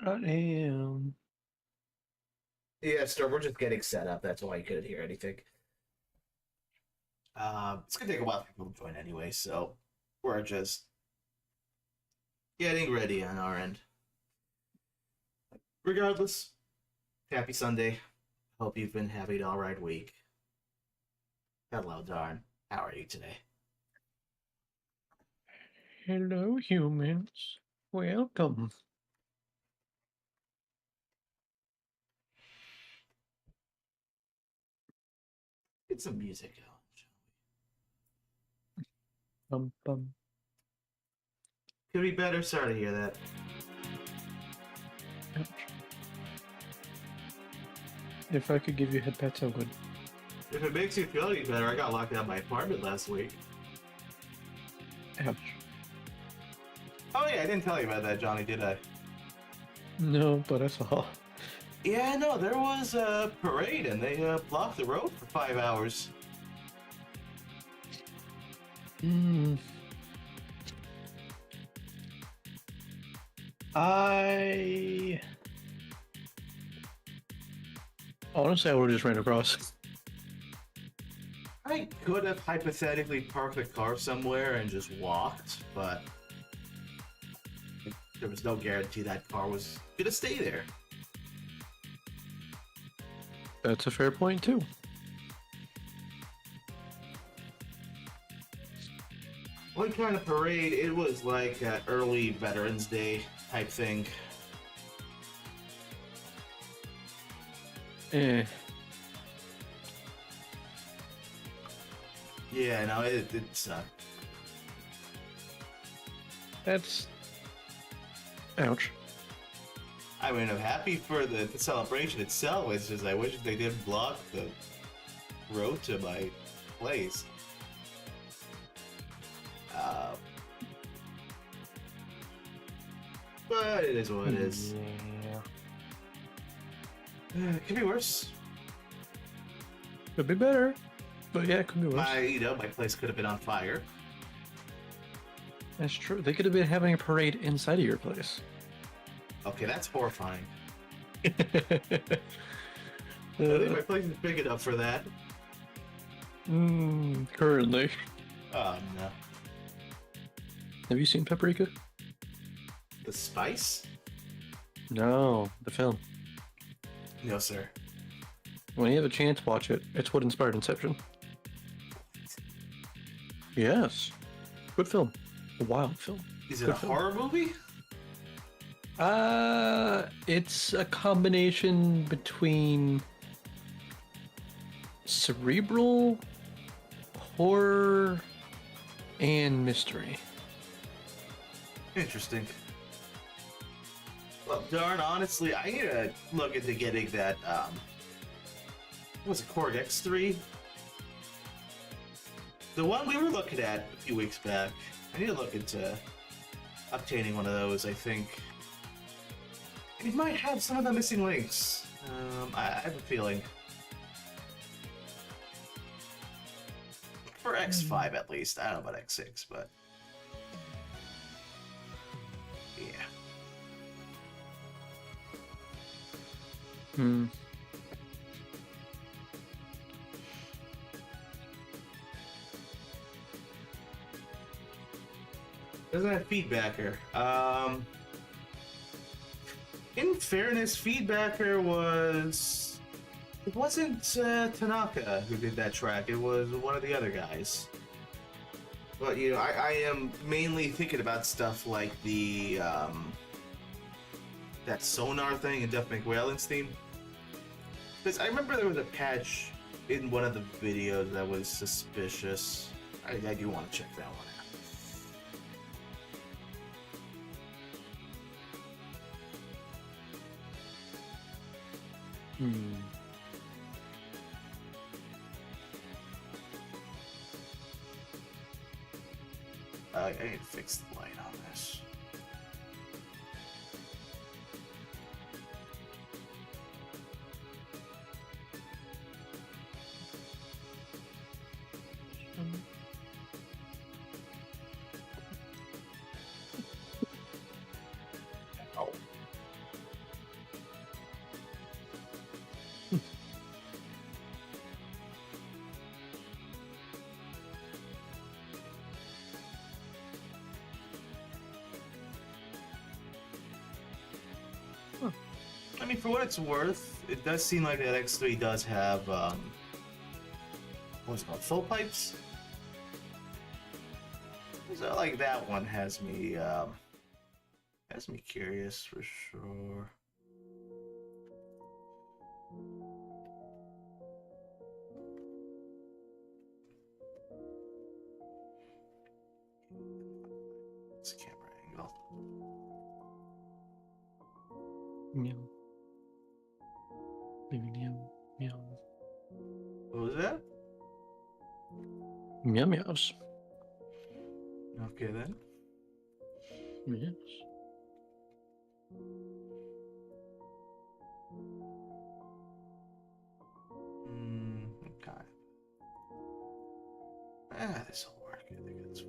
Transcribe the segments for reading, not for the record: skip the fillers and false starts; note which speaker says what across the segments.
Speaker 1: I am.
Speaker 2: Yeah, Storm, we're just getting set up. That's why you couldn't hear anything. It's gonna take a while for people to join anyway, so we're just getting ready on our end. Regardless, happy Sunday. Hope you've been having an alright week. Hello, Darn. How are you today?
Speaker 1: Hello, humans. Welcome.
Speaker 2: Get some music going.
Speaker 1: Bum, bum.
Speaker 2: Could be better. Sorry to hear that.
Speaker 1: Ouch. If I could give you head pats, I would.
Speaker 2: If it makes you feel any better, I got locked out of my apartment last week.
Speaker 1: Ouch.
Speaker 2: Oh yeah, I didn't tell you about that, Johnny, did I?
Speaker 1: No, but I saw.
Speaker 2: Yeah, no, there was a parade and they blocked the road for 5 hours.
Speaker 1: Hmm. I honestly, I would have just ran across.
Speaker 2: I could have hypothetically parked the car somewhere and just walked, but there was no guarantee that car was gonna stay there.
Speaker 1: That's a fair point too.
Speaker 2: What kind of parade? It was like an early Veterans Day type thing.
Speaker 1: Eh.
Speaker 2: Yeah, no, it sucked.
Speaker 1: That's ouch.
Speaker 2: I mean, I'm happy for the celebration itself. It's just I wish they didn't block the road to my place. Uh, but it is what it is.
Speaker 1: Yeah.
Speaker 2: It could be worse.
Speaker 1: Could be better. But yeah, it could be worse.
Speaker 2: My place could have been on fire.
Speaker 1: That's true. They could have been having a parade inside of your place.
Speaker 2: Okay, that's horrifying.
Speaker 1: uh,
Speaker 2: I think my place is big enough for that.
Speaker 1: Currently.
Speaker 2: Oh no.
Speaker 1: Have you seen Paprika?
Speaker 2: The spice?
Speaker 1: No, the film.
Speaker 2: No, sir.
Speaker 1: When you have a chance, watch it. It's what inspired Inception. Yes. Good film. A wild film.
Speaker 2: Is it
Speaker 1: Good
Speaker 2: a
Speaker 1: film.
Speaker 2: horror movie?
Speaker 1: It's a combination between cerebral, horror, and mystery.
Speaker 2: Interesting. Well, darn, honestly, I need to look into getting that, what was it, Korg X3? The one we were looking at a few weeks back. I need to look into obtaining one of those, I think. It might have some of the missing links. I have a feeling. For X5 at least. I don't know about X6, but... yeah.
Speaker 1: Hmm.
Speaker 2: Doesn't have Feedbacker. In fairness, Feedbacker was... It wasn't Tanaka who did that track, it was one of the other guys. But, you know, I am mainly thinking about stuff like the, that sonar thing in Death McWhalen's theme. Because I remember there was a patch in one of the videos that was suspicious. I do want to check that one out.
Speaker 1: Hmm.
Speaker 2: I need to fix the light on this.
Speaker 1: Huh.
Speaker 2: I mean, for what it's worth, it does seem like that X3 does have, what's it called, full pipes? So, like, that one has me curious for sure. It's a camera angle.
Speaker 1: Meow. Baby meow. Meow.
Speaker 2: What was that?
Speaker 1: Meow meows.
Speaker 2: Okay then.
Speaker 1: Yes.
Speaker 2: Okay. This will work. I think that's.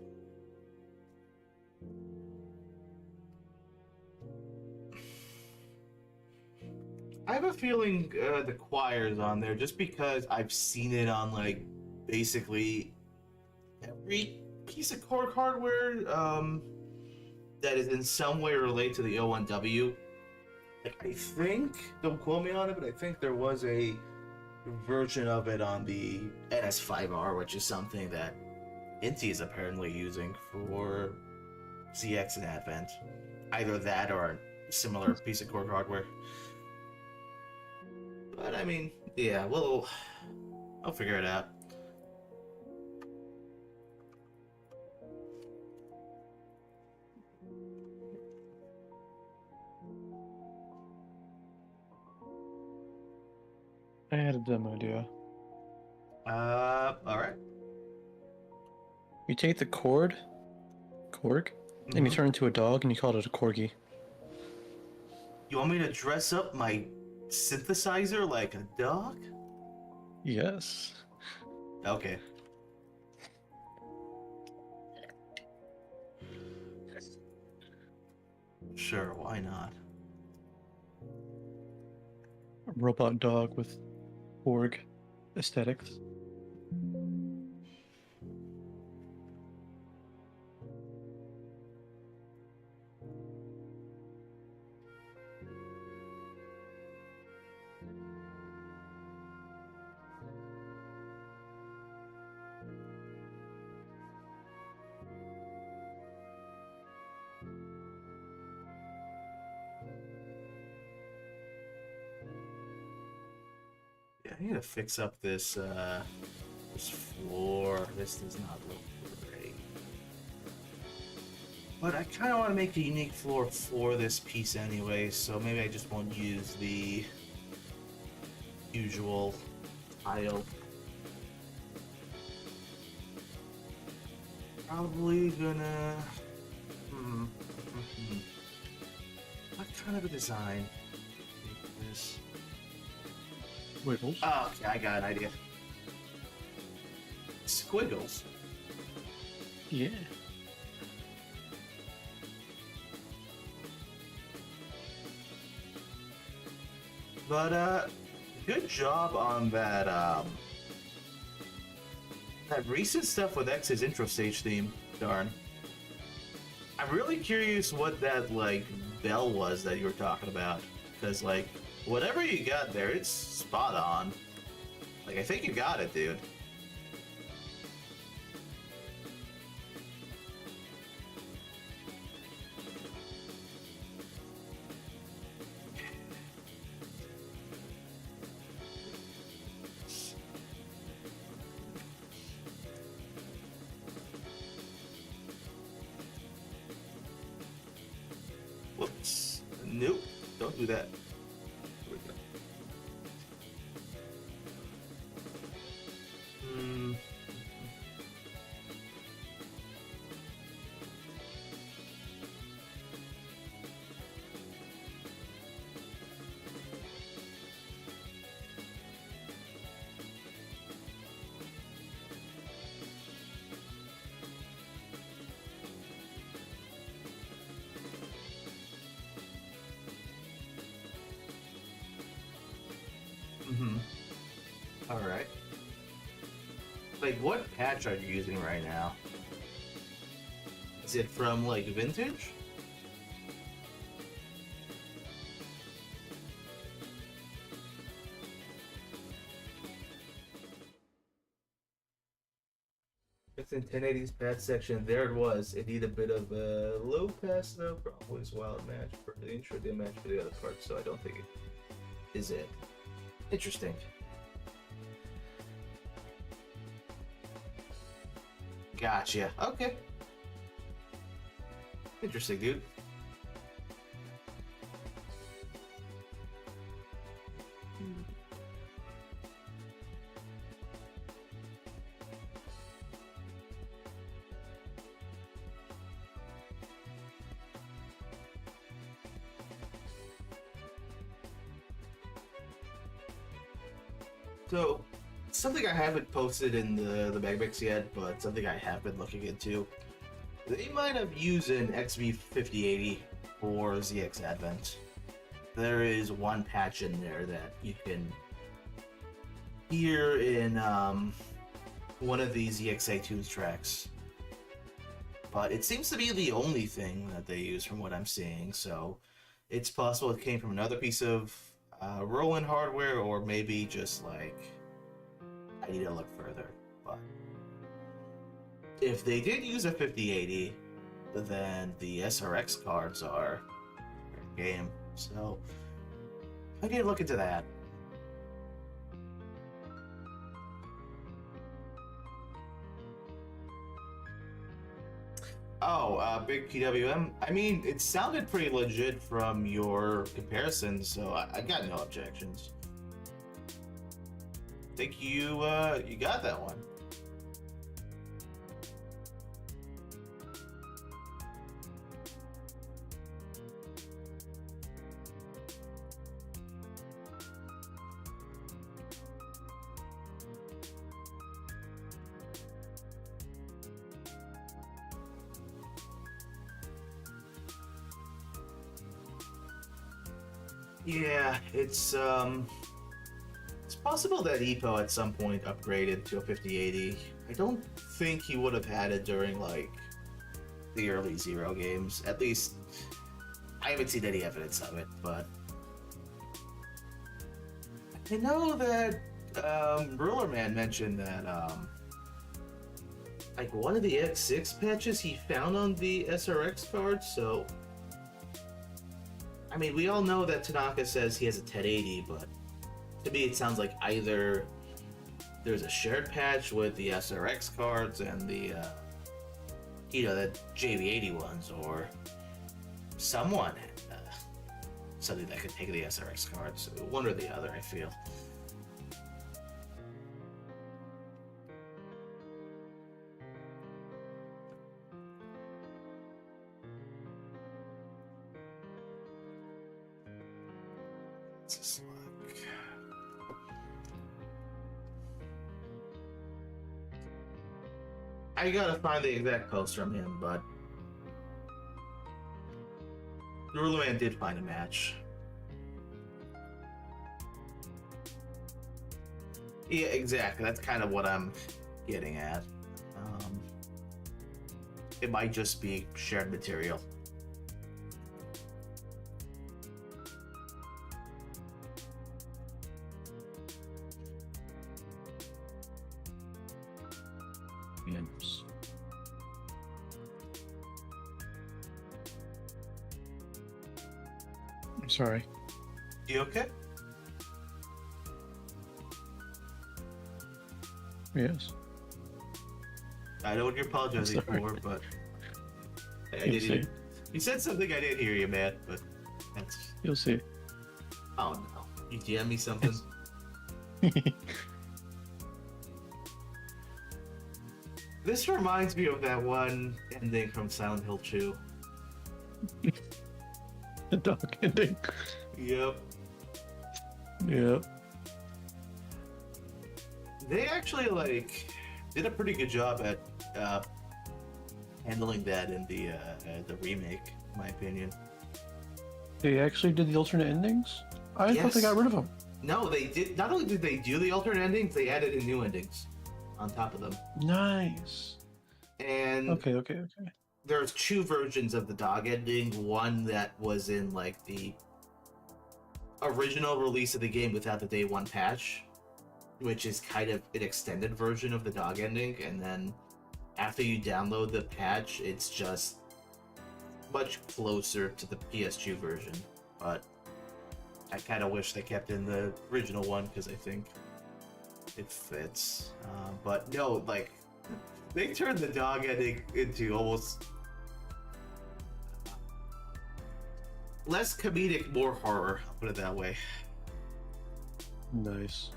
Speaker 2: I have a feeling the choir's on there just because I've seen it on like basically every piece of Korg hardware that is in some way related to the O1W. Like, I think, don't quote me on it, but I think there was a version of it on the NS5R, which is something that Inti is apparently using for ZX and Advent. Either that or a similar piece of Korg hardware. But I mean, yeah, I'll figure it out.
Speaker 1: I had a dumb idea.
Speaker 2: Alright.
Speaker 1: You take the Korg, and you turn into a dog and you call it a corgi.
Speaker 2: You want me to dress up my synthesizer like a dog?
Speaker 1: Yes.
Speaker 2: Okay. Sure, why not?
Speaker 1: A robot dog with Korg aesthetics.
Speaker 2: Yeah, I need to fix up this this floor. This does not look great. But I kind of want to make a unique floor for this piece anyway, so maybe I just won't use the usual tile. Probably gonna... What kind of a design is this?
Speaker 1: Wiggles.
Speaker 2: Oh, okay, I got an idea. Squiggles.
Speaker 1: Yeah.
Speaker 2: But good job on that that recent stuff with X's intro stage theme, darn. I'm really curious what that like bell was that you were talking about. Cause like whatever you got there, it's spot on. Like I think you got it, dude. Whoops. Nope. Don't do that. Here we go. Alright. Like, what patch are you using right now? Is it from, like, vintage? It's in 1080's patch section. There it was. It needed a bit of a low pass though. Probably as wild match for the intro, the match for the other part. So I don't think it is it. Interesting. Gotcha. Okay. Interesting, dude. So, something I haven't posted in the MMX yet, but something I have been looking into. They might have used an XV5080 for ZX Advent. There is one patch in there that you can hear in one of the ZXA Tunes tracks. But it seems to be the only thing that they use from what I'm seeing, so it's possible it came from another piece of Roland hardware, or maybe just like I need to look further. But if they did use a 5080, then the SRX cards are game. So I need to look into that. Oh, big PWM. I mean, it sounded pretty legit from your comparison, so I got no objections. I think you got that one. Yeah, it's possible that EPO at some point upgraded to a 5080. I don't think he would have had it during like the early Zero games. At least I haven't seen any evidence of it, but I know that Ruler Man mentioned that like one of the X6 patches he found on the SRX card, so I mean, we all know that Tanaka says he has a 1080, but to me it sounds like either there's a shared patch with the SRX cards and the, the JV80 ones, or someone, something that could take the SRX cards. One or the other, I feel. I gotta find the exact post from him, but the Ruler Man did find a match. Yeah, exactly. That's kind of what I'm getting at. It might just be shared material.
Speaker 1: Yes. I'm sorry.
Speaker 2: You okay?
Speaker 1: Yes.
Speaker 2: I know what you're apologizing for, but I
Speaker 1: You'll see.
Speaker 2: didn't. You said something I didn't hear you, Matt, but that's.
Speaker 1: You'll see.
Speaker 2: Oh no. You DM me something? This reminds me of that one ending from Silent Hill 2.
Speaker 1: The dog ending.
Speaker 2: Yep.
Speaker 1: Yep.
Speaker 2: They actually did a pretty good job at handling that in the remake, in my opinion.
Speaker 1: They actually did the alternate endings? I thought they got rid of them.
Speaker 2: No, they did. Not only did they do the alternate endings, they added in new endings on top of them.
Speaker 1: Nice.
Speaker 2: And
Speaker 1: Okay.
Speaker 2: there's two versions of the dog ending. One that was in like the original release of the game without the day one patch, which is kind of an extended version of the dog ending, and then after you download the patch, it's just much closer to the PS2 version. But I kind of wish they kept in the original one because I think it fits. But no, like, they turned the dog ending into almost less comedic, more horror. I'll put it that way.
Speaker 1: Nice.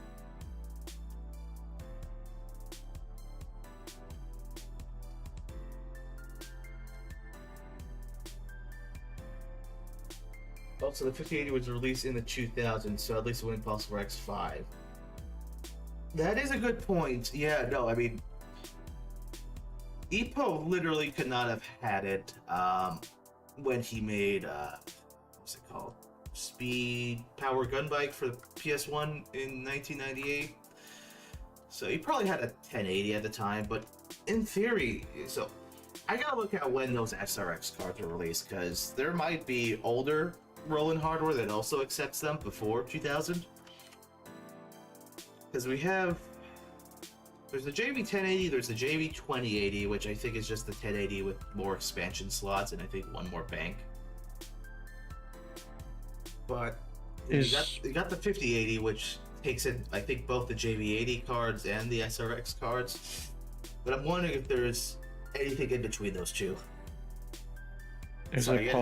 Speaker 2: Also, the 5080 was released in the 2000s, so at least it wouldn't possible for X5. That is a good point. Yeah, no, I mean, Epo literally could not have had it when he made, what's it called? Speed Power Gun Bike for the PS1 in 1998. So he probably had a 1080 at the time, but in theory, so I gotta look at when those SRX cards were released, because there might be older Roland hardware that also accepts them before 2000. Because we have, there's the JV1080, there's the JV2080, which I think is just the 1080 with more expansion slots and I think one more bank. But you got the 5080, which takes in, I think, both the JV80 cards and the SRX cards. But I'm wondering if there's anything in between those two.
Speaker 1: Is it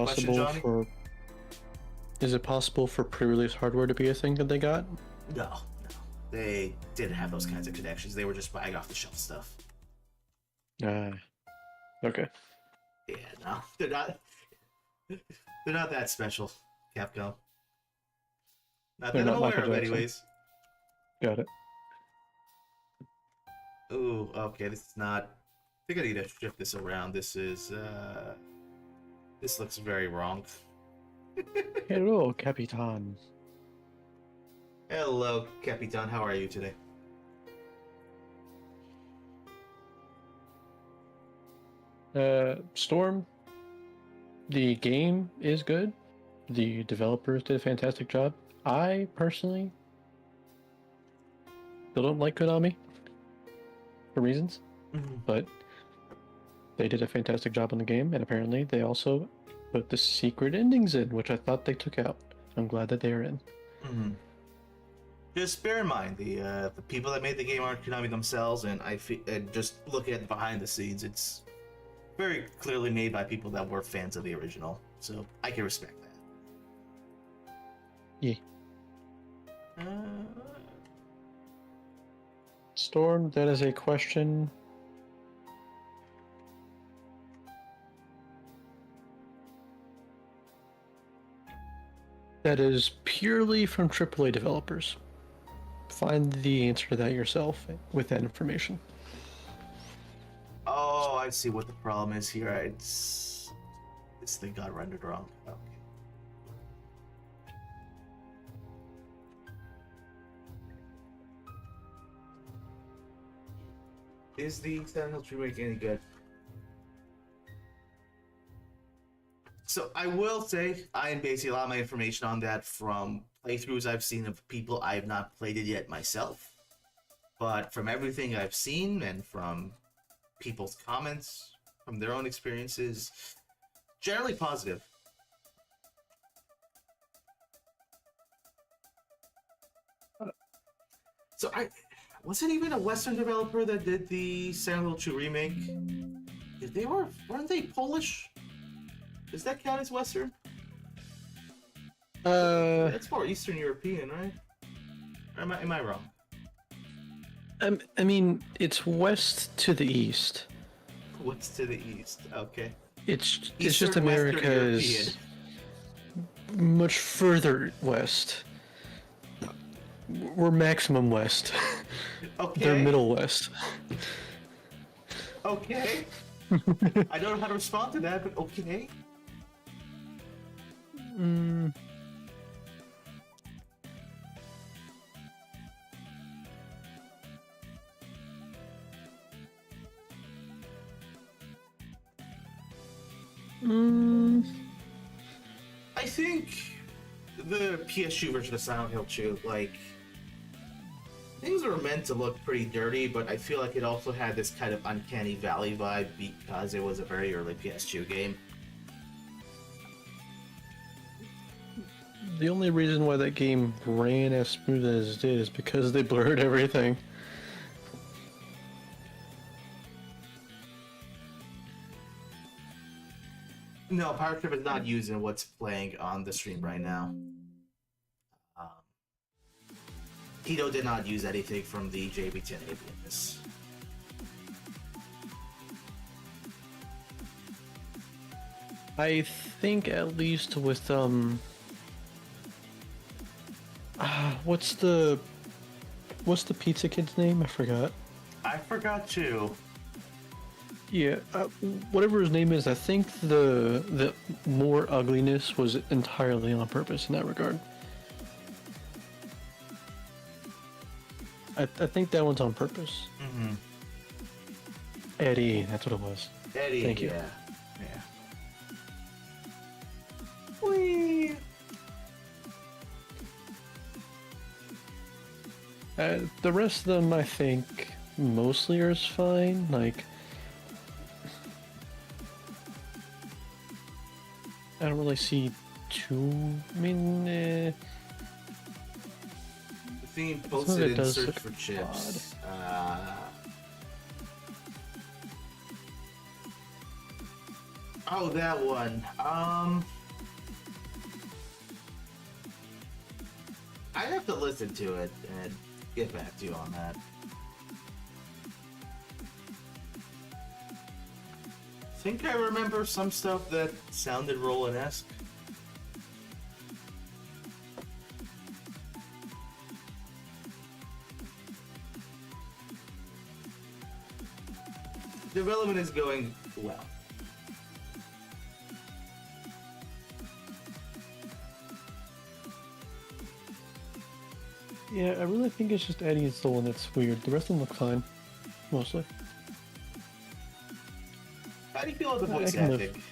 Speaker 1: possible for pre-release hardware to be a thing that they got?
Speaker 2: No. They didn't have those kinds of connections. They were just buying off the shelf stuff.
Speaker 1: Okay.
Speaker 2: Yeah, no, they're not. They're not that special, Capcom. Not that I'm aware of, anyways.
Speaker 1: Got it.
Speaker 2: Ooh, okay. This is not. I think I need to shift this around. This is. This looks very wrong.
Speaker 1: Hello, Capitan.
Speaker 2: Hello, Capitan. How are you today?
Speaker 1: Storm. The game is good. The developers did a fantastic job. I personally still don't like Konami for reasons, but they did a fantastic job on the game, and apparently they also put the secret endings in, which I thought they took out. I'm glad that they are in.
Speaker 2: Just bear in mind, the people that made the game aren't Konami themselves, and just look at behind the scenes, it's very clearly made by people that were fans of the original, so I can respect that.
Speaker 1: Yeah. Storm, that is a question. That is purely from AAA developers. Find the answer to that yourself with that information.
Speaker 2: Oh, I see what the problem is here. It's this thing got rendered wrong. Okay. Is the Silent Hill remake any good? So I will say I am basing a lot of my information on that from playthroughs I've seen of people. I have not played it yet myself, but from everything I've seen and from people's comments, from their own experiences, generally positive. So was it even a Western developer that did the Silent Hill 2 remake? Weren't they Polish? Does that count as Western? That's more Eastern European, right? Or am I wrong?
Speaker 1: I mean, it's west to the east.
Speaker 2: West to the east, okay.
Speaker 1: It's just America's much further west. We're maximum west.
Speaker 2: Okay.
Speaker 1: They're middle west.
Speaker 2: Okay. I don't know how to respond to that, but okay. I think the PS2 version of Silent Hill 2, like, things were meant to look pretty dirty, but I feel like it also had this kind of uncanny valley vibe because it was a very early PS2 game.
Speaker 1: The only reason why that game ran as smooth as it did is because they blurred everything.
Speaker 2: No, Power Trip is not using what's playing on the stream right now. Tito did not use anything from the JB10 in this.
Speaker 1: I think at least with what's the pizza kid's name? I forgot.
Speaker 2: I forgot too.
Speaker 1: Yeah, whatever his name is, I think the more ugliness was entirely on purpose in that regard. I think that one's on purpose.
Speaker 2: Mm-hmm.
Speaker 1: Eddie, that's what it was.
Speaker 2: Eddie,
Speaker 1: thank you.
Speaker 2: Yeah. Whee!
Speaker 1: The rest of them, I think, mostly are just fine. Like, I don't really see too. I mean,
Speaker 2: The theme posted in
Speaker 1: does
Speaker 2: search
Speaker 1: look
Speaker 2: for chips. Oh, that one. I'd have to listen to it and get back to you on that. I think I remember some stuff that sounded Roland-esque. Development is going well.
Speaker 1: yeah, I really think it's just Eddie is the one that's weird. The rest of them look fine, mostly.
Speaker 2: How do you feel about the
Speaker 1: I
Speaker 2: voice
Speaker 1: can live.
Speaker 2: acting?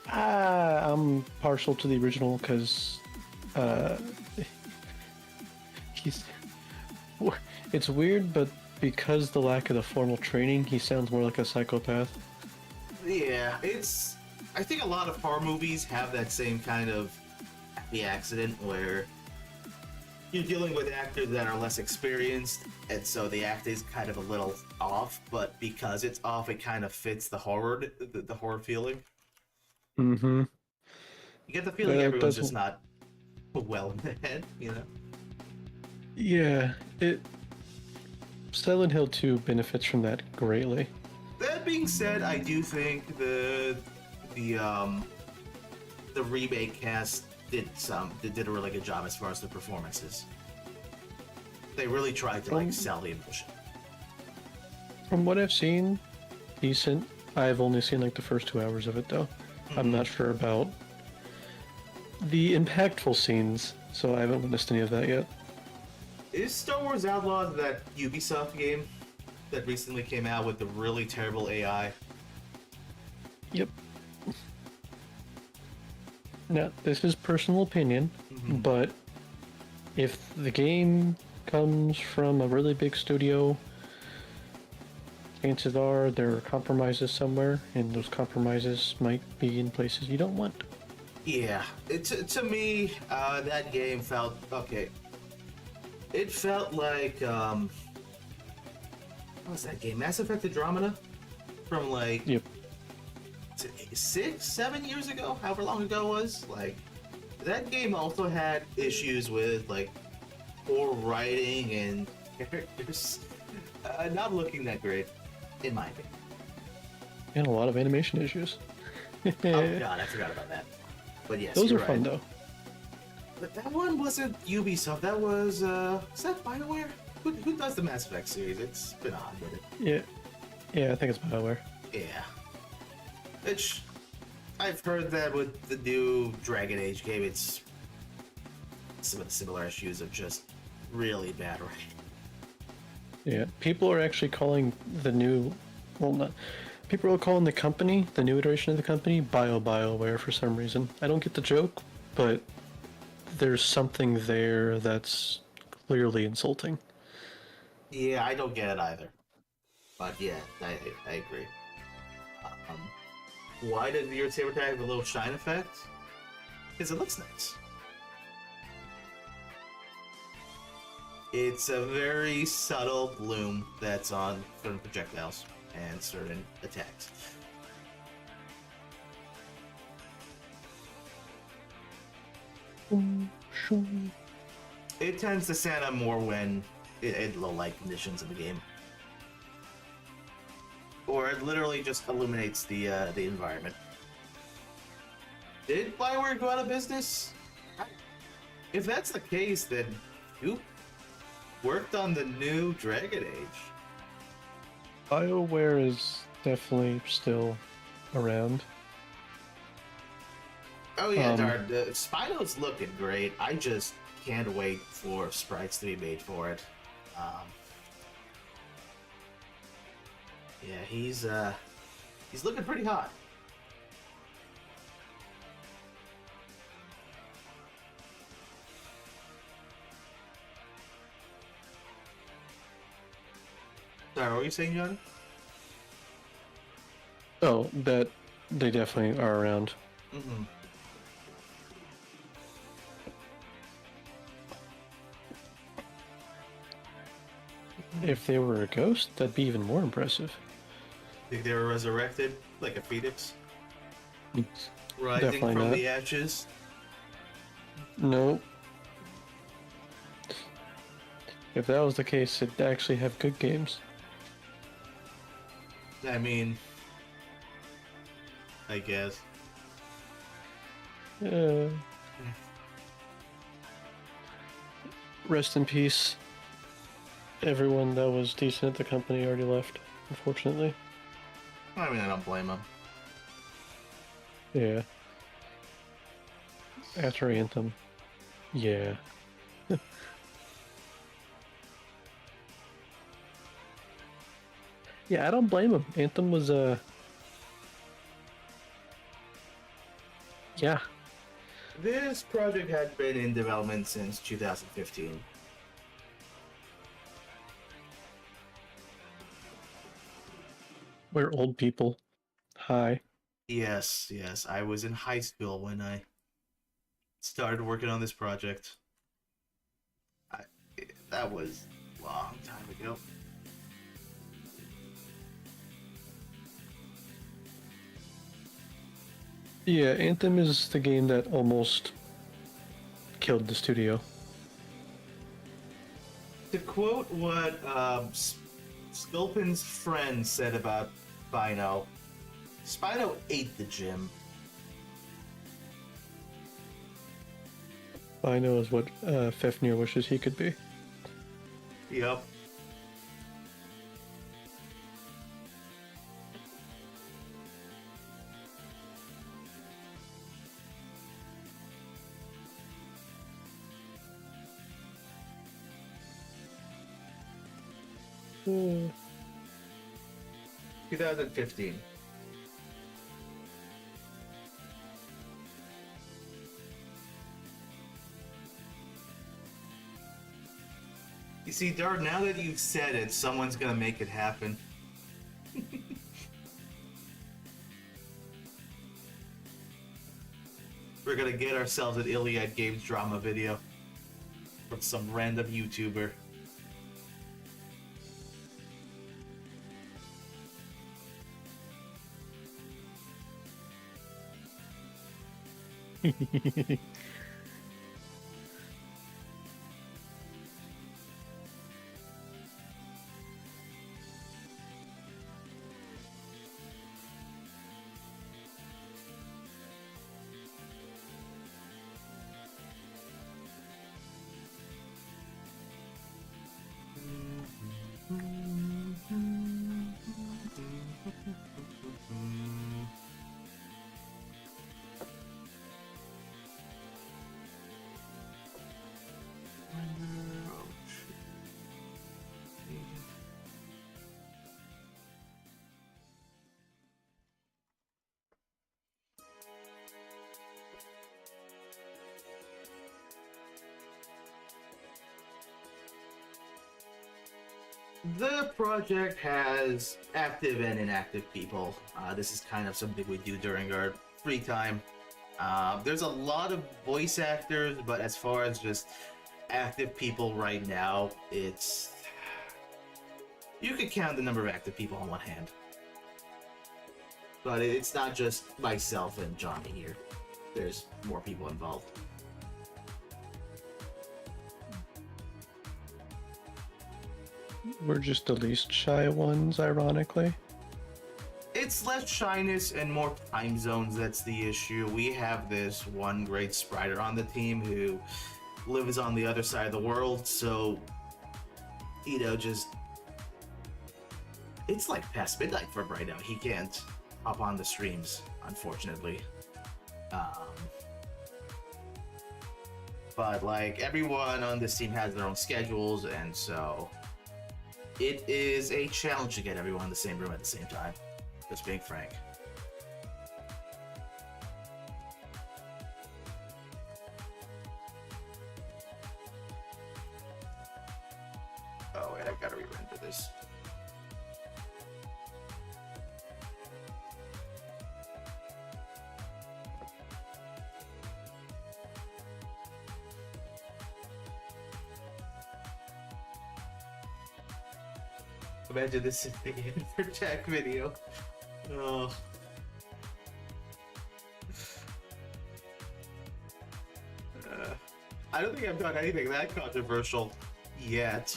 Speaker 1: I'm partial to the original because he's. It's weird, but because the lack of the formal training, he sounds more like a psychopath.
Speaker 2: Yeah, it's. I think a lot of horror movies have that same kind of happy accident where you're dealing with actors that are less experienced, and so the act is kind of a little off. But because it's off, it kind of fits the horror, the horror feeling.
Speaker 1: Mm-hmm.
Speaker 2: You get the feeling
Speaker 1: Yeah,
Speaker 2: everyone's
Speaker 1: that's-
Speaker 2: just not well in the head, you know.
Speaker 1: Yeah, Silent Hill 2 benefits from that greatly.
Speaker 2: That being said, I do think the remake cast did a really good job as far as the performances. They really tried to like sell the emotion.
Speaker 1: From what I've seen, decent. I've only seen like the first 2 hours of it though. I'm not sure about the impactful scenes, so I haven't witnessed any of that yet.
Speaker 2: Is Star Wars Outlaws that Ubisoft game that recently came out with the really terrible AI?
Speaker 1: Yep. Now, this is personal opinion, but if the game comes from a really big studio, chances are there are compromises somewhere, and those compromises might be in places you don't want.
Speaker 2: Yeah, to me, that game felt okay. It felt like what was that game? Mass Effect Andromeda from like
Speaker 1: Yep.
Speaker 2: 6, 7 years ago, however long ago it was. Like that game also had issues with like poor writing and characters not looking that great, in my opinion.
Speaker 1: And a lot of animation issues.
Speaker 2: Oh god, I forgot about that. But yes,
Speaker 1: Those
Speaker 2: you're
Speaker 1: are fun
Speaker 2: right.
Speaker 1: though.
Speaker 2: But that one wasn't Ubisoft. That was is that BioWare? Who does the Mass Effect series? It's been odd with it.
Speaker 1: Yeah, I think it's BioWare.
Speaker 2: Yeah. Which I've heard that with the new Dragon Age game, it's some of the similar issues of just really bad writing.
Speaker 1: Yeah, people are actually calling the new, well, not. People are calling the company, the new iteration of the company, BioWare for some reason. I don't get the joke, but there's something there that's clearly insulting.
Speaker 2: Yeah, I don't get it either. But yeah, I agree. Why did your saber tag have a little shine effect? Because it looks nice. It's a very subtle bloom that's on certain projectiles and certain attacks. It tends to stand out more when in low light conditions in the game, or it literally just illuminates the environment. Did Bioware go out of business? If that's the case, then who worked on the new Dragon Age?
Speaker 1: BioWare is definitely still around.
Speaker 2: Oh yeah, Spino's looking great. I just can't wait for sprites to be made for it. Yeah, he's looking pretty hot. Sorry, what were you saying, John?
Speaker 1: Oh, that they definitely are around.
Speaker 2: Mm-hmm.
Speaker 1: If they were a ghost, that'd be even more impressive.
Speaker 2: Think they were resurrected like a phoenix, rising
Speaker 1: Definitely
Speaker 2: from
Speaker 1: not.
Speaker 2: the ashes?
Speaker 1: No. If that was the case, it'd actually have good games.
Speaker 2: I mean, I guess.
Speaker 1: Rest in peace. Everyone that was decent at the company already left, unfortunately.
Speaker 2: I mean, I don't blame them.
Speaker 1: Yeah. After Anthem. Yeah. Yeah, I don't blame him. Anthem was, yeah.
Speaker 2: This project had been in development since 2015.
Speaker 1: We're old people. Hi.
Speaker 2: Yes, I was in high school when I started working on this project. That was a long time ago.
Speaker 1: Yeah, Anthem is the game that almost killed the studio.
Speaker 2: To quote what Sculpin's friend said about Spino, Spino ate the gym.
Speaker 1: I know is what Fafnir wishes he could be.
Speaker 2: Yep.
Speaker 1: Uh,
Speaker 2: 2015. You see, Dart, now that you've said it, someone's gonna make it happen. We're gonna get ourselves an Iliad Games drama video from some random YouTuber. The project has active and inactive people. This is kind of something we do during our free time. There's a lot of voice actors, but as far as just active people right now, it's... You could count the number of active people on one hand. But it's not just myself and Johnny here. There's more people involved.
Speaker 1: We're just the least shy ones, ironically.
Speaker 2: It's less shyness and more time zones that's the issue. We have this one great spriter on the team who lives on the other side of the world, so, you know, just... It's like past midnight for him right now. He can't hop on the streams, unfortunately. But, like, everyone on this team has their own schedules, and so... It is a challenge to get everyone in the same room at the same time. Just being frank. Oh wait, I gotta rerender this. Imagine this is the for Jack video. Oh. I don't think I've done anything that controversial yet.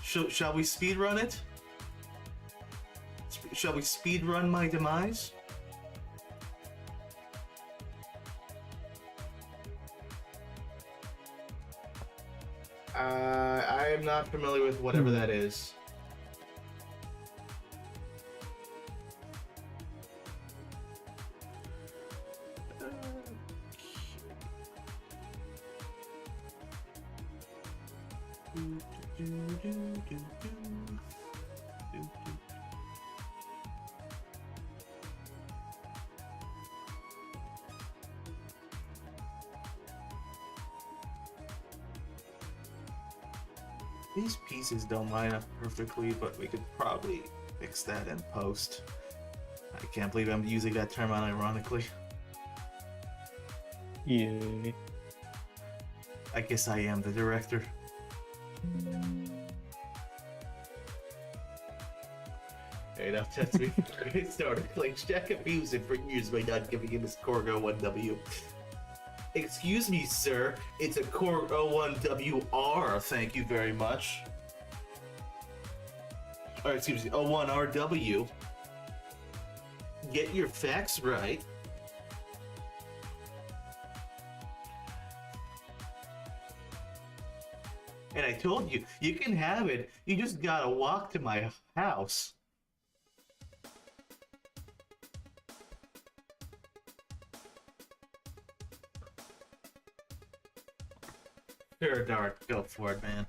Speaker 2: Shall we speedrun it? Shall we speedrun my demise? I am not familiar with whatever that is. These pieces don't line up perfectly, but we could probably fix that in post. I can't believe I'm using that term unironically.
Speaker 1: Yay.
Speaker 2: I guess I am the director. Hey, now test me. It started playing Jack abused him for years by not giving him his Corgo 1W. Excuse me, sir. It's a Core 01WR, thank you very much. Or excuse me, 01RW. Get your facts right. And I told you, you can have it. You just gotta walk to my house. Sure, Dart, go for it, man.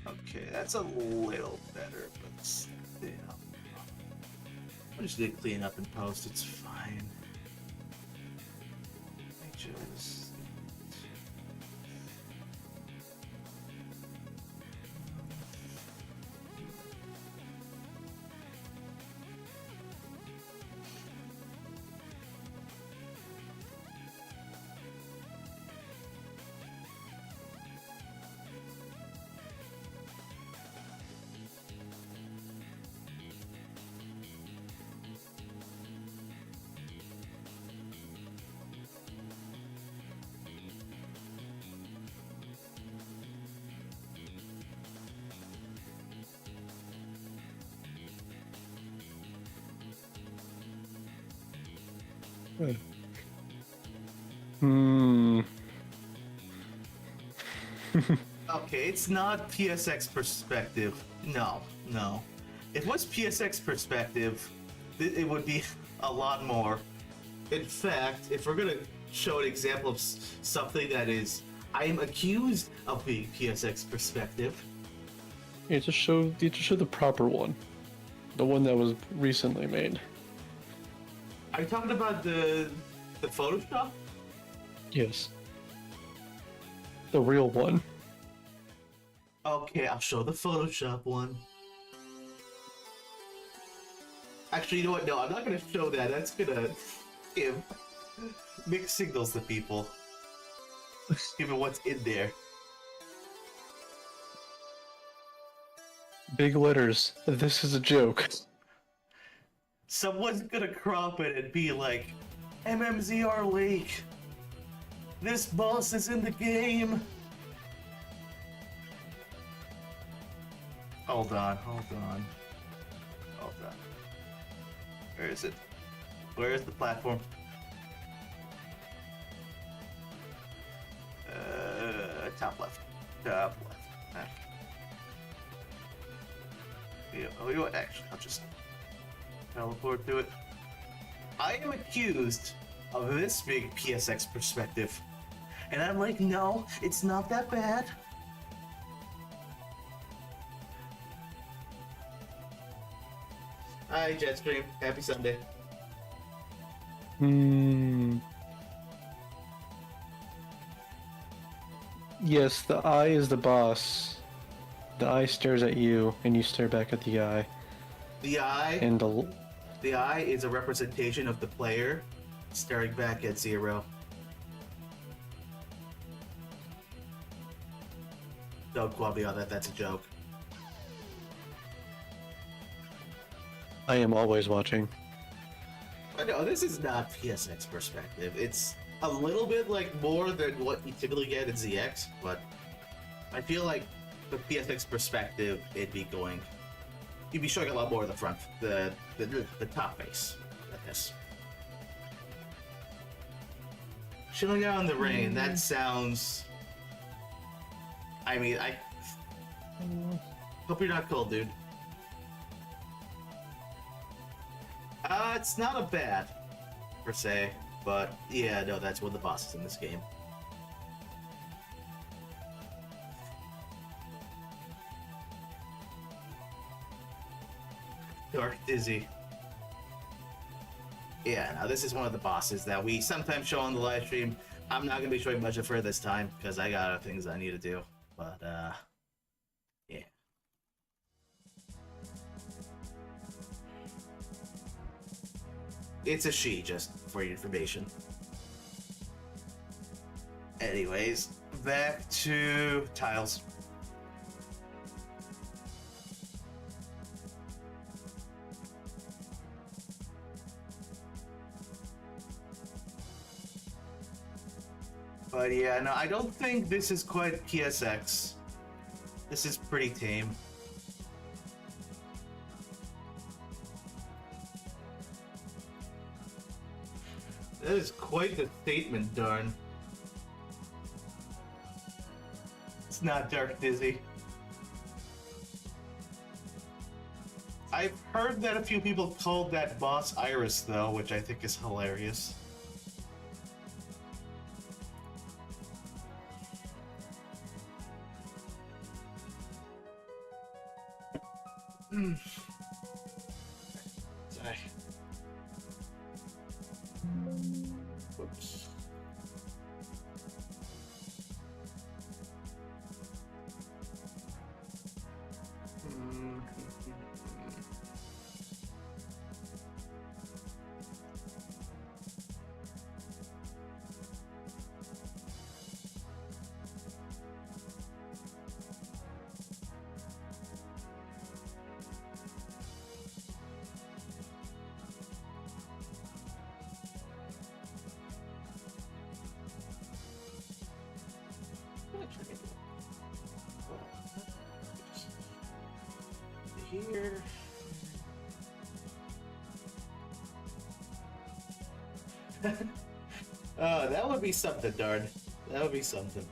Speaker 2: Okay, that's a little better, but still. I just did clean up in post, it's fine. I just... Okay, it's not PSX perspective. No. If it was PSX perspective, it would be a lot more. In fact, if we're gonna show an example of something that is I am accused of being PSX perspective.
Speaker 1: You need to show the proper one, the one that was recently made.
Speaker 2: Are you talking about the Photoshop?
Speaker 1: Yes, the real one.
Speaker 2: Okay, I'll show the Photoshop one. Actually, you know what? No, I'm not gonna show that. That's gonna give mixed signals to people. Given what's in there.
Speaker 1: Big letters. This is a joke.
Speaker 2: Someone's gonna crop it and be like, MMZR leak. This boss is in the game. Hold on. Where is it? Where is the platform? Top left. Top left. You know what? Actually, I'll just teleport to it. I am accused of this being PSX perspective. And I'm like, no, it's not that bad. Hi, Jetstream. Happy Sunday.
Speaker 1: Yes, the eye is the boss. The eye stares at you, and you stare back at the eye.
Speaker 2: The eye.
Speaker 1: And
Speaker 2: the eye is a representation of the player staring back at Zero. Don't quote me on that. That's a joke.
Speaker 1: I am always watching.
Speaker 2: No, this is not PSX perspective. It's a little bit like more than what you typically get in ZX, but I feel like the PSX perspective, you'd be showing a lot more of the front, the top face. Yes. Chilling out in the rain. That sounds. I mean, I hope you're not cold, dude. It's not a bad, per se, but yeah, no, that's one of the bosses in this game. Dark Dizzy. Yeah, now this is one of the bosses that we sometimes show on the live stream. I'm not gonna be showing much of her this time because I got other things I need to do. But yeah. It's a she, just for your information. Anyways, back to tiles. But yeah, no, I don't think this is quite PSX. This is pretty tame. That is quite the statement, darn. It's not Dark Dizzy. I've heard that a few people called that boss Iris, though, which I think is hilarious. Sorry. Whoops. Here. That would be something, darn. That would be something.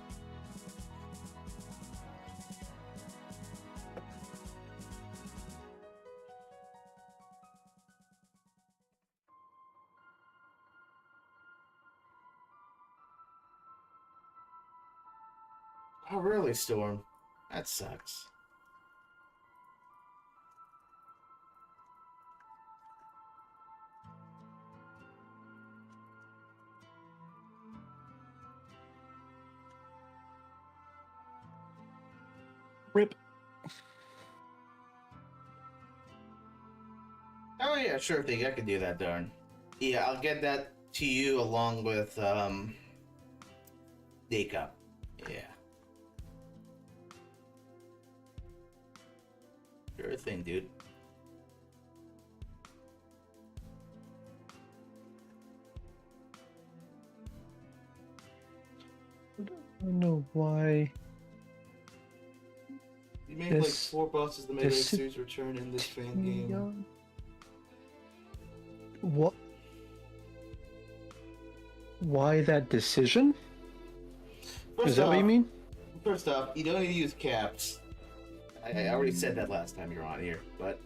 Speaker 2: Oh, really, Storm? That sucks.
Speaker 1: Rip.
Speaker 2: Oh yeah, sure thing. I can do that, darn. Yeah, I'll get that to you along with day cup. Yeah. Sure thing, dude.
Speaker 1: I don't know why.
Speaker 2: You made like 4 bosses the Mega X series return in this fan game.
Speaker 1: What? Why that decision? Is that what you mean?
Speaker 2: First off, you don't need to use caps. I already said that last time you were on here, but...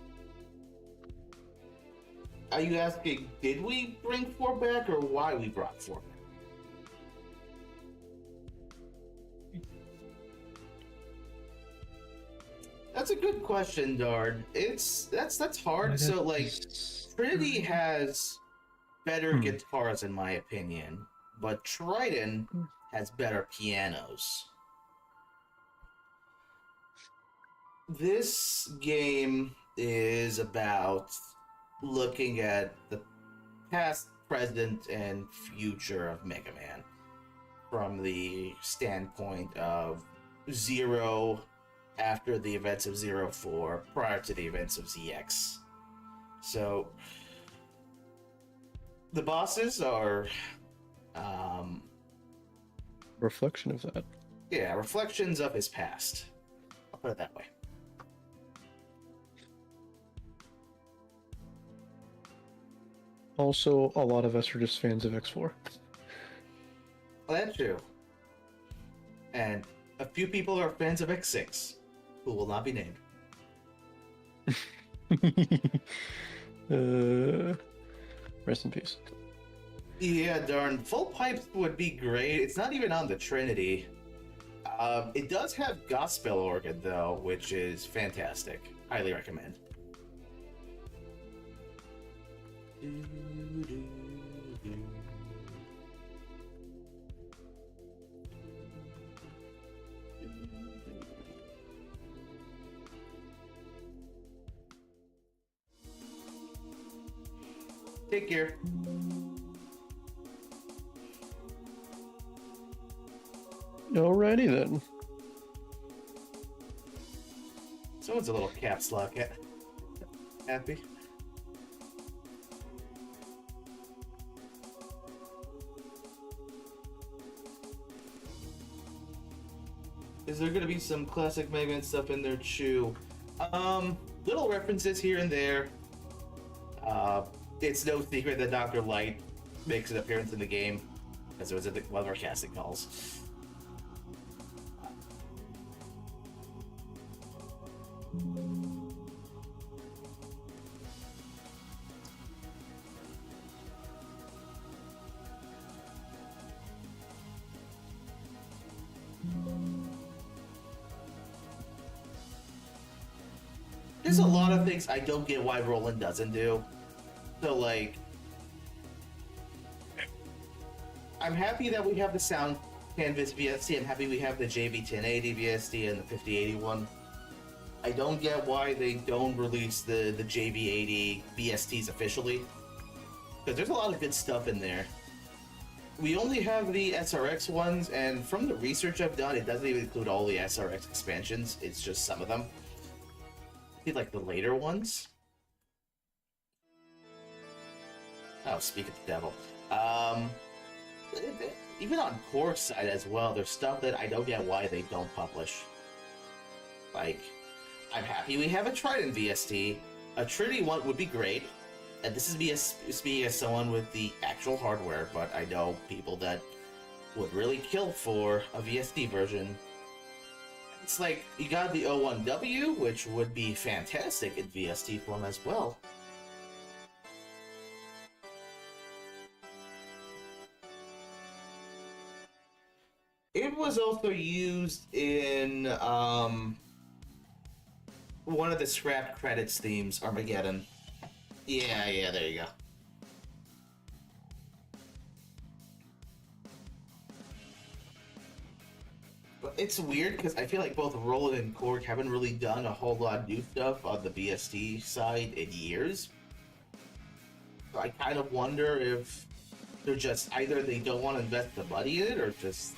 Speaker 2: Are you asking, did we bring 4 back, or why we brought 4 back? That's a good question, Dard. That's hard. So like, Trinity has better guitars in my opinion, but Trident has better pianos. This game is about looking at the past, present, and future of Mega Man from the standpoint of Zero after the events of 04, prior to the events of ZX. So, the bosses are...
Speaker 1: reflection of that.
Speaker 2: Yeah, reflections of his past. I'll put it that way.
Speaker 1: Also, a lot of us are just fans of X4.
Speaker 2: Well, that's true. And a few people are fans of X6, who will not be named.
Speaker 1: Rest in peace.
Speaker 2: Yeah, darn. Full pipes would be great. It's not even on the Trinity. It does have gospel organ, though, which is fantastic. Highly recommend. Take care.
Speaker 1: Alrighty then.
Speaker 2: Someone's a little caps lock. Happy. Is there gonna be some classic Mega Man stuff in there too? Little references here and there. It's no secret that Dr. Light makes an appearance in the game, as it was in one of our casting calls. There's a lot of things I don't get why Roland doesn't do. So, like, I'm happy that we have the Sound Canvas VST. I'm happy we have the JV1080 VST and the 5081. I don't get why they don't release the JV80 VSTs officially, because there's a lot of good stuff in there. We only have the SRX ones, and from the research I've done, it doesn't even include all the SRX expansions. It's just some of them. I think, like, the later ones. Oh, speak of the devil. Even on Core side as well, there's stuff that I don't get why they don't publish. Like, I'm happy we have a Trident VST. A Trinity one would be great. And this is me as someone with the actual hardware, but I know people that would really kill for a VST version. It's like, you got the 01W, which would be fantastic in VST form as well. If believe it was also used in one of the scrap credits themes, Armageddon. Yeah, there you go. But it's weird because I feel like both Roland and Korg haven't really done a whole lot of new stuff on the BST side in years. So I kind of wonder if they're just either they don't want to invest the money in it, or just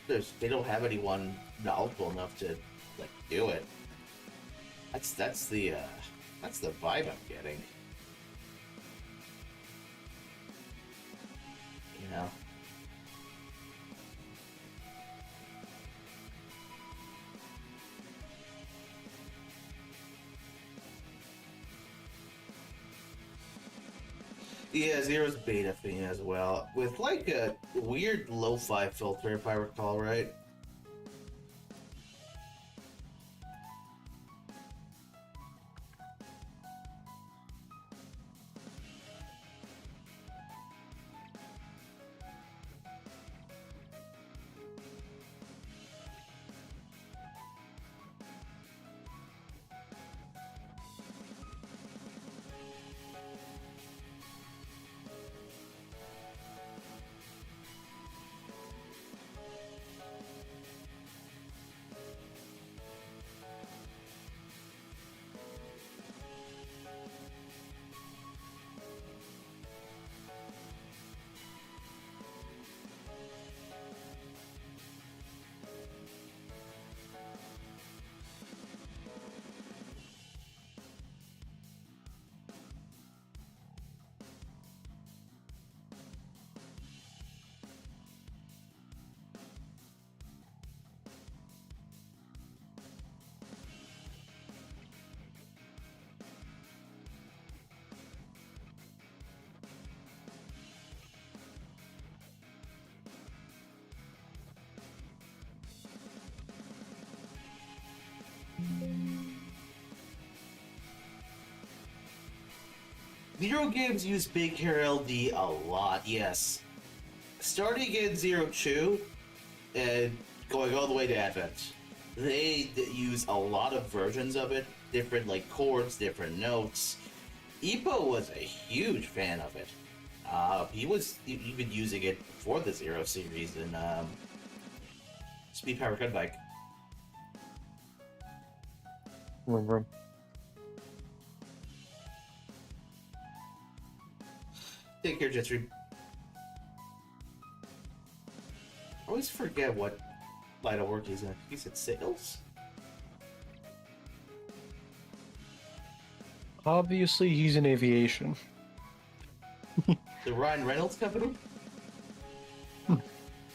Speaker 2: they don't have anyone knowledgeable enough to like do it. That's the vibe I'm getting. You know. Yeah, Zero's beta thing as well, with like a weird lo-fi filter, if I recall right. Zero games use Big Hair LD a lot, yes. Starting in Zero 2 and going all the way to Advent, they use a lot of versions of it, different like chords, different notes. Ippo was a huge fan of it. He was even using it before the Zero series in Speed Power Cut Bike.
Speaker 1: Vroom.
Speaker 2: Take care, Jetstream. I always forget what line of work he's in. He's at sales?
Speaker 1: Obviously, he's in aviation.
Speaker 2: The Ryan Reynolds company?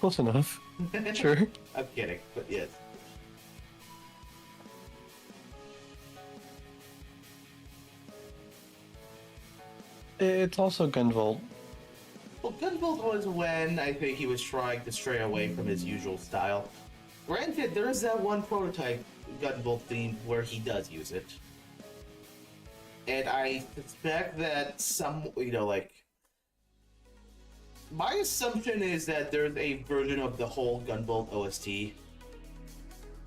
Speaker 1: Close enough. Sure.
Speaker 2: I'm kidding, but yes.
Speaker 1: It's also Gunvolt.
Speaker 2: Well, Gunvolt was when I think he was trying to stray away from his usual style. Granted, there is that one prototype Gunvolt theme where he does use it. And I suspect that my assumption is that there's a version of the whole Gunvolt OST.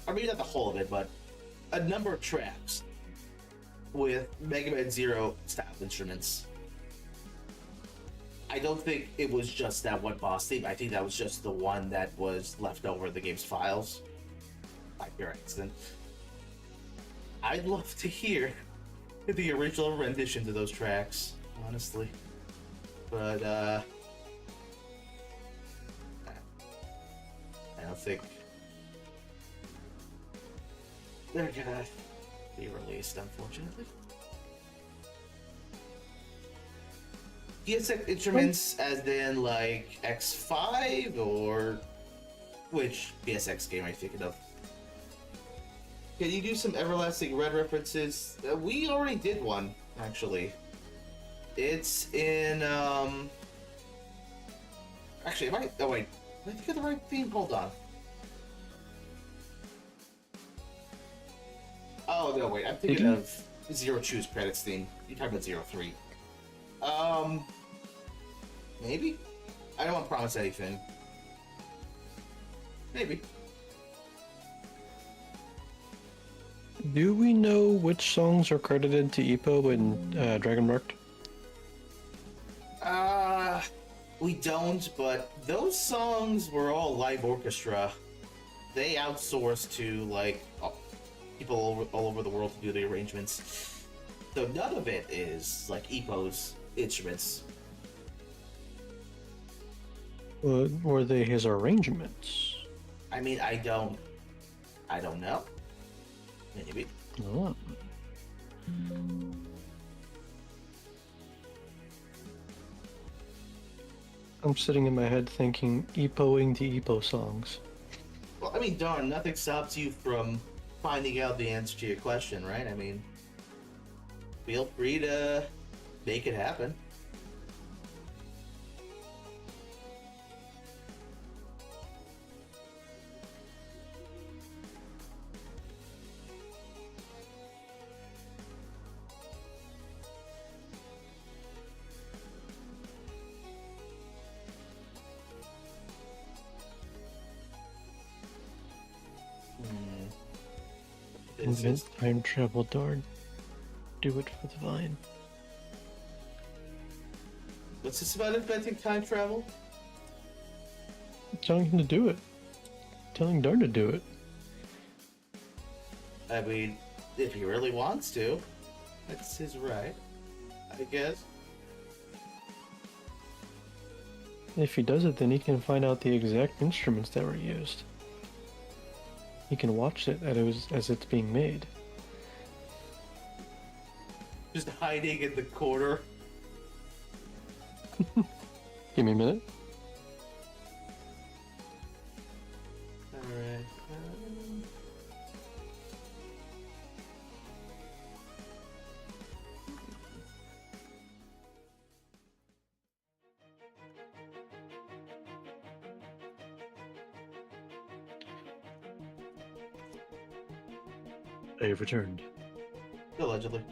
Speaker 2: Or maybe not the whole of it, but a number of tracks with Mega Man Zero style instruments. I don't think it was just that one boss theme. I think that was just the one that was left over in the game's files by pure accident. I'd love to hear the original renditions of those tracks, honestly. But, I don't think they're gonna be released, unfortunately. PSX instruments, as in like X5, or which PSX game are you thinking of? Can you do some Everlasting Red references? We already did one, actually. It's in actually, oh wait, did I think of the right theme? Hold on. Oh no, wait, I'm thinking of Zero Choose credits theme. You're talking about 03. Maybe? I don't want to promise anything. Maybe.
Speaker 1: Do we know which songs are credited to Ippo in Dragon Marked?
Speaker 2: We don't, but those songs were all live orchestra. They outsourced to, like, people all over the world to do the arrangements. So none of it is, like, Ippo's instruments.
Speaker 1: Were they his arrangements?
Speaker 2: I mean, I don't know. Maybe.
Speaker 1: Oh. I'm sitting in my head thinking Ippoing the Ippo songs.
Speaker 2: Well, I mean, darn, nothing stops you from finding out the answer to your question, right? I mean, feel free to make it happen.
Speaker 1: Invent time travel, darn. Do it for the vine.
Speaker 2: What's this about inventing time travel?
Speaker 1: Telling him to do it. Telling Darn to do it.
Speaker 2: I mean, if he really wants to, that's his right, I guess.
Speaker 1: If he does it, then he can find out the exact instruments that were used. He can watch it as it's being made.
Speaker 2: Just hiding in the corner.
Speaker 1: Give me a minute.
Speaker 2: Alright.
Speaker 1: I have returned.
Speaker 2: Allegedly.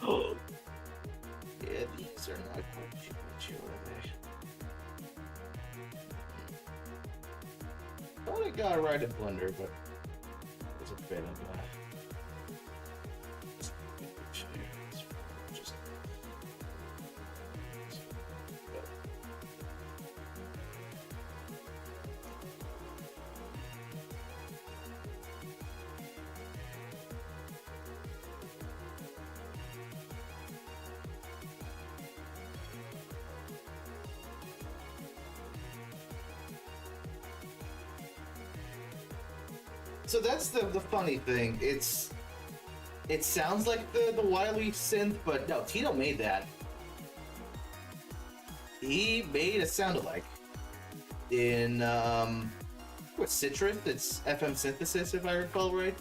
Speaker 1: Oh.
Speaker 2: Yeah, these are not quite chew, are they? I would have got right at Blender, but it's a bit of just So that's the funny thing. It sounds like the Wily synth, but no, Tito made that. He made a sound alike in what, Citrus? It's FM synthesis, if I recall right.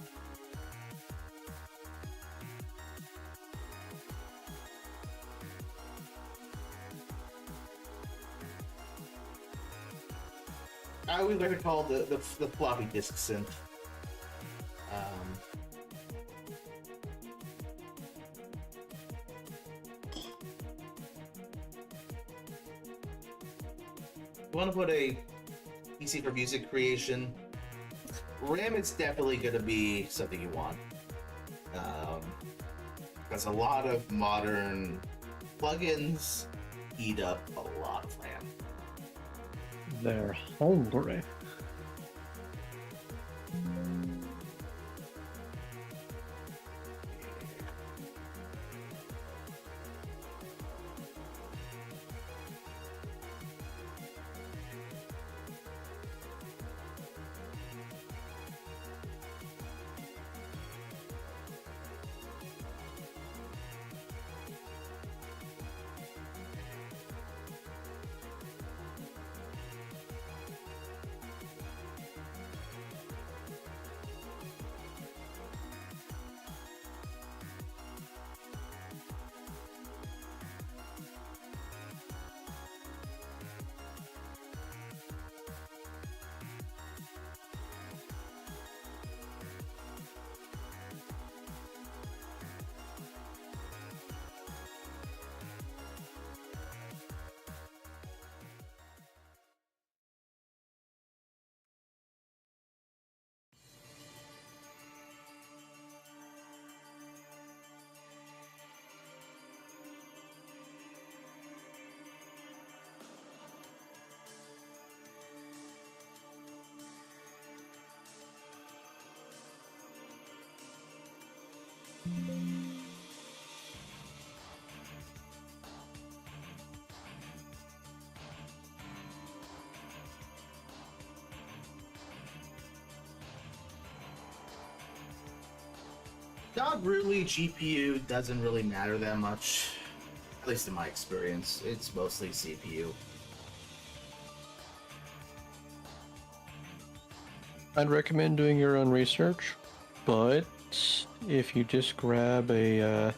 Speaker 2: I always like to call the floppy disk synth. You want to put a PC for music creation, RAM is definitely going to be something you want. Because a lot of modern plugins eat up a lot of RAM.
Speaker 1: They're hungry.
Speaker 2: Not really. GPU doesn't really matter that much. At least in my experience. It's mostly CPU.
Speaker 1: I'd recommend doing your own research, but if you just grab a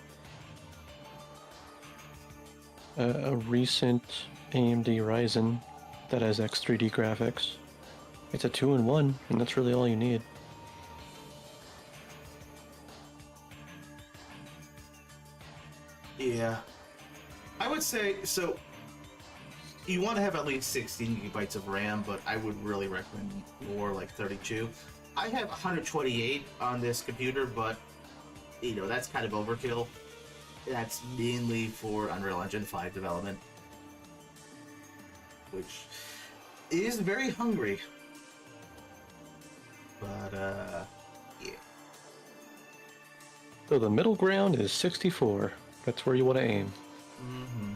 Speaker 1: recent AMD Ryzen that has X3D graphics, it's a 2-in-1, and that's really all you need.
Speaker 2: Yeah. I would say, so you want to have at least 16 gigabytes of RAM, but I would really recommend more like 32. I have 128 on this computer, but you know, that's kind of overkill. That's mainly for Unreal Engine 5 development, which is very hungry. But yeah.
Speaker 1: So the middle ground is 64. That's where you want to aim.
Speaker 2: Mm-hmm.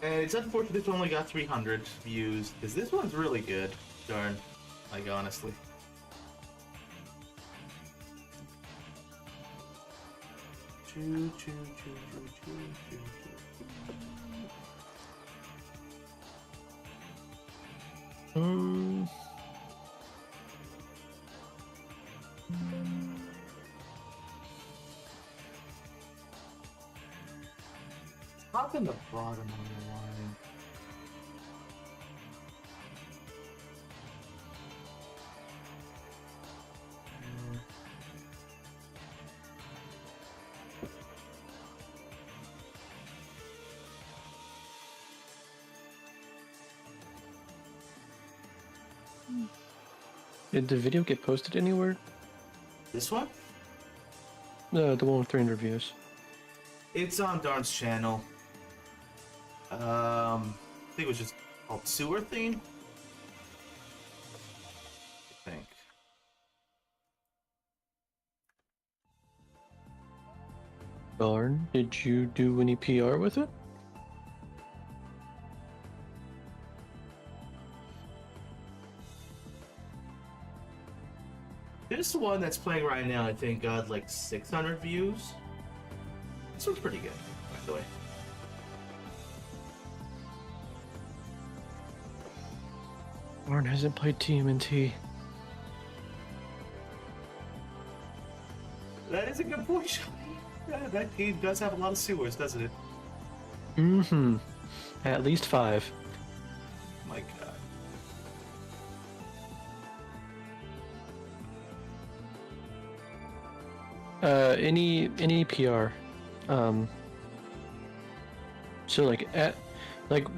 Speaker 2: And it's unfortunate it's only got 300 views, because this one's really good. Darn. Like, honestly. Choo, choo, choo, choo, choo, choo, choo. Top and the bottom on the line.
Speaker 1: Did the video get posted anywhere?
Speaker 2: This one?
Speaker 1: The one with 300 views.
Speaker 2: It's on Darn's channel. I think it was just called Sewer Theme. I think.
Speaker 1: Darn, did you do any PR with it?
Speaker 2: This one that's playing right now, I think, got like 600 views. This one's pretty good, by the way.
Speaker 1: Darn hasn't played TMNT.
Speaker 2: That is a good point, Shani. Yeah, that game does have a lot of sewers, doesn't it?
Speaker 1: Mm-hmm. At least 5.
Speaker 2: My god.
Speaker 1: Any PR. So like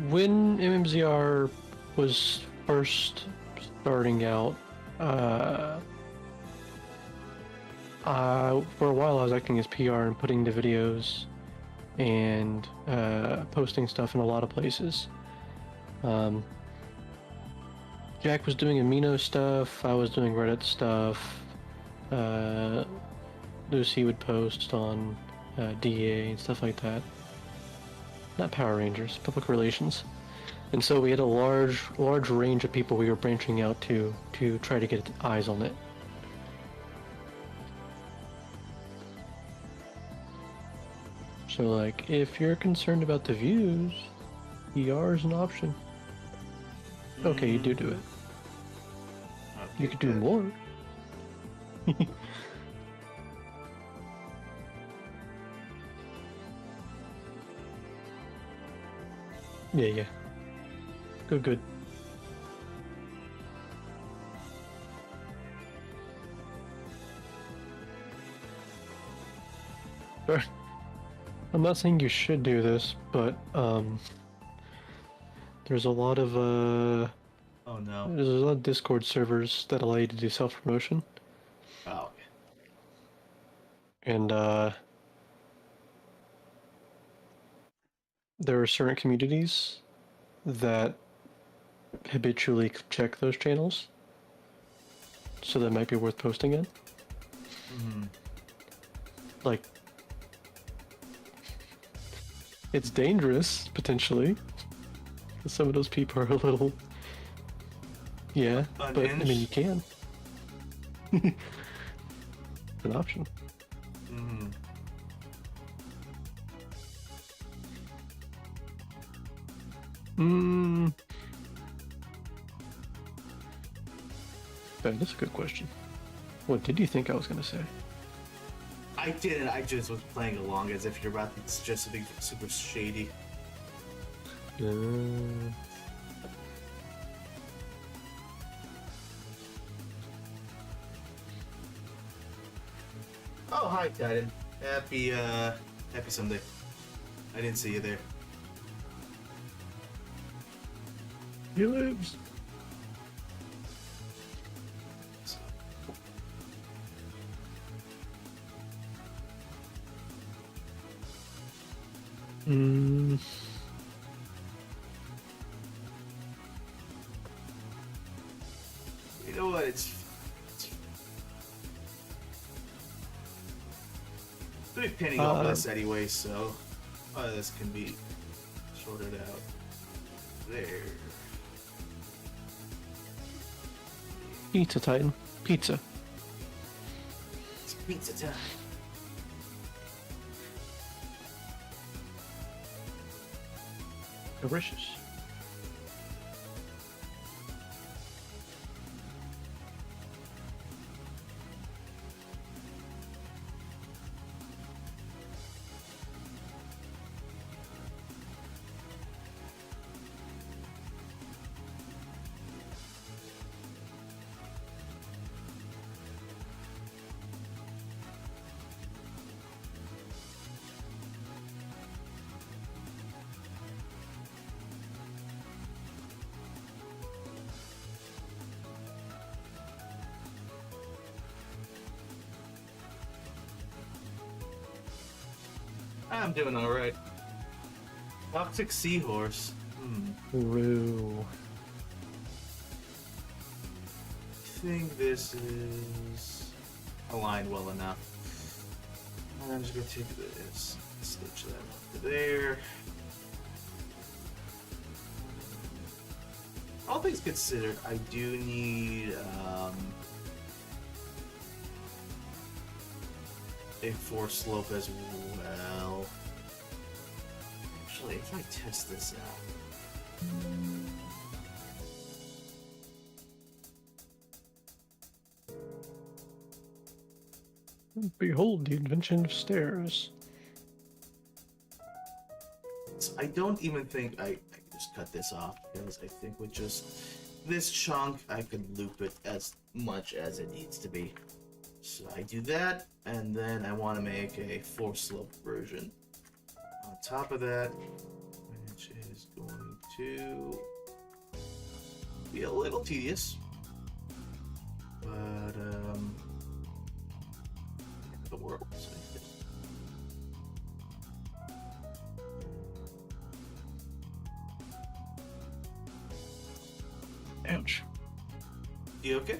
Speaker 1: when MMZR was first starting out, for a while I was acting as PR and putting the videos and posting stuff in a lot of places. Jack was doing Amino stuff, I was doing Reddit stuff, Lucy would post on DA and stuff like that. Not Power Rangers, public relations. And so we had a large range of people we were branching out to try to get eyes on it. So like, if you're concerned about the views, PR is an option. Okay, you do it.
Speaker 2: Okay,
Speaker 1: You could do
Speaker 2: good.
Speaker 1: more. Yeah. Good. Sure. I'm not saying you should do this, but there's a lot of
Speaker 2: Oh no.
Speaker 1: there's a lot of Discord servers that allow you to do self-promotion,
Speaker 2: Oh,
Speaker 1: and there are certain communities that habitually check those channels. so that might be worth posting in. Like, it's dangerous, potentially. Some of those people are a little... Yeah, but, I mean, you can. It's an option. That's a good question. What did you think I was going to say?
Speaker 2: I didn't. I just was playing along as if you're about to suggest something super shady. Oh, hi, Titan. Happy Sunday. I didn't see you there.
Speaker 1: He lives.
Speaker 2: You know what? It's gonna be pinning off this anyway, so this can be sorted out there.
Speaker 1: Pizza, Titan. Pizza.
Speaker 2: It's pizza time.
Speaker 1: Delicious.
Speaker 2: I'm doing alright. Toxic Seahorse.
Speaker 1: Roo.
Speaker 2: I think this is aligned well enough. And I'm just gonna take this, stitch that up to there. All things considered, I do need a force slope as well. Actually, if I test this out.
Speaker 1: Behold the invention of stairs.
Speaker 2: So I don't even think I can just cut this off, because I think with just this chunk I could loop it as much as it needs to be. So I do that, and then I want to make a force slope version on top of that, which is going to be a little tedious, but the world.
Speaker 1: Ouch.
Speaker 2: You okay?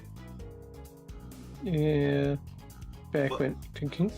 Speaker 1: Yeah. Back went thinking.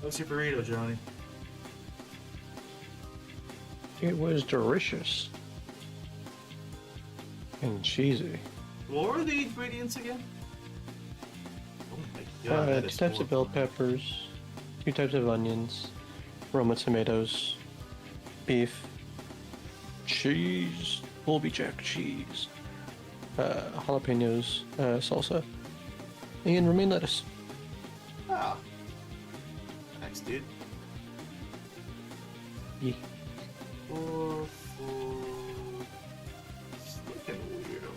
Speaker 2: What's your burrito, Johnny?
Speaker 1: It was delicious. And cheesy.
Speaker 2: What were the ingredients again? Oh my god, that
Speaker 1: 2
Speaker 2: is
Speaker 1: types of bell
Speaker 2: horrifying.
Speaker 1: peppers, 2 types of onions, Roma tomatoes, beef, cheese, Colby Jack cheese, jalapenos, salsa, and romaine lettuce.
Speaker 2: Ah. Nice, dude.
Speaker 1: Yeah.
Speaker 2: For looking weirdos.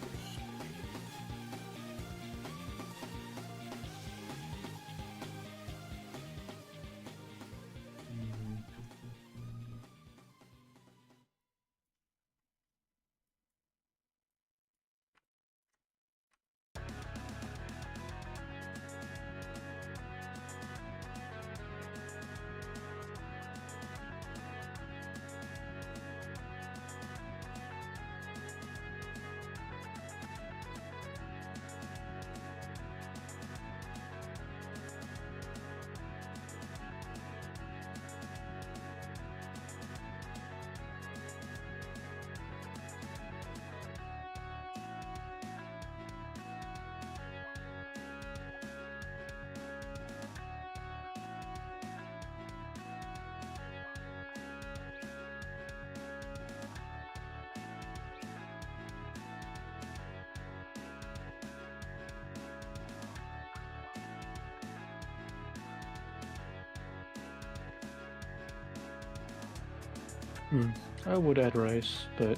Speaker 1: I would add rice, but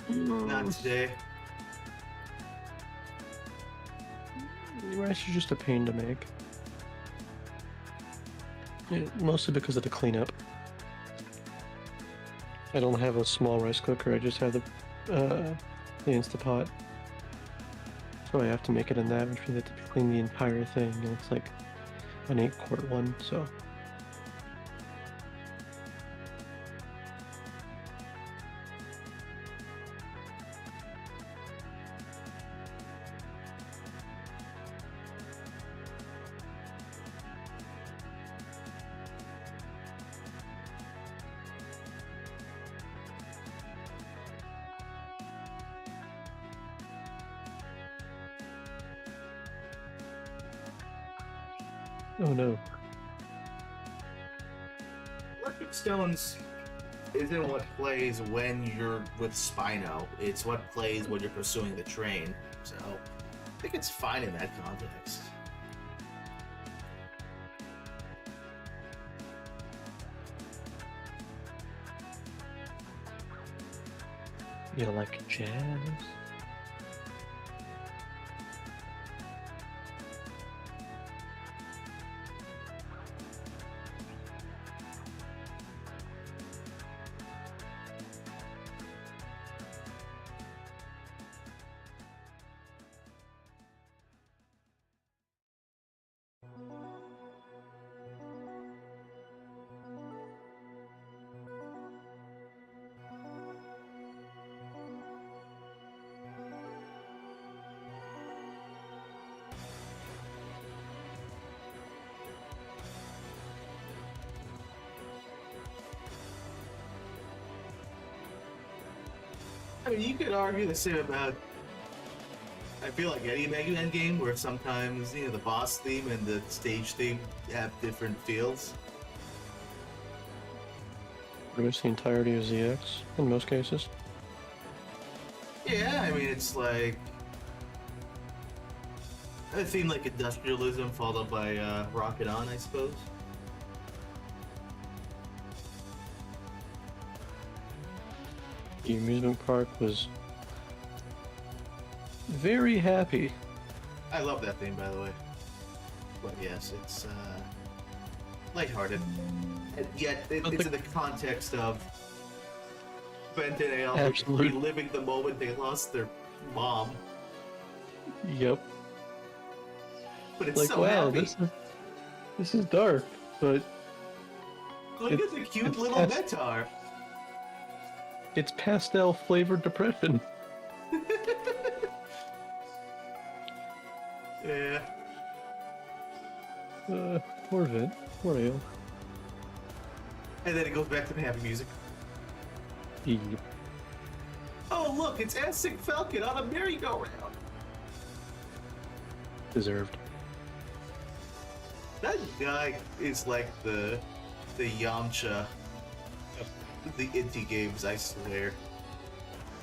Speaker 2: Not today.
Speaker 1: rice is just a pain to make. Yeah, mostly because of the cleanup. I don't have a small rice cooker, I just have the Instapot. So I have to make it in that, which means I have to clean the entire thing, and it's like an 8-quart one, so. Oh no.
Speaker 2: Electric Stones isn't what plays when you're with Spino. It's what plays when you're pursuing the train. So I think it's fine in that context.
Speaker 1: You like jazz?
Speaker 2: I mean, you could argue the same about, I feel like any Mega Man game, where sometimes, you know, the boss theme and the stage theme have different feels.
Speaker 1: Pretty much the entirety of ZX, in most cases.
Speaker 2: Yeah, I mean, it's like a theme like industrialism followed by Rocket On, I suppose.
Speaker 1: The amusement park was very happy.
Speaker 2: I love that theme, by the way. But yes, it's lighthearted. And yet, it's in the context of Bent and Ale
Speaker 1: Absolutely.
Speaker 2: reliving the moment they lost their mom.
Speaker 1: Yep.
Speaker 2: But it's
Speaker 1: Like,
Speaker 2: so
Speaker 1: wow,
Speaker 2: happy.
Speaker 1: this is dark, but
Speaker 2: Look at the cute
Speaker 1: it's
Speaker 2: little
Speaker 1: past-
Speaker 2: Metar.
Speaker 1: it's pastel flavored depression.
Speaker 2: Yeah.
Speaker 1: Poor Vid. Poor Ale.
Speaker 2: And then it goes back to the happy music.
Speaker 1: Yep.
Speaker 2: Oh, look, it's Aztec Falcon on a merry-go-round.
Speaker 1: Deserved.
Speaker 2: That guy is like the Yamcha of the indie games, I swear.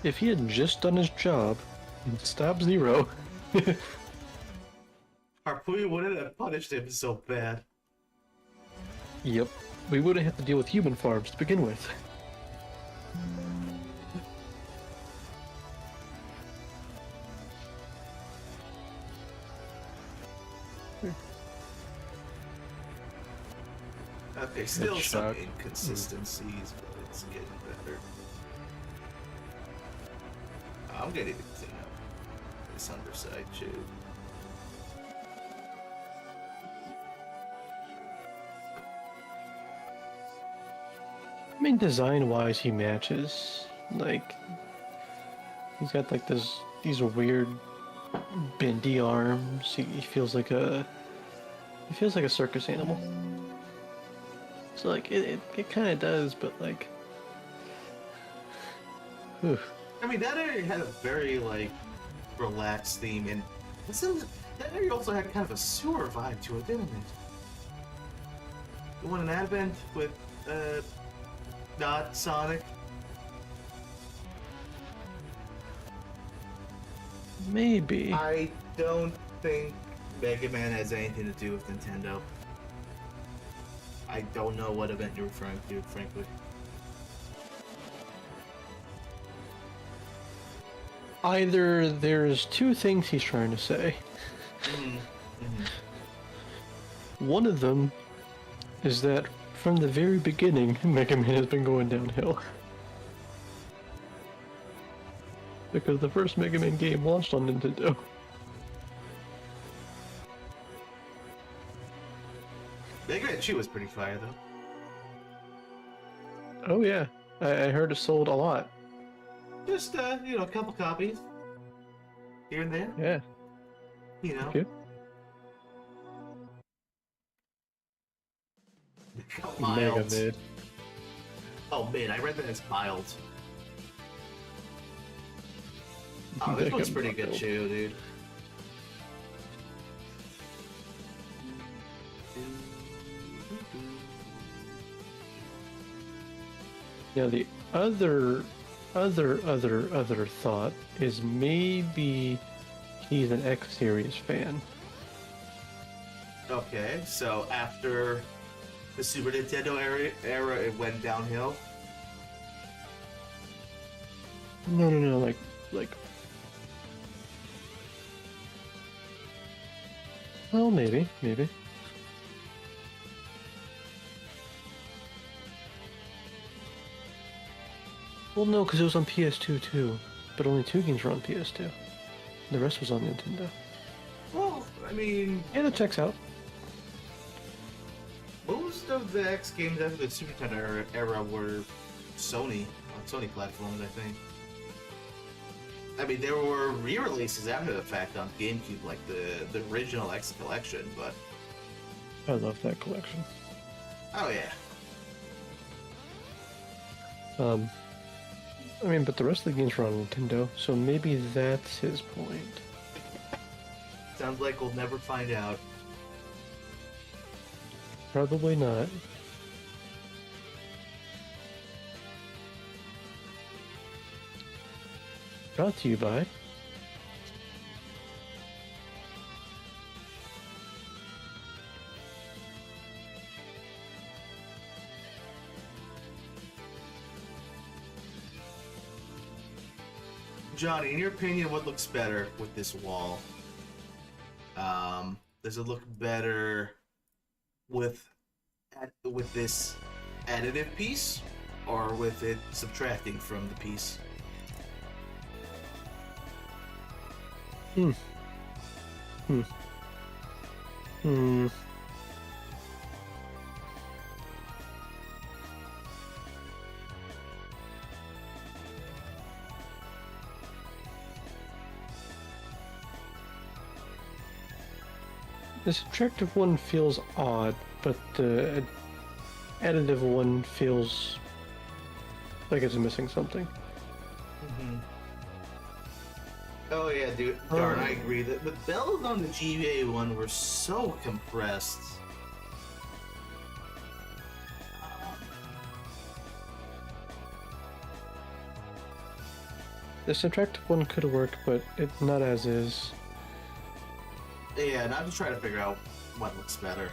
Speaker 1: If he had just done his job and stopped Zero.
Speaker 2: Harpoon wouldn't have punished him so bad.
Speaker 1: Yep. We wouldn't have to deal with human farms to begin with.
Speaker 2: Okay, still
Speaker 1: Good
Speaker 2: some
Speaker 1: shot.
Speaker 2: inconsistencies, but it's getting better. I'm getting to clean up this underside too.
Speaker 1: I mean, design-wise, he matches. Like, he's got like these weird bendy arms. He feels like a circus animal. So like it kind of does, but like, whew.
Speaker 2: I mean, that area had a very like relaxed theme, and that area also had kind of a sewer vibe to it, didn't it? You want an Advent with not Sonic?
Speaker 1: Maybe.
Speaker 2: I don't think Mega Man has anything to do with Nintendo. I don't know what event you're referring to, frankly.
Speaker 1: Either there's two things he's trying to say. One of them is that from the very beginning, Mega Man has been going downhill. Because the first Mega Man game launched on Nintendo.
Speaker 2: Mega Man 2 was pretty fire, though.
Speaker 1: Oh yeah, I heard it sold a lot.
Speaker 2: Just, a couple copies. Here and there.
Speaker 1: Yeah.
Speaker 2: You know.
Speaker 1: Okay. Mega
Speaker 2: Mild.
Speaker 1: mid.
Speaker 2: Oh, mid. I read that as mild. Oh, this
Speaker 1: Mega
Speaker 2: looks pretty good
Speaker 1: mild.
Speaker 2: too, dude.
Speaker 1: Now the other thought is maybe he's an X series fan.
Speaker 2: Okay, so after the Super Nintendo era, it went downhill.
Speaker 1: No, like. Well, maybe. Well, no, because it was on PS2 too, but only 2 games were on PS2. The rest was on Nintendo.
Speaker 2: Well, I mean,
Speaker 1: Yeah, that checks out.
Speaker 2: most of the X games after the Super Nintendo era were Sony, on Sony platforms, I think. I mean, there were re-releases after the fact on GameCube, like the original X collection, but...
Speaker 1: I love that collection.
Speaker 2: Oh, yeah.
Speaker 1: I mean, but the rest of the games were on Nintendo, so maybe that's his point.
Speaker 2: Sounds like we'll never find out.
Speaker 1: Probably not. Brought to you by...
Speaker 2: Johnny, in your opinion, what looks better with this wall? Does it look better with this additive piece, or with it subtracting from the piece?
Speaker 1: The subtractive one feels odd, but the additive one feels like it's missing something.
Speaker 2: Oh yeah, dude. Darn, I agree. The bells on the GBA one were so compressed.
Speaker 1: The subtractive one could work, but it's not as is.
Speaker 2: Yeah, and I'm just trying to figure out what looks better.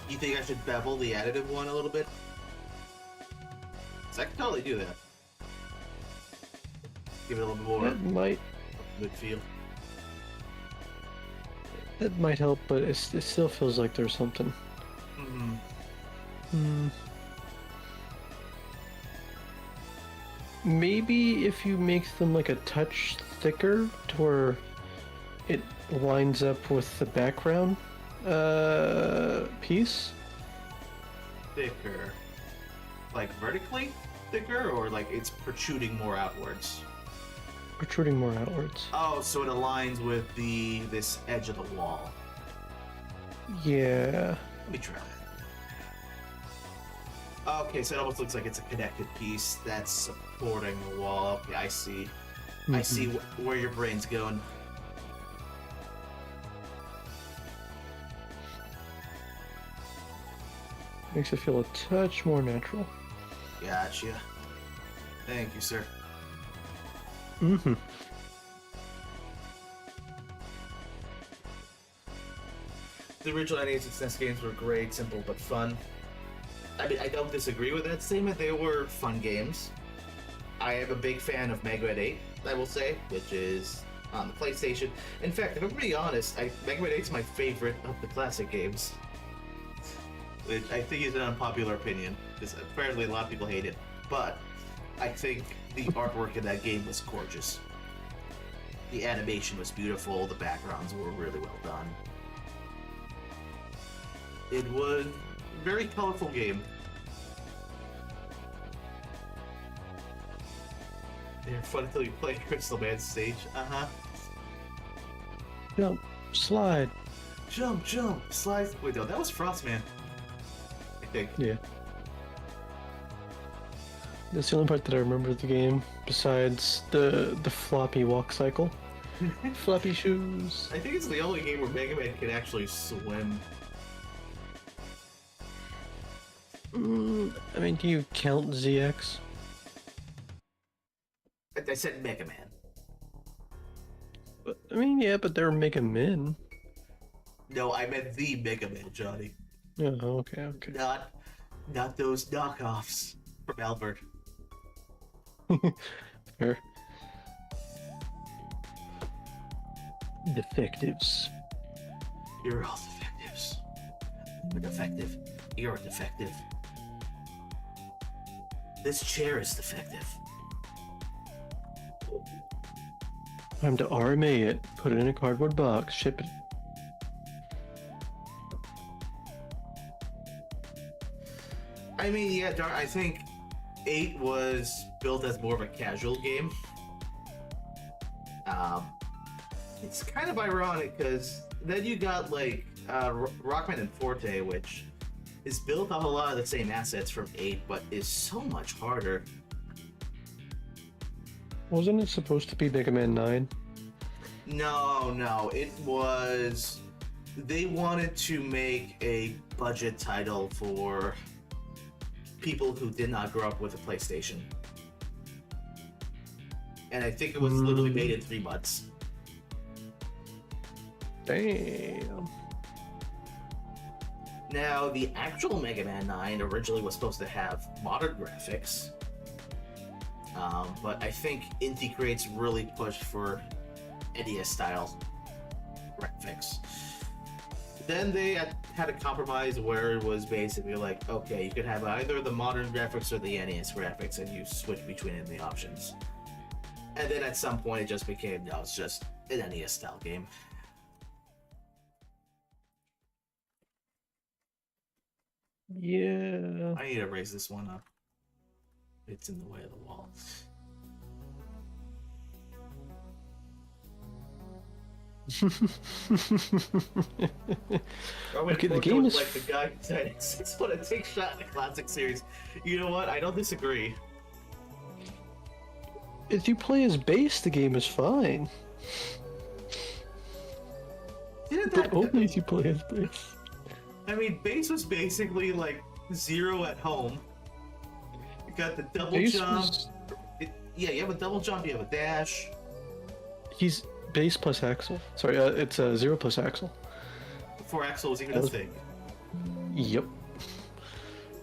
Speaker 2: You think I should bevel the additive one a little bit? 'Cause I can totally do that. Give it a little bit more
Speaker 1: That might
Speaker 2: good feel.
Speaker 1: help, but it still feels like there's something. Maybe if you make them like a touch thicker to where it lines up with the background piece.
Speaker 2: Thicker. Like vertically thicker, or like it's protruding more outwards?
Speaker 1: Protruding more outwards.
Speaker 2: Oh, so it aligns with this edge of the wall.
Speaker 1: Yeah.
Speaker 2: Let me try that. Okay, so it almost looks like it's a connected piece that's supporting the wall. Okay, I see. I see where your brain's going.
Speaker 1: Makes it feel a touch more natural.
Speaker 2: Gotcha. Thank you, sir.
Speaker 1: Mm-hmm.
Speaker 2: The original NES and SNES games were great, simple but fun. I mean, I don't disagree with that statement. They were fun games. I am a big fan of Mega Man 8, I will say, which is on the PlayStation. In fact, if I'm being honest, Mega Man 8 is my favorite of the classic games. Which I think is an unpopular opinion, because apparently a lot of people hate it. But I think the artwork in that game was gorgeous. The animation was beautiful, the backgrounds were really well done. It was a very colorful game. They're fun until you play Crystal Man stage.
Speaker 1: Jump, slide.
Speaker 2: Jump, slide. Wait, no, that was Frostman. I think.
Speaker 1: Yeah. That's the only part that I remember of the game, besides the floppy walk cycle. Floppy shoes.
Speaker 2: I think it's the only game where Mega Man can actually swim.
Speaker 1: I mean, do you count ZX?
Speaker 2: I said Mega Man.
Speaker 1: But, I mean, yeah, but they're Mega Men.
Speaker 2: No, I meant the Mega Man, Johnny.
Speaker 1: Oh, okay.
Speaker 2: Not those knockoffs from Albert.
Speaker 1: Fair. Defectives.
Speaker 2: You're all defectives. You're defective. You're defective. This chair is defective.
Speaker 1: Time to RMA it, put it in a cardboard box, ship it.
Speaker 2: I mean, yeah, I think 8 was built as more of a casual game. It's kind of ironic because then you got like Rockman and Forte, which is built off a lot of the same assets from 8, but is so much harder.
Speaker 1: Wasn't it supposed to be Mega Man 9?
Speaker 2: No, it was... They wanted to make a budget title for people who did not grow up with a PlayStation. And I think it was literally made in 3 months.
Speaker 1: Damn.
Speaker 2: Now, the actual Mega Man 9 originally was supposed to have modern graphics. But I think Indie Crates really pushed for NES-style graphics. Then they had a compromise where it was basically like, okay, you could have either the modern graphics or the NES graphics, and you switch between it in the options. And then at some point it just became, no, it's just an NES-style game.
Speaker 1: Yeah.
Speaker 2: I need to raise this one up. It's in the way of the wall.
Speaker 1: Okay, the game is
Speaker 2: like the guy who said it's what it takes shot in the classic series. You know what? I don't disagree.
Speaker 1: if you play as base, the game is fine.
Speaker 2: Didn't
Speaker 1: But
Speaker 2: that?
Speaker 1: only if you play as base.
Speaker 2: I mean, base was basically like 0 at home. You got the double
Speaker 1: Base
Speaker 2: jump.
Speaker 1: was-
Speaker 2: Yeah, you have a double jump. You have a dash.
Speaker 1: He's base plus axle. Sorry, it's 0 plus axle.
Speaker 2: Before Axel was even
Speaker 1: That
Speaker 2: a
Speaker 1: was-
Speaker 2: thing.
Speaker 1: Yep.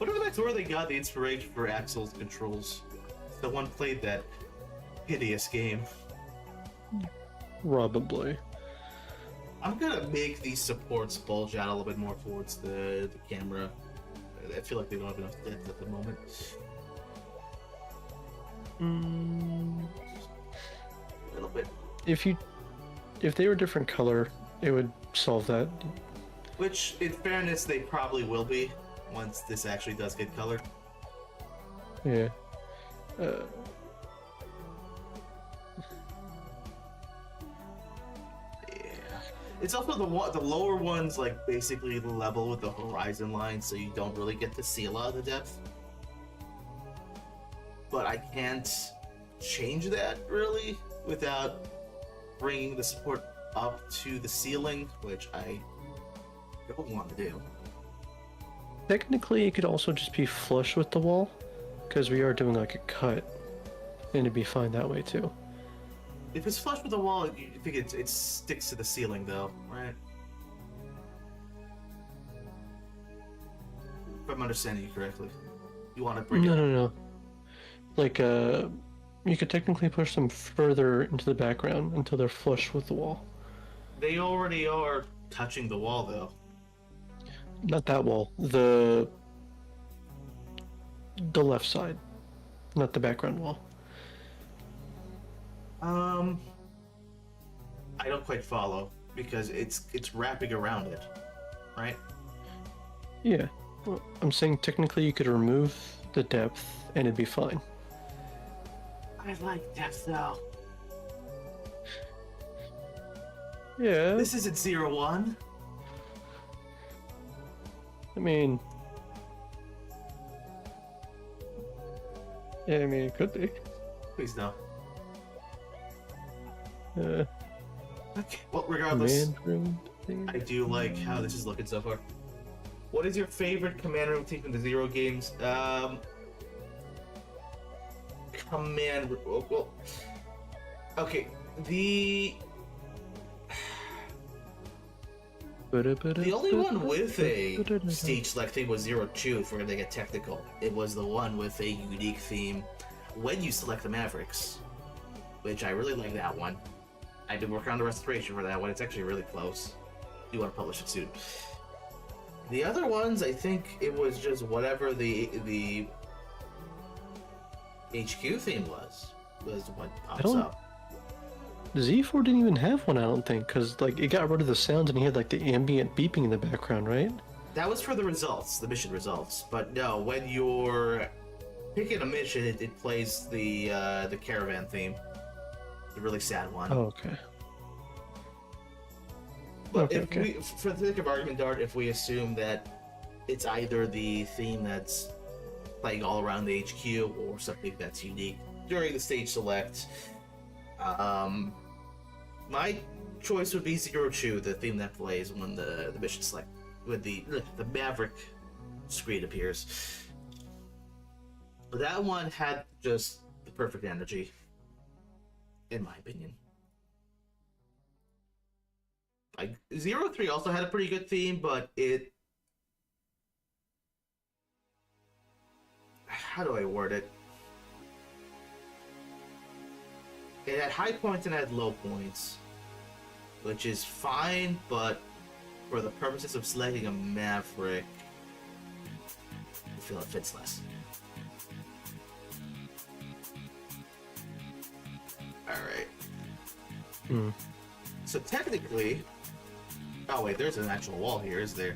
Speaker 2: Wonder if that's where they got the inspiration for Axel's controls. Someone played that hideous game.
Speaker 1: Probably.
Speaker 2: I'm gonna make these supports bulge out a little bit more towards the camera. I feel like they don't have enough depth at the moment. A little bit.
Speaker 1: If they were different color, it would solve that.
Speaker 2: Which, in fairness, they probably will be once this actually does get colored.
Speaker 1: Yeah.
Speaker 2: Yeah. It's also the lower ones, like, basically level with the horizon line, so you don't really get to see a lot of the depth. But I can't change that, really, without bringing the support up to the ceiling, which I don't want to do.
Speaker 1: Technically, it could also just be flush with the wall, because we are doing like a cut, and it'd be fine that way too.
Speaker 2: If it's flush with the wall, you think it sticks to the ceiling, though, right? If I'm understanding you correctly. You want to bring it up?
Speaker 1: No. Like, you could technically push them further into the background until they're flush with the wall.
Speaker 2: They already are touching the wall, though.
Speaker 1: Not that wall. The left side, not the background wall.
Speaker 2: I don't quite follow because it's wrapping around it, right?
Speaker 1: Yeah. Well, I'm saying technically you could remove the depth and it'd be fine.
Speaker 2: I like depth, though.
Speaker 1: Yeah.
Speaker 2: This isn't 0-1.
Speaker 1: I mean, yeah, I mean, it could be.
Speaker 2: Please no.
Speaker 1: Okay,
Speaker 2: well, regardless,
Speaker 1: command room thing.
Speaker 2: I do like how this is looking so far. What is your favorite command room team from the Zero games? Well, okay, the only one with a stage select theme was 0-2, if we're gonna get technical. It was the one with a unique theme when you select the Mavericks, which I really like that one. I've been working on the restoration for that one. It's actually really close. You want to publish it soon. The other ones, I think it was just whatever the HQ theme was what pops up.
Speaker 1: Z4 didn't even have one, I don't think, because like it got rid of the sounds and he had like the ambient beeping in the background, right?
Speaker 2: That was for the results, the mission results. But no, when you're picking a mission, it plays the caravan theme, the really sad one.
Speaker 1: Oh, okay.
Speaker 2: But
Speaker 1: Okay,
Speaker 2: we, for the sake of argument, Dart, if we assume that it's either the theme that's playing all around the HQ or something that's unique during the stage select, my choice would be 0-2, the theme that plays when the mission select, when the Maverick screen appears. But that one had just the perfect energy, in my opinion. Like 0-3 also had a pretty good theme, but it... How do I word it? It had high points and it had low points, which is fine, but for the purposes of selecting a Maverick, I feel it fits less. Alright. So technically... Oh wait, there's an actual wall here, is there?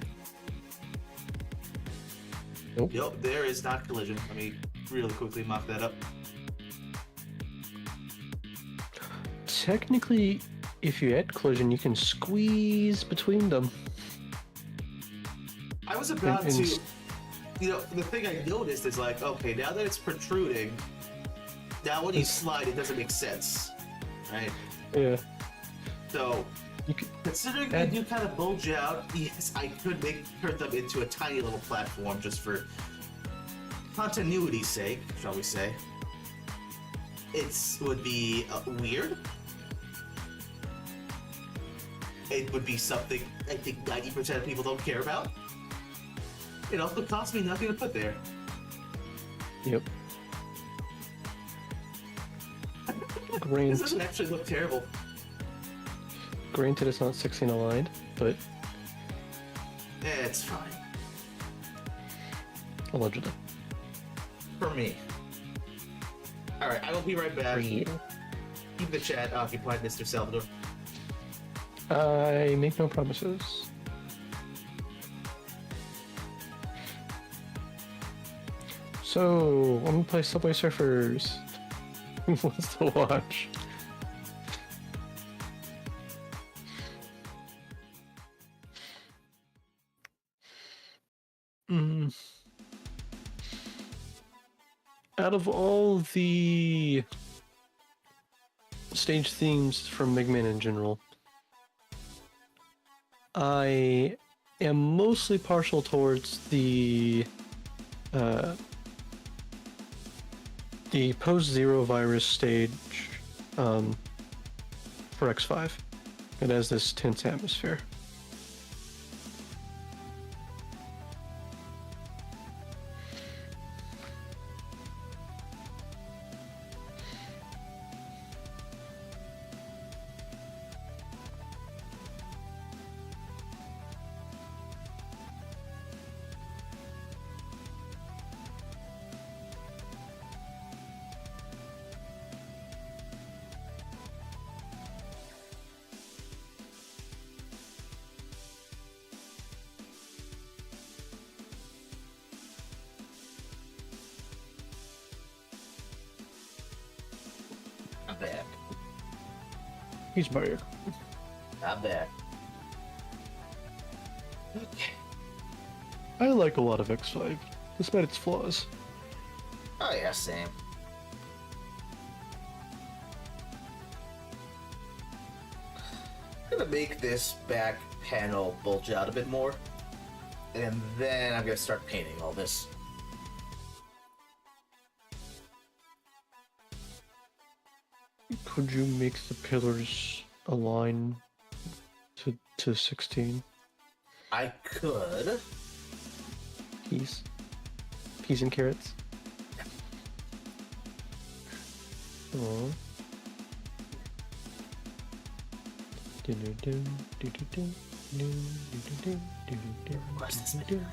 Speaker 1: Nope.
Speaker 2: Nope, there is not collision. Let me really quickly mock that up.
Speaker 1: Technically, if you add collision, you can squeeze between them.
Speaker 2: I was about to, the thing I noticed is like, okay, now that it's protruding, now when you slide, it doesn't make sense, right?
Speaker 1: Yeah.
Speaker 2: So, considering they do kind of bulge out, yes, I could turn them into a tiny little platform just for continuity's sake, shall we say. It would be weird. It would be something I think 90% of people don't care about. It also cost me nothing to put there.
Speaker 1: Yep.
Speaker 2: This doesn't actually look terrible.
Speaker 1: Granted, it's not 16 aligned, but
Speaker 2: it's fine.
Speaker 1: Allegedly.
Speaker 2: For me. Alright, I will be right back.
Speaker 1: For you.
Speaker 2: Keep the chat occupied, Mr. Salvador.
Speaker 1: I make no promises. So, I'm gonna play Subway Surfers. Who wants to watch? Out of all the stage themes from Mega Man in general, I am mostly partial towards the post-zero virus stage for X5. It has this tense atmosphere.
Speaker 2: I'm back.
Speaker 1: He's Mario.
Speaker 2: I'm back. Okay.
Speaker 1: I like a lot of X5, despite its flaws.
Speaker 2: Oh yeah, same. I'm gonna make this back panel bulge out a bit more, and then I'm gonna start painting all this.
Speaker 1: Could you make the pillars align to 16?
Speaker 2: I could.
Speaker 1: Peas and carrots. Aww.
Speaker 2: Where's this midnight?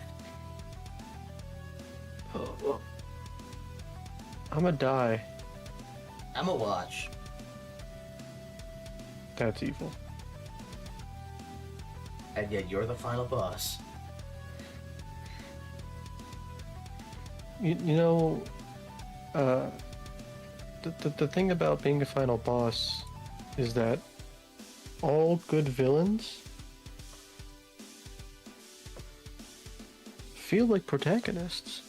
Speaker 2: Oh,
Speaker 1: I'ma die.
Speaker 2: I'ma watch.
Speaker 1: That's evil.
Speaker 2: And yet you're the final boss.
Speaker 1: You know, the thing about being a final boss is that all good villains feel like protagonists.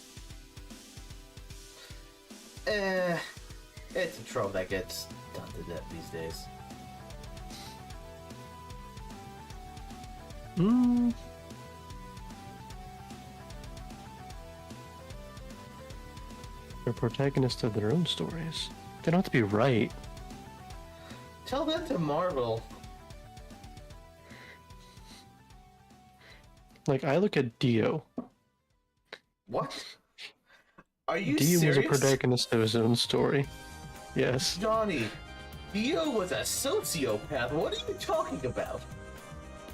Speaker 2: It's a trope that gets done to death these days.
Speaker 1: They're protagonists of their own stories. They don't have to be right.
Speaker 2: Tell that to Marvel.
Speaker 1: Like, I look at Dio.
Speaker 2: What? Are you
Speaker 1: Dio
Speaker 2: serious?
Speaker 1: was a protagonist of his own story. Yes.
Speaker 2: Johnny, Dio was a sociopath. What are you talking about?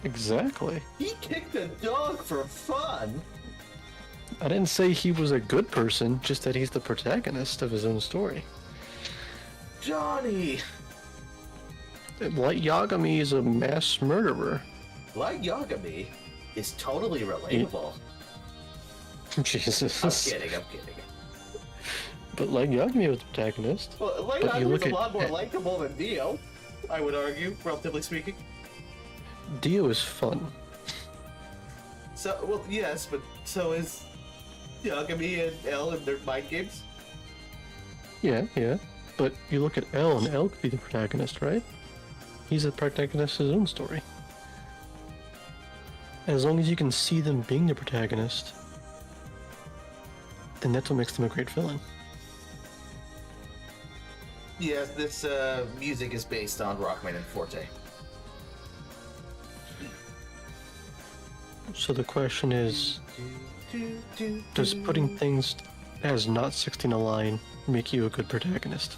Speaker 1: Exactly.
Speaker 2: He kicked a dog for fun.
Speaker 1: I didn't say he was a good person, just that he's the protagonist of his own story.
Speaker 2: Johnny!
Speaker 1: Light Yagami is a mass murderer.
Speaker 2: Light Yagami is totally relatable.
Speaker 1: Jesus.
Speaker 2: I'm kidding.
Speaker 1: But Light Yagami was the protagonist.
Speaker 2: Well, Light
Speaker 1: But you
Speaker 2: Yagami
Speaker 1: look
Speaker 2: is a
Speaker 1: at-
Speaker 2: lot more likable than Dio. I would argue, relatively speaking.
Speaker 1: Dio is fun.
Speaker 2: So, well, yes, but so is Yagami and L in their mind games.
Speaker 1: Yeah, yeah. But you look at L, and L could be the protagonist, right? He's the protagonist of his own story. As long as you can see them being the protagonist, then that's what makes them a great villain.
Speaker 2: Yes, this music is based on Rockman and Forte.
Speaker 1: So the question is, does putting things as not 16 a line make you a good protagonist?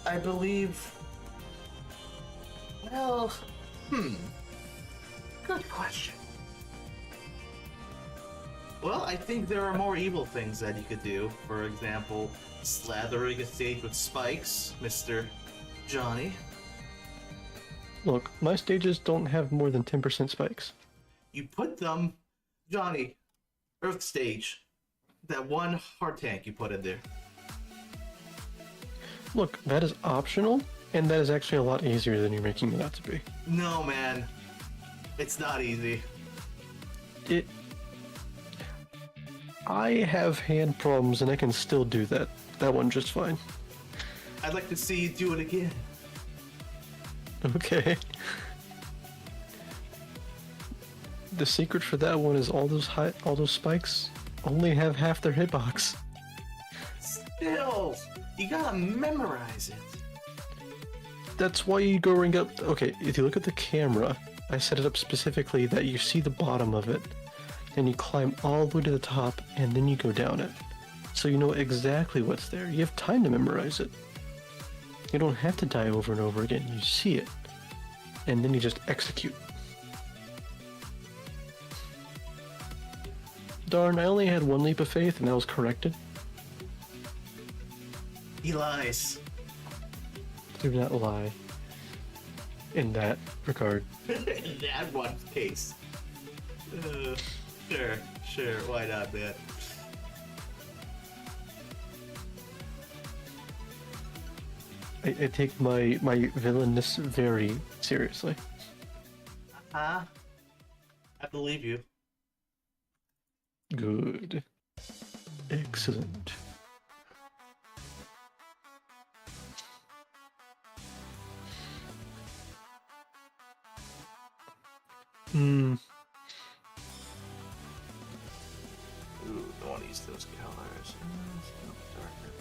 Speaker 2: I believe. Well, good question. Well, I think there are more evil things that you could do. For example, slathering a stage with spikes, Mr. Johnny.
Speaker 1: Look, my stages don't have more than 10% spikes.
Speaker 2: You put them, Johnny, Earth stage. That one heart tank you put in there.
Speaker 1: Look, that is optional, and that is actually a lot easier than you're making it out to be.
Speaker 2: No, man. It's not easy.
Speaker 1: I have hand problems, and I can still do that one just fine.
Speaker 2: I'd like to see you do it again.
Speaker 1: Okay. The secret for that one is all those spikes only have half their hitbox.
Speaker 2: Still, you gotta memorize it.
Speaker 1: That's why you go ring up. Okay, if you look at the camera, I set it up specifically that you see the bottom of it, and you climb all the way to the top, and then you go down it. So you know exactly what's there. You have time to memorize it. You don't have to die over and over again. You see it, and then you just execute. Darn, I only had one leap of faith, and that was corrected.
Speaker 2: He lies.
Speaker 1: Do not lie. In that regard.
Speaker 2: In that one case. Sure, why not, man?
Speaker 1: I take my villainness very seriously.
Speaker 2: I believe you.
Speaker 1: Good. Excellent.
Speaker 2: Ooh, don't want to use those colors. Darker.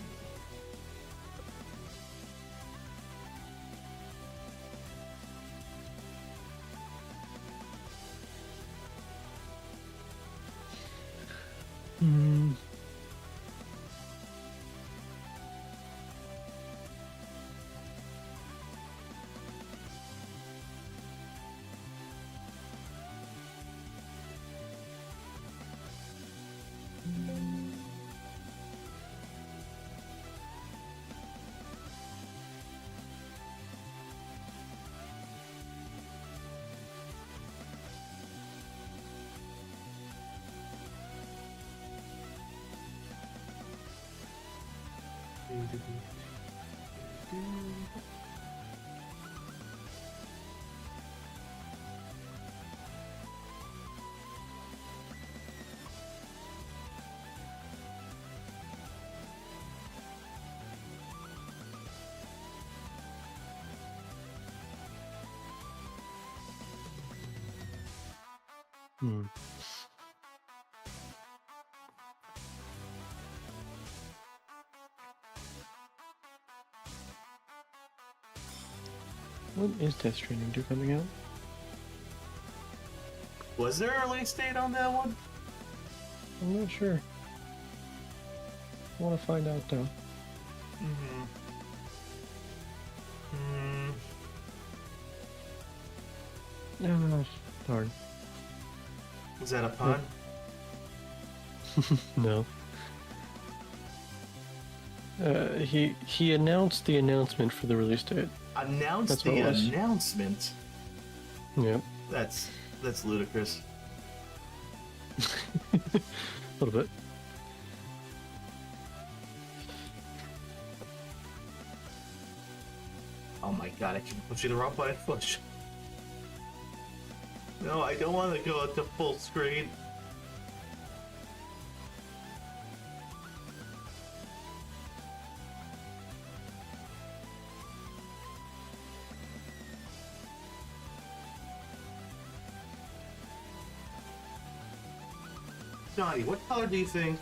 Speaker 1: When is Death Stranding 2 coming out?
Speaker 2: Was there a release date on that one?
Speaker 1: I'm not sure. I want to find out though. Oh, darn.
Speaker 2: Was that a pun?
Speaker 1: No. He announced the announcement for the release date.
Speaker 2: Announced
Speaker 1: That's what
Speaker 2: the
Speaker 1: it was.
Speaker 2: announcement?
Speaker 1: Yeah.
Speaker 2: That's ludicrous.
Speaker 1: A little bit.
Speaker 2: Oh my god, I keep pushing the wrong button. Push. No, I don't want to go to full screen. Johnny, what color do you think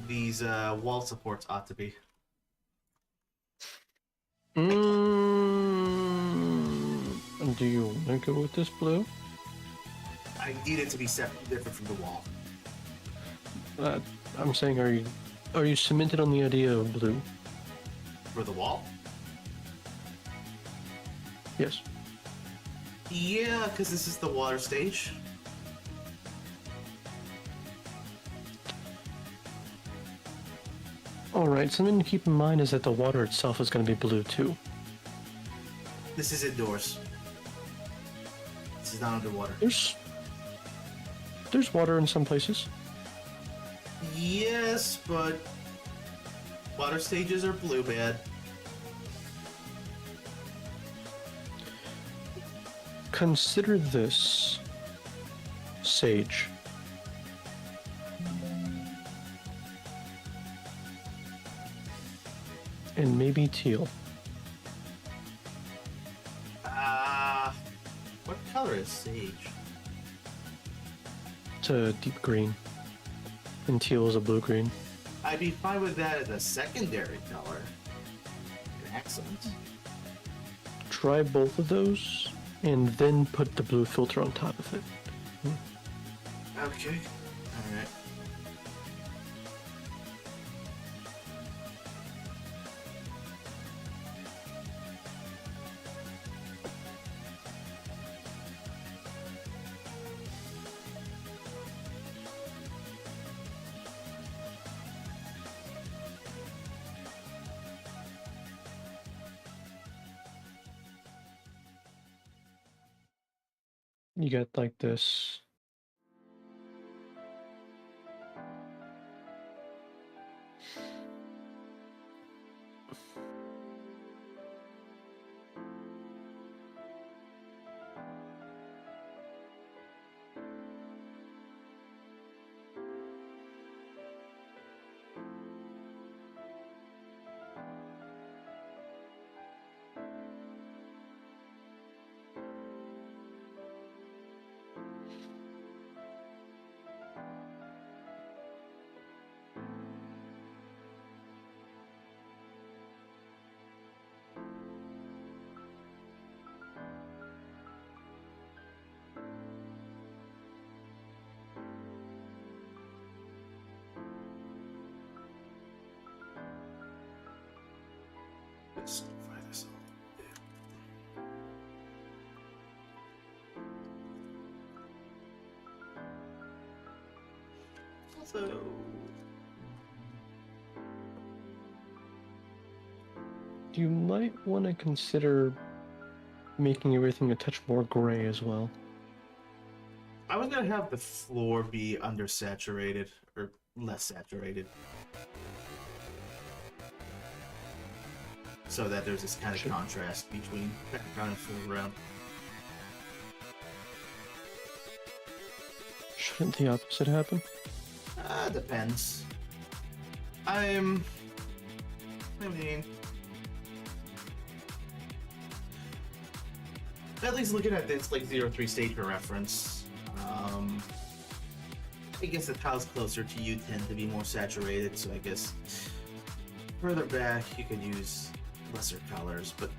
Speaker 2: these wall supports ought to be?
Speaker 1: Do you want to go with this blue?
Speaker 2: I need it to be different from the wall.
Speaker 1: I'm saying, are you cemented on the idea of blue?
Speaker 2: For the wall?
Speaker 1: Yes.
Speaker 2: Yeah, because this is the water stage.
Speaker 1: Alright, something to keep in mind is that the water itself is going to be blue too.
Speaker 2: This is indoors. This is not underwater.
Speaker 1: There's water in some places.
Speaker 2: Yes, but water stages are blue bad.
Speaker 1: Consider this sage. And maybe teal.
Speaker 2: What color is sage?
Speaker 1: It's a deep green. And teal is a blue-green.
Speaker 2: I'd be fine with that as a secondary color. An accent.
Speaker 1: Try both of those, and then put the blue filter on top of it.
Speaker 2: Okay. Alright.
Speaker 1: You get like this.
Speaker 2: Let's simplify this a little bit. So,
Speaker 1: You might want to consider making everything a touch more gray as well.
Speaker 2: I was gonna have the floor be undersaturated or less saturated, so that there's this kind of contrast between background and foreground.
Speaker 1: Shouldn't the opposite happen?
Speaker 2: Depends. I mean, at least looking at this like 0-3 stage for reference, I guess the tiles closer to you tend to be more saturated, so I guess further back you could use lesser colors, but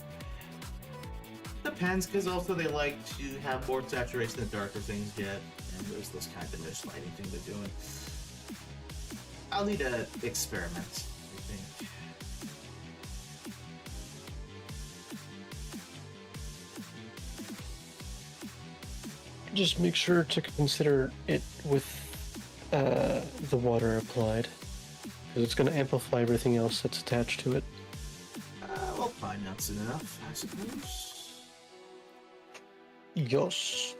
Speaker 2: depends, because also they like to have more saturation the darker things get, and there's this kind of niche lighting thing they're doing. I'll need to experiment, I think.
Speaker 1: Just make sure to consider it with the water applied, because it's going to amplify everything else that's attached to it.
Speaker 2: We'll find out soon enough, I suppose.
Speaker 1: Yes.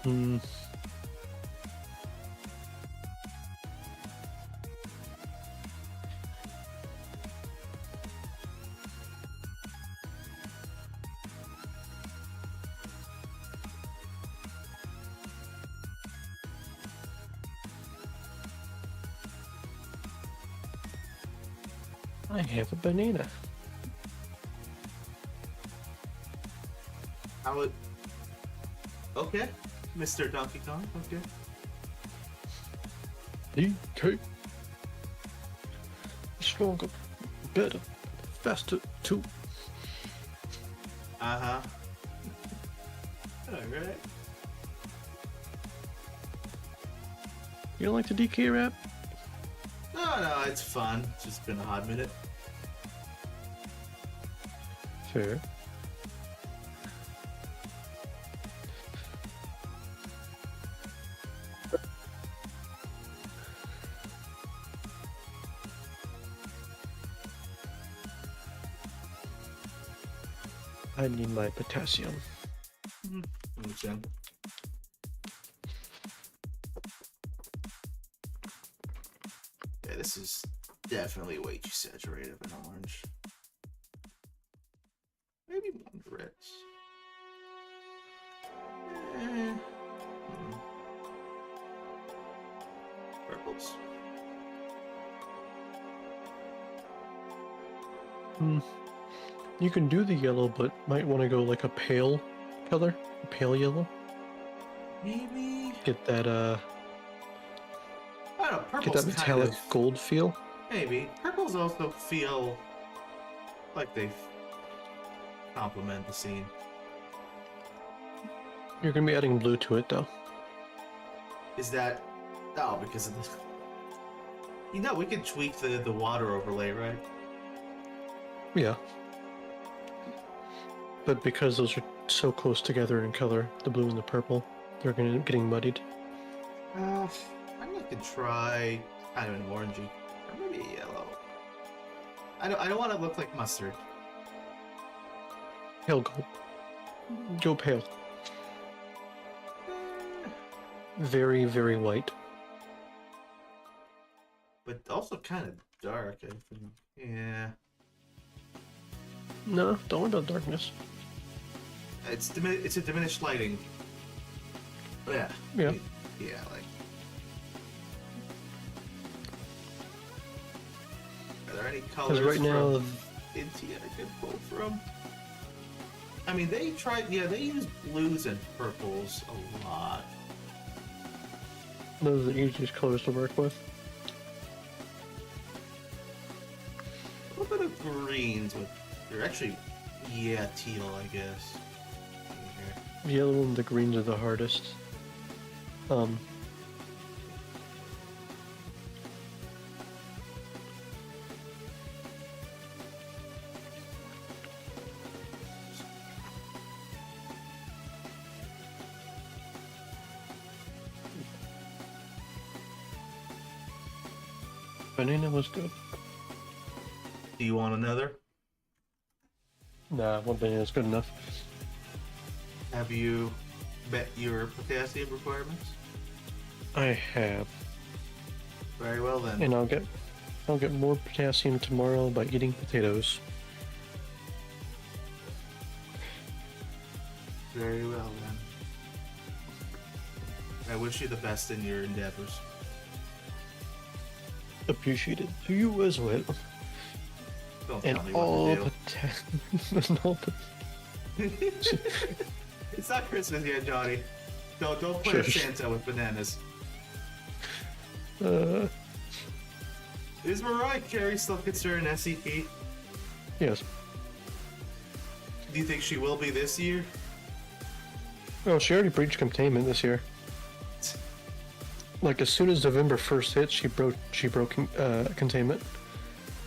Speaker 1: Hmm. I have a banana.
Speaker 2: I would. Okay, Mr. Donkey Kong. Okay.
Speaker 1: DK. Stronger, better, faster too.
Speaker 2: Uh huh. All right.
Speaker 1: You don't like the DK rap?
Speaker 2: No, it's fun. It's just been a hot minute.
Speaker 1: Fair. I need my potassium.
Speaker 2: Understand. Yeah, this is definitely way too saturated of an orange. Maybe one reds. Purples.
Speaker 1: You can do the yellow, but might want to go like a pale color, a pale yellow.
Speaker 2: Maybe.
Speaker 1: Get that
Speaker 2: I don't know. Purples
Speaker 1: get that metallic
Speaker 2: kind of,
Speaker 1: gold feel.
Speaker 2: Maybe. Purples also feel like they complement the scene.
Speaker 1: You're gonna be adding blue to it though.
Speaker 2: Is that... Oh, because of this. You know, we could tweak the water overlay, right?
Speaker 1: Yeah. But because those are so close together in color, the blue and the purple, they're gonna end up getting muddied.
Speaker 2: I'm gonna try kind of an orangey, or maybe a yellow. I don't want to look like mustard.
Speaker 1: Pale gold. Go pale. Very, very white.
Speaker 2: But also kind of dark, I think. Yeah.
Speaker 1: No, don't worry about darkness.
Speaker 2: It's a diminished lighting. Yeah.
Speaker 1: Yeah.
Speaker 2: Yeah, like. Are there any colors
Speaker 1: right now,
Speaker 2: from Inti I could pull from? I mean, they use blues and purples a lot.
Speaker 1: those are the easiest colors to work with.
Speaker 2: A little bit of greens with, they're actually, yeah, teal, I guess.
Speaker 1: The yellow and the greens are the hardest. Banana was good.
Speaker 2: Do you want another?
Speaker 1: Nah, one banana is good enough.
Speaker 2: Have you met your potassium requirements?
Speaker 1: I have.
Speaker 2: Very well then.
Speaker 1: And I'll get more potassium tomorrow by eating potatoes.
Speaker 2: Very well then. I wish you the best in your endeavors.
Speaker 1: Appreciated to you as well.
Speaker 2: Don't
Speaker 1: And
Speaker 2: tell me
Speaker 1: all
Speaker 2: what to do. It's not Christmas yet, Johnny. Don't play
Speaker 1: Shush.
Speaker 2: Santa with bananas. Is Mariah Carey still considered an SCP?
Speaker 1: Yes.
Speaker 2: Do you think she will be this year?
Speaker 1: Oh, she already breached containment this year. Like as soon as November 1st hit, she broke containment.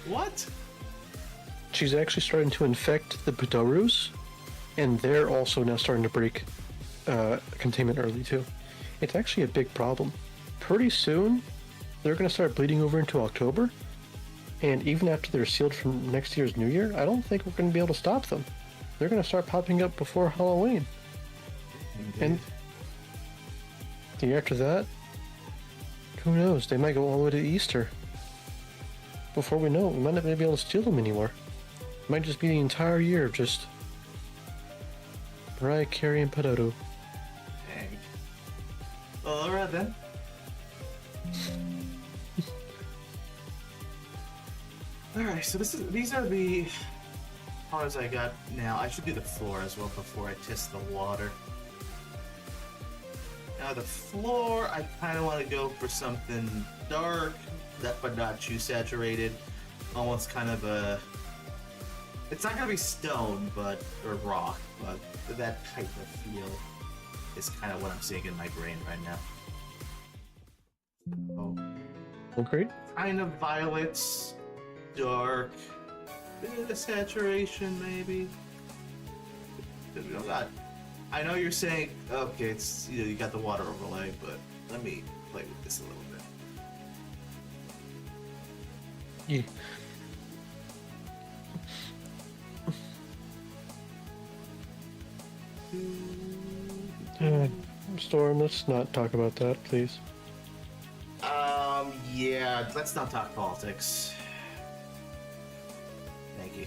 Speaker 2: What?
Speaker 1: She's actually starting to infect the Budarus, and they're also now starting to break containment early too. It's actually a big problem. Pretty soon, they're going to start bleeding over into October, and even after they're sealed from next year's New Year, I don't think we're going to be able to stop them. They're going to start popping up before Halloween.
Speaker 2: Indeed.
Speaker 1: The year after that, who knows? They might go all the way to Easter. Before we know it, we might not be able to steal them anymore. It might just be the entire year of just Mariah Carey and Pedoto.
Speaker 2: Dang. Well, alright then. Alright, so these are the cars I got now. I should do the floor as well before I test the water. Now the floor, I kind of want to go for something dark, but not too saturated. Almost kind of a... It's not going to be stone, or rock, but that type of feel is kind of what I'm seeing in my brain right now. Oh.
Speaker 1: Concrete?
Speaker 2: Kind of violets, dark, bit of saturation maybe. I know you're saying, okay, it's you got the water overlay, but let me play with this a little bit.
Speaker 1: Yeah. Storm, let's not talk about that, please.
Speaker 2: Yeah, let's not talk politics. Thank you.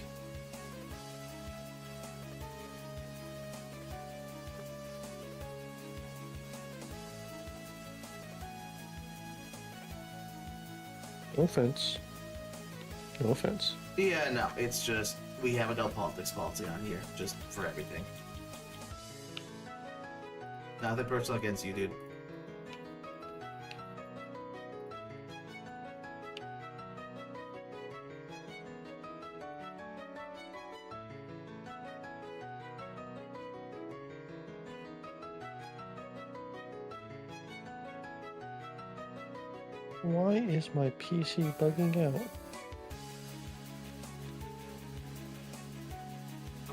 Speaker 1: No offense. No offense.
Speaker 2: Yeah, no, it's just, we have a no politics policy on here, just for everything. Nothing personal against you, dude.
Speaker 1: Why is my PC bugging out?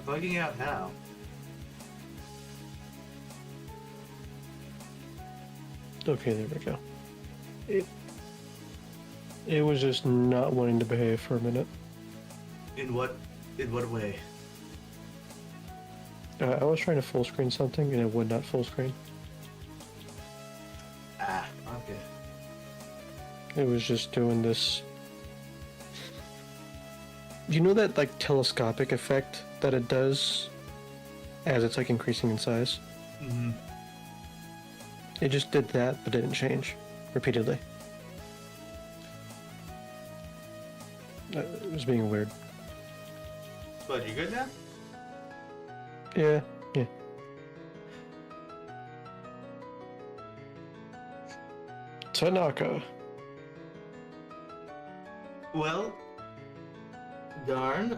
Speaker 2: Bugging out how?
Speaker 1: Okay, there we go. It was just not wanting to behave for a minute.
Speaker 2: In what way?
Speaker 1: I was trying to full screen something and it would not full screen.
Speaker 2: Ah, okay.
Speaker 1: It was just doing this. You know that like telescopic effect that it does as it's like increasing in size?
Speaker 2: Mm-hmm.
Speaker 1: It just did that but didn't change repeatedly. It was being weird.
Speaker 2: But you good now?
Speaker 1: Yeah. Tanaka.
Speaker 2: Well, darn,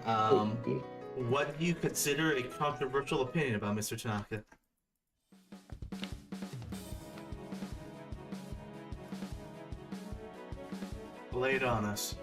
Speaker 2: what do you consider a controversial opinion about Mr. Tanaka? Lay it on us.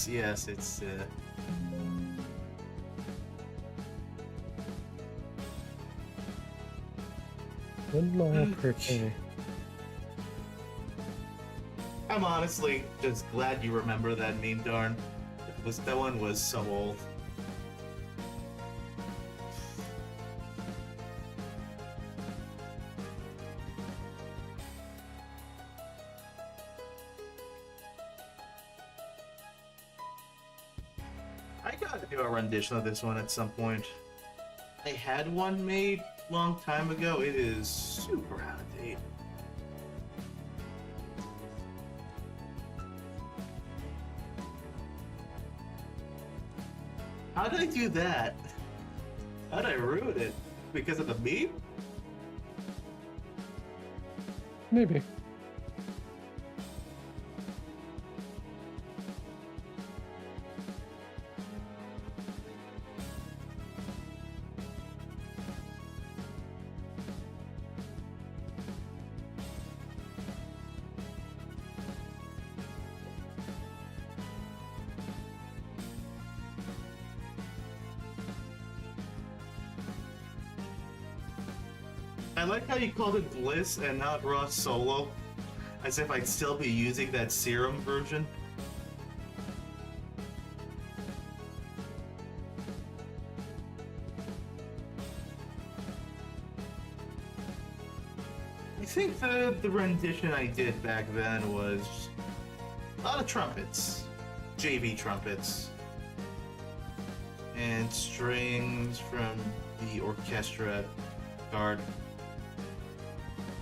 Speaker 2: Yes, it's
Speaker 1: $1 per penny.
Speaker 2: I'm honestly just glad you remember that meme, darn. That one was so old. I gotta do a rendition of this one at some point. I had one made a long time ago. It is super out of date. How did I do that? How did I ruin it? Because of the meme?
Speaker 1: Maybe.
Speaker 2: I like how you called it Bliss and not Raw Solo, as if I'd still be using that serum version. I think the rendition I did back then was a lot of trumpets, JV trumpets, and strings from the orchestra card.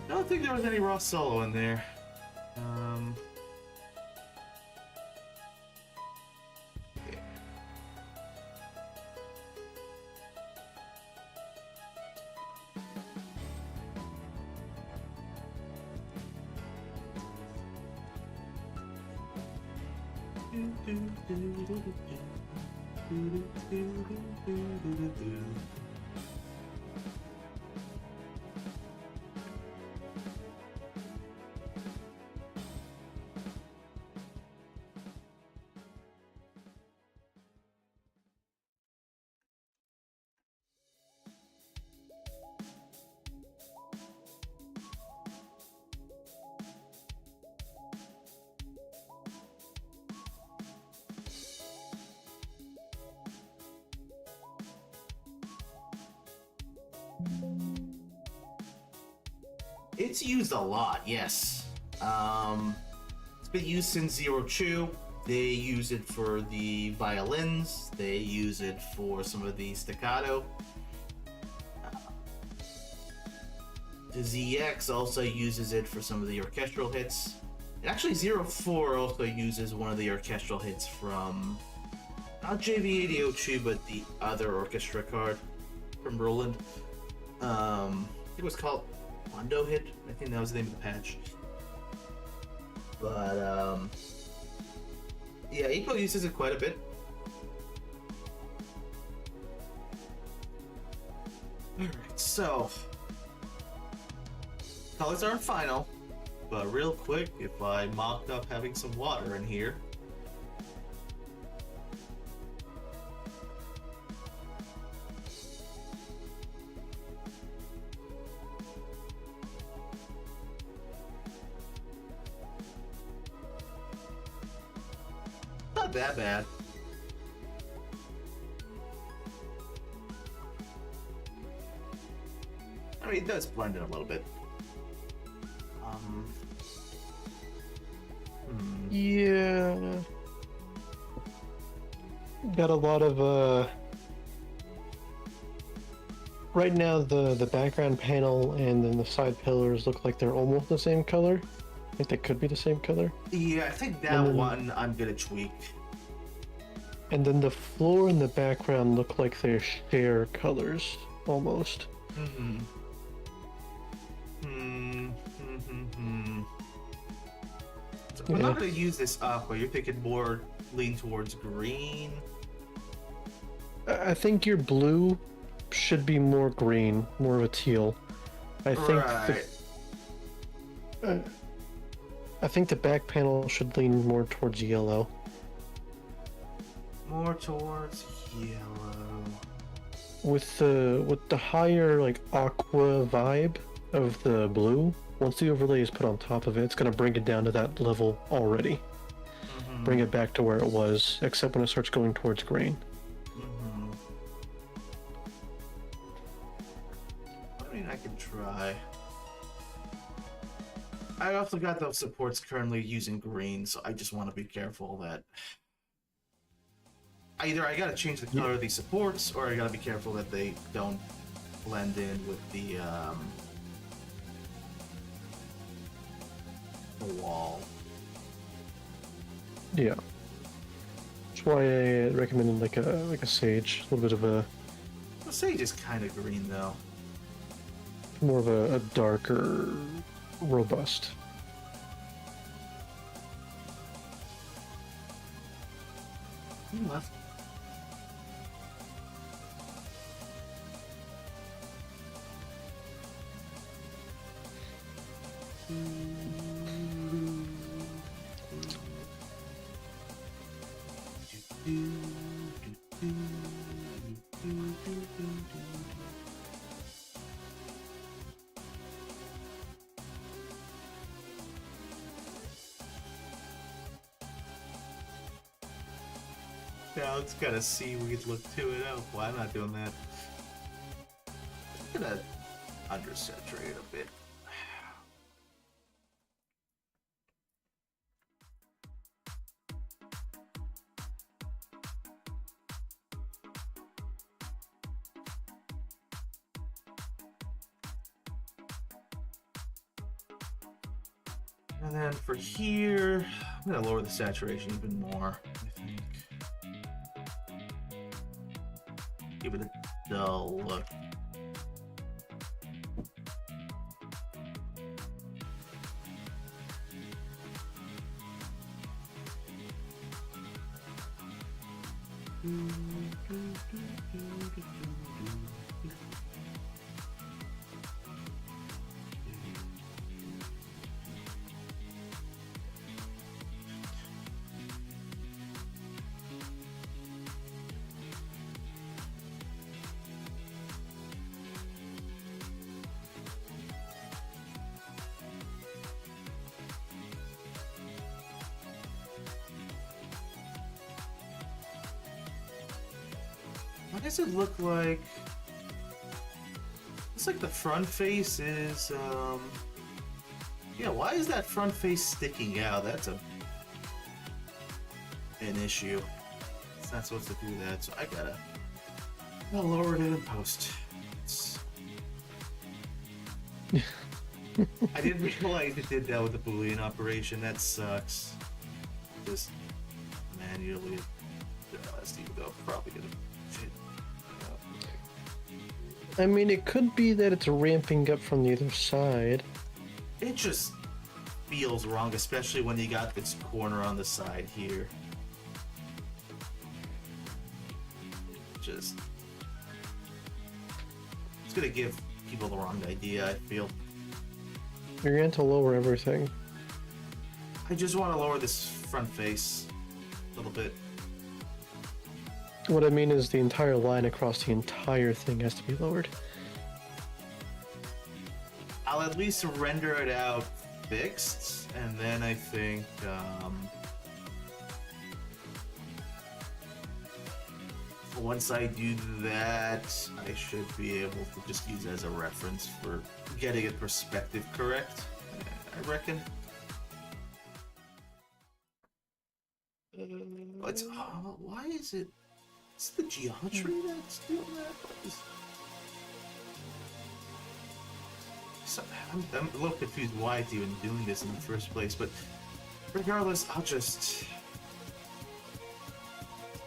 Speaker 2: I don't think there was any raw solo in there. Yeah. It's used a lot, yes. It's been used since Zero Two. They use it for the violins. They use it for some of the staccato. The ZX also uses it for some of the orchestral hits. And actually, Zero Four also uses one of the orchestral hits from not JV8002, but the other orchestra card from Roland. I think it was called Mondo Hit. I think that was the name of the patch. But yeah, Eco uses it quite a bit. Alright, so colors aren't final, but real quick, if I mocked up having some water in here. Not that bad. I mean, it does blend in a little bit.
Speaker 1: Yeah. Got a lot of right now the background panel and then the side pillars look like they're almost the same color. I think they could be the same color.
Speaker 2: Yeah, I think that one I'm gonna tweak.
Speaker 1: And then the floor and the background look like they share colors almost.
Speaker 2: So we're not gonna use this aqua. You're thinking more lean towards green.
Speaker 1: I think your blue should be more green, more of a teal. I think I think the back panel should lean more towards yellow.
Speaker 2: More towards yellow.
Speaker 1: With the higher like aqua vibe of the blue, once the overlay is put on top of it, it's gonna bring it down to that level already. Bring it back to where it was, except when it starts going towards green.
Speaker 2: I mean, I can try. I also got those supports currently using green, so I just want to be careful that either I gotta change the color of these supports, or I gotta be careful that they don't blend in with the wall.
Speaker 1: Yeah. That's why I recommended like a sage, a little bit of a
Speaker 2: The sage is kind of green though.
Speaker 1: more of a darker, robust.
Speaker 2: You left. Now it's got a seaweed look to it. Oh, why am I not doing that? I'm gonna undersaturate a bit. And then for here, I'm gonna lower the saturation even more, I think. Give it a dull look. Why does it look like... It's like the front face is, yeah, why is that front face sticking out? That's an issue. It's not supposed to do that, so I gotta lower it in post. I didn't realize it did that with the Boolean operation. That sucks. Just manually adjust, even though I'm probably gonna fit.
Speaker 1: I mean, it could be that it's ramping up from the other side.
Speaker 2: It just feels wrong, especially when you got this corner on the side here. Just... It's gonna give people the wrong idea, I feel.
Speaker 1: You're going to lower everything.
Speaker 2: I just want to lower this front face a little bit.
Speaker 1: What I mean is the entire line across the entire thing has to be lowered.
Speaker 2: I'll at least render it out fixed, and then I think once I do that, I should be able to just use it as a reference for getting it perspective correct, I reckon. But why is it? It's the geometry that's doing that? I'm a little confused why it's even doing this in the first place, but regardless,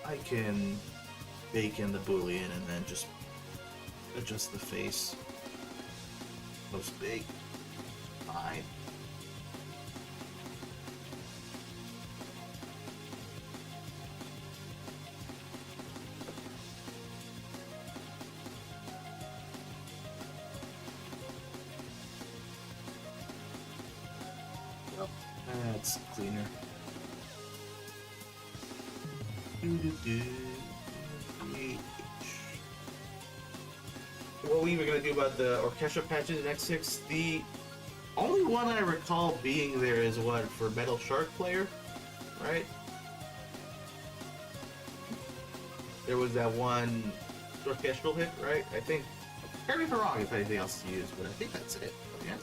Speaker 2: I can bake in the Boolean and then just adjust the face. Post bake. Fine. That's cleaner. What we were gonna do about the orchestra patches in X6, the only one I recall being there is what, for Metal Shark Player, right? There was that one orchestral hit, right? I think. Correct me if I'm wrong if anything else is used, but I think that's it. Yeah.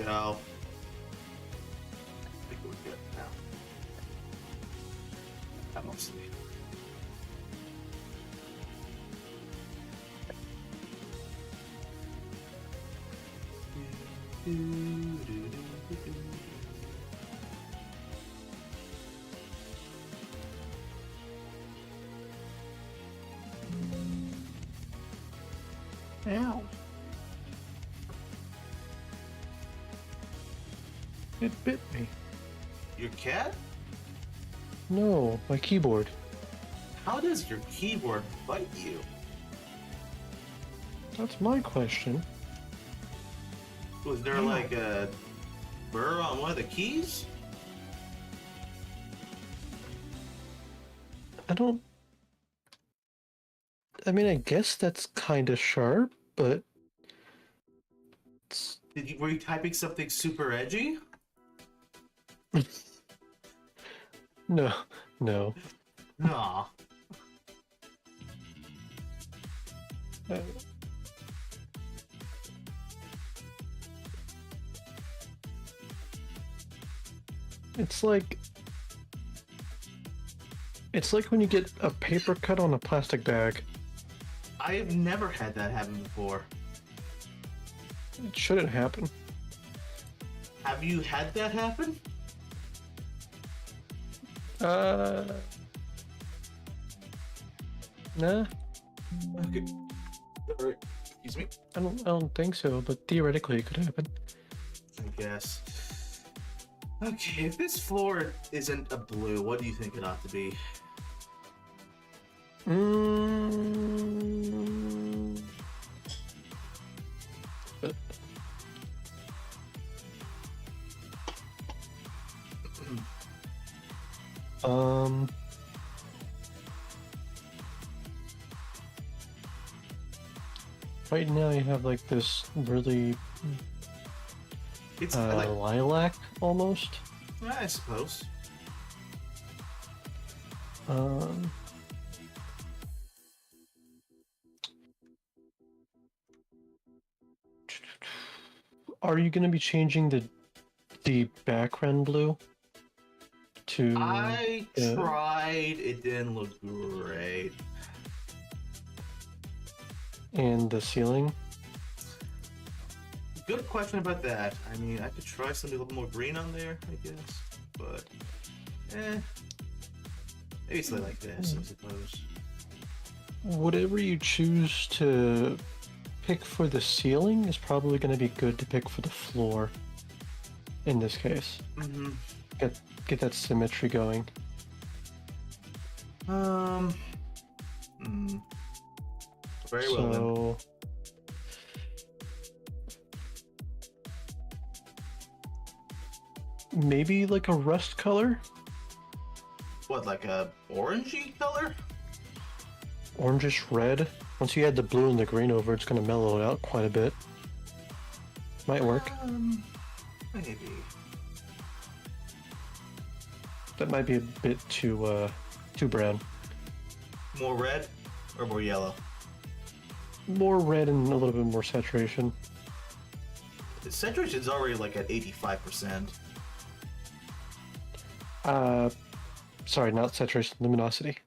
Speaker 2: go. I think we're good now. That mostly.
Speaker 1: Ow. It bit me.
Speaker 2: Your cat?
Speaker 1: No, my keyboard.
Speaker 2: How does your keyboard bite you?
Speaker 1: That's my question.
Speaker 2: Was there like a burr on one of the keys?
Speaker 1: I mean, I guess that's kind of sharp, but
Speaker 2: Were you typing something super edgy?
Speaker 1: no.
Speaker 2: Nah.
Speaker 1: Uh, It's like when you get a paper cut on a plastic bag.
Speaker 2: I have never had that happen before.
Speaker 1: It shouldn't happen.
Speaker 2: Have you had that happen?
Speaker 1: Nah,
Speaker 2: Okay. Alright. Excuse me.
Speaker 1: I don't think so, but theoretically it could happen.
Speaker 2: I guess. Okay, if this floor isn't a blue, what do you think it ought to be?
Speaker 1: Right now you have like this really
Speaker 2: It's
Speaker 1: lilac almost.
Speaker 2: I suppose.
Speaker 1: Are you going to be changing the background blue to?
Speaker 2: I tried. It didn't look great.
Speaker 1: And the ceiling?
Speaker 2: Good question about that. I mean, I could try something a little more green on there, I guess. But, maybe something like this, I suppose.
Speaker 1: Whatever you choose to pick for the ceiling is probably going to be good to pick for the floor. In this case, get that symmetry going.
Speaker 2: Very well then.
Speaker 1: Maybe like a rust color?
Speaker 2: What, like a orangey color?
Speaker 1: Orangish red. Once you add the blue and the green over, it's going to mellow it out quite a bit. Might work.
Speaker 2: Maybe.
Speaker 1: That might be a bit too brown.
Speaker 2: More red or more yellow?
Speaker 1: More red and a little bit more saturation.
Speaker 2: The saturation's already like at 85%.
Speaker 1: Sorry, not saturation, luminosity.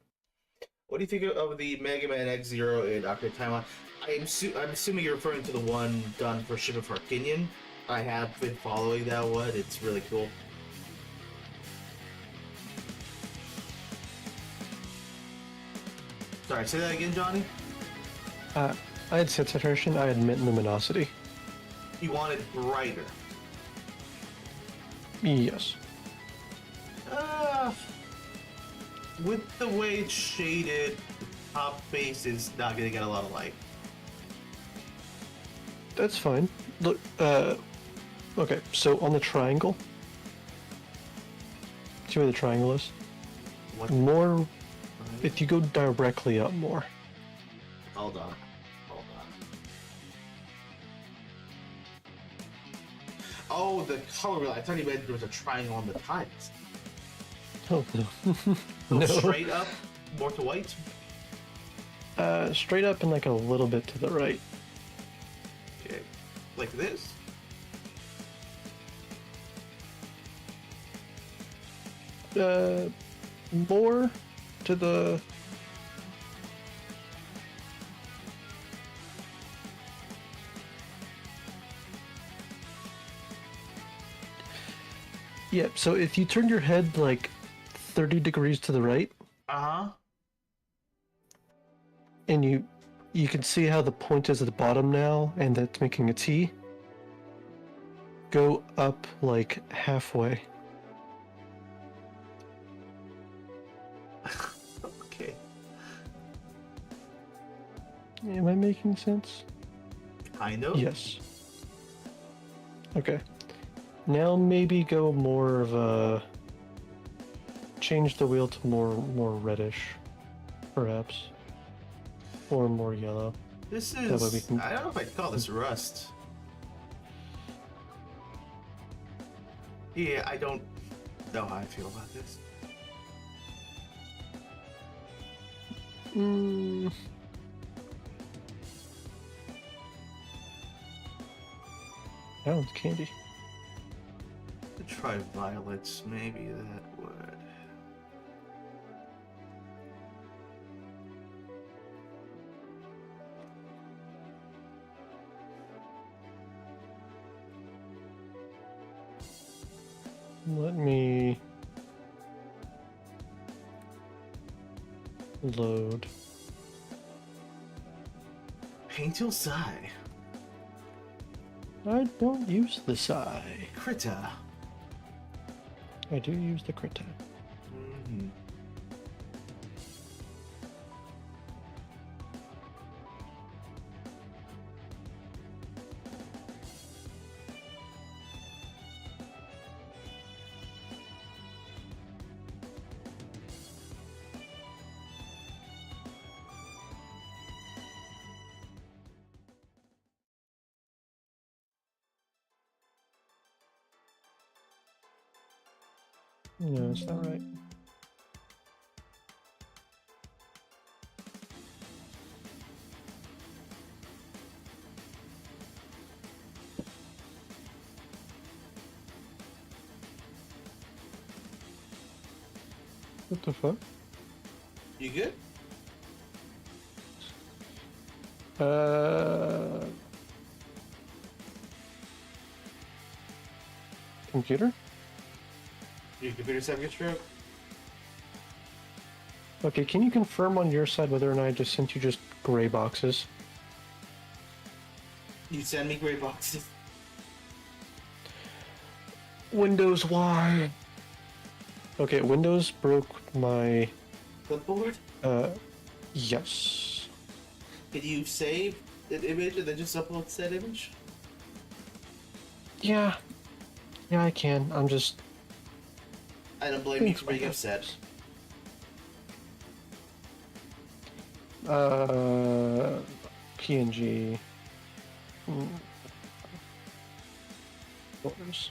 Speaker 2: What do you think of the Mega Man X0 in Ocarina of Time? I'm assuming you're referring to the one done for Shiva for Kenyon. I have been following that one. It's really cool. Sorry, say that again, Johnny?
Speaker 1: I had said saturation, I had meant luminosity.
Speaker 2: You want it brighter?
Speaker 1: Yes.
Speaker 2: With the way it's shaded, the top face is not going to get a lot of light.
Speaker 1: That's fine. Look, okay, so on the triangle, see where the triangle is?
Speaker 2: What?
Speaker 1: More, if you go directly up more.
Speaker 2: Hold on. Oh, the color, I thought you meant there was a triangle on the tiles.
Speaker 1: Oh, no.
Speaker 2: So
Speaker 1: No.
Speaker 2: straight up, more to white?
Speaker 1: Straight up and like a little bit to the right.
Speaker 2: Okay. Like this?
Speaker 1: more to the... Yeah, so if you turn your head like 30 degrees to the right,
Speaker 2: Uh-huh.
Speaker 1: and you can see how the point is at the bottom now, and that's making a T. Go up like halfway.
Speaker 2: Okay.
Speaker 1: Am I making sense?
Speaker 2: Kind of.
Speaker 1: Yes. Okay. Now maybe go more of a... Change the wheel to more reddish, perhaps. Or more yellow.
Speaker 2: This
Speaker 1: That way we
Speaker 2: is...
Speaker 1: can-
Speaker 2: I don't know if I'd call this rust. Yeah, I don't know how I feel about this.
Speaker 1: That one's candy.
Speaker 2: I'd try violets, maybe that would.
Speaker 1: Let me load.
Speaker 2: Paint your sigh.
Speaker 1: I don't use the Psy.
Speaker 2: Critter.
Speaker 1: I do use the Krita.
Speaker 2: Mm-hmm.
Speaker 1: No, it's not right. What the fuck?
Speaker 2: You good?
Speaker 1: Computer?
Speaker 2: Your computer's having a stroke?
Speaker 1: Okay, can you confirm on your side whether or not I just sent you just gray boxes?
Speaker 2: You send me gray boxes.
Speaker 1: Windows, why? Okay, Windows broke my...
Speaker 2: Clipboard?
Speaker 1: Yes.
Speaker 2: Can you save an image and then just upload said image?
Speaker 1: Yeah. Yeah, I can. I'm just...
Speaker 2: I don't blame you for being upset.
Speaker 1: PNG. Folders.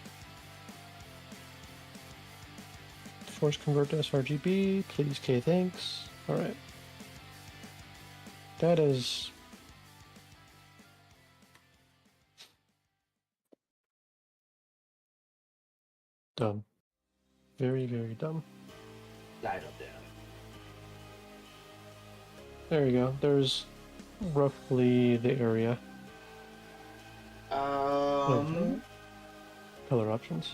Speaker 1: Force convert to sRGB. Please, K, thanks. Alright. That is... dumb. Very, very dumb.
Speaker 2: Died up there.
Speaker 1: There you go. There's roughly the area. Color options.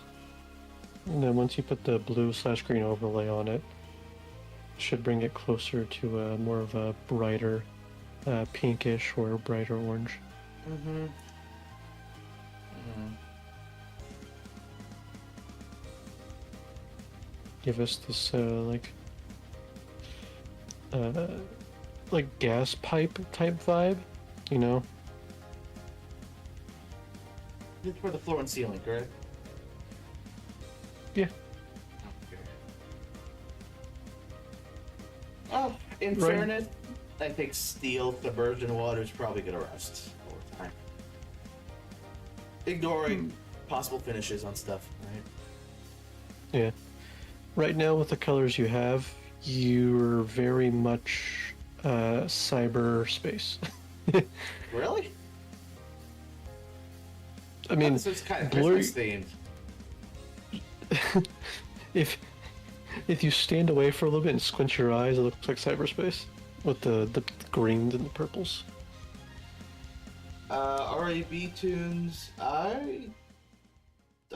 Speaker 1: And then once you put the blue/green overlay on it, should bring it closer to a more of a brighter pinkish or brighter orange.
Speaker 2: Mm-hmm.
Speaker 1: Give us this like gas pipe type vibe, you know?
Speaker 2: It's for the floor and ceiling, correct?
Speaker 1: Yeah.
Speaker 2: Okay. Oh, in
Speaker 1: Right.
Speaker 2: fairness, I think steel submersion water is probably gonna rust over time. Ignoring possible finishes on stuff, right?
Speaker 1: Yeah. Right now, with the colors you have, you're very much cyberspace.
Speaker 2: Really?
Speaker 1: I mean,
Speaker 2: this is kind of
Speaker 1: blurry-
Speaker 2: Christmas themed.
Speaker 1: if If you stand away for a little bit and squint your eyes, it looks like cyberspace with the greens and the purples.
Speaker 2: RAB tunes. I'm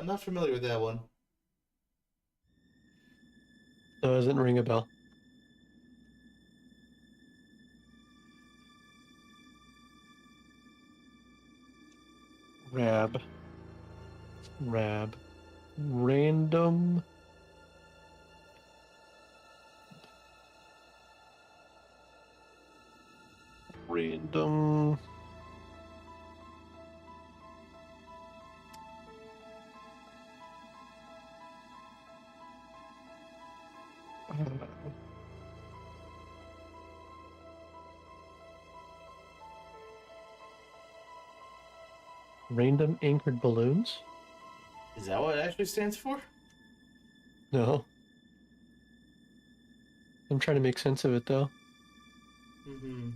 Speaker 2: not familiar with that one.
Speaker 1: Doesn't ring a bell. Rab. Random. Random. Random anchored balloons?
Speaker 2: Is that what it actually stands for?
Speaker 1: No. I'm trying to make sense of it though.
Speaker 2: Mm-hmm.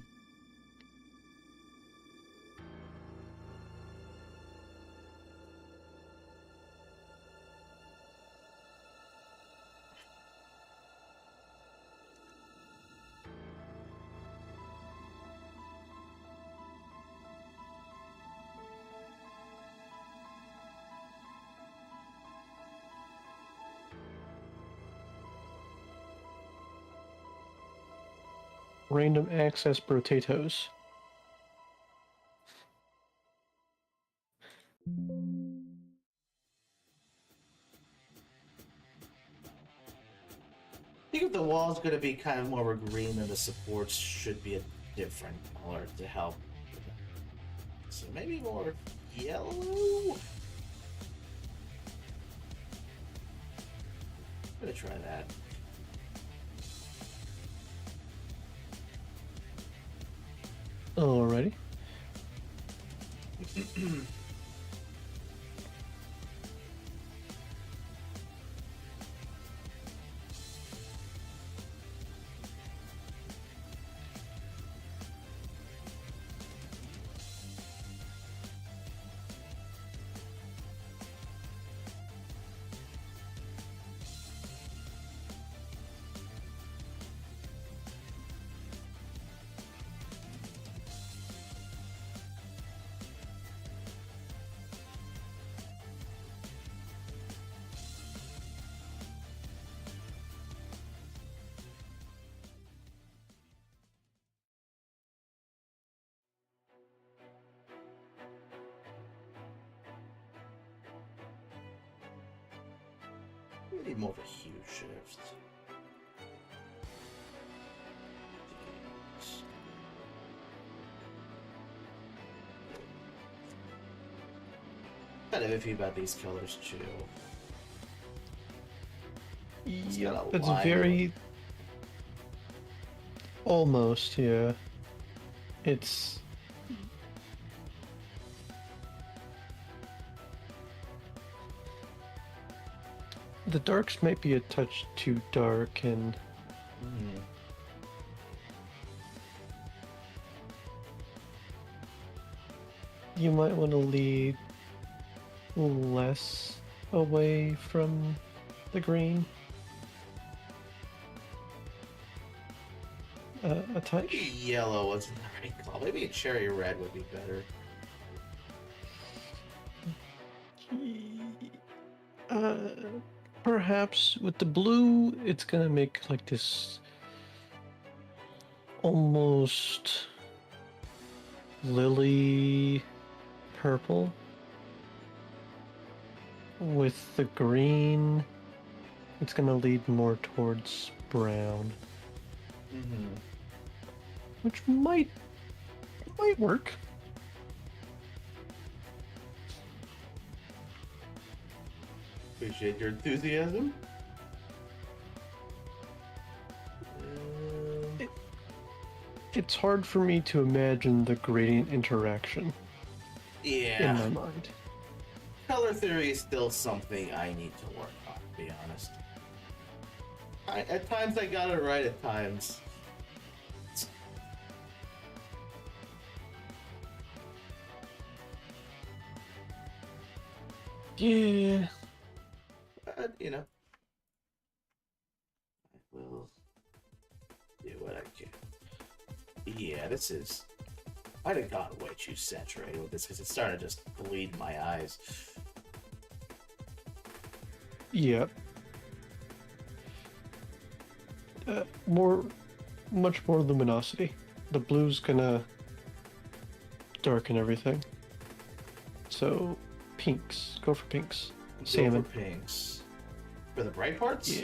Speaker 1: Random access potatoes.
Speaker 2: I think if the wall's going to be kind of more of a green, then the supports should be a different color to help. So maybe more yellow? I'm going to try that.
Speaker 1: Alrighty.
Speaker 2: We need more of a hue shift. Kind of iffy about these colors too.
Speaker 1: Yeah,
Speaker 2: got a
Speaker 1: it's
Speaker 2: line
Speaker 1: very almost, yeah. It's the darks might be a touch too dark, and you might want to lead less away from the green. A touch.
Speaker 2: Maybe yellow wasn't the right call. Maybe a cherry red would be better.
Speaker 1: Perhaps with the blue, it's gonna make like this almost lily purple. With the green, it's gonna lead more towards brown, which might work.
Speaker 2: Appreciate your enthusiasm.
Speaker 1: It's hard for me to imagine the gradient interaction
Speaker 2: Yeah.
Speaker 1: in my mind.
Speaker 2: Color theory is still something I need to work on, to be honest. At times I got it right, at times.
Speaker 1: Yeah.
Speaker 2: But, you know. Okay. Yeah, this is... I'd have gone way too saturated with this because it's starting to just bleed my eyes.
Speaker 1: Yeah. Much more luminosity. The blue's gonna darken everything. So, pinks. Go for pinks. Salmon.
Speaker 2: Go for pinks. For the bright parts?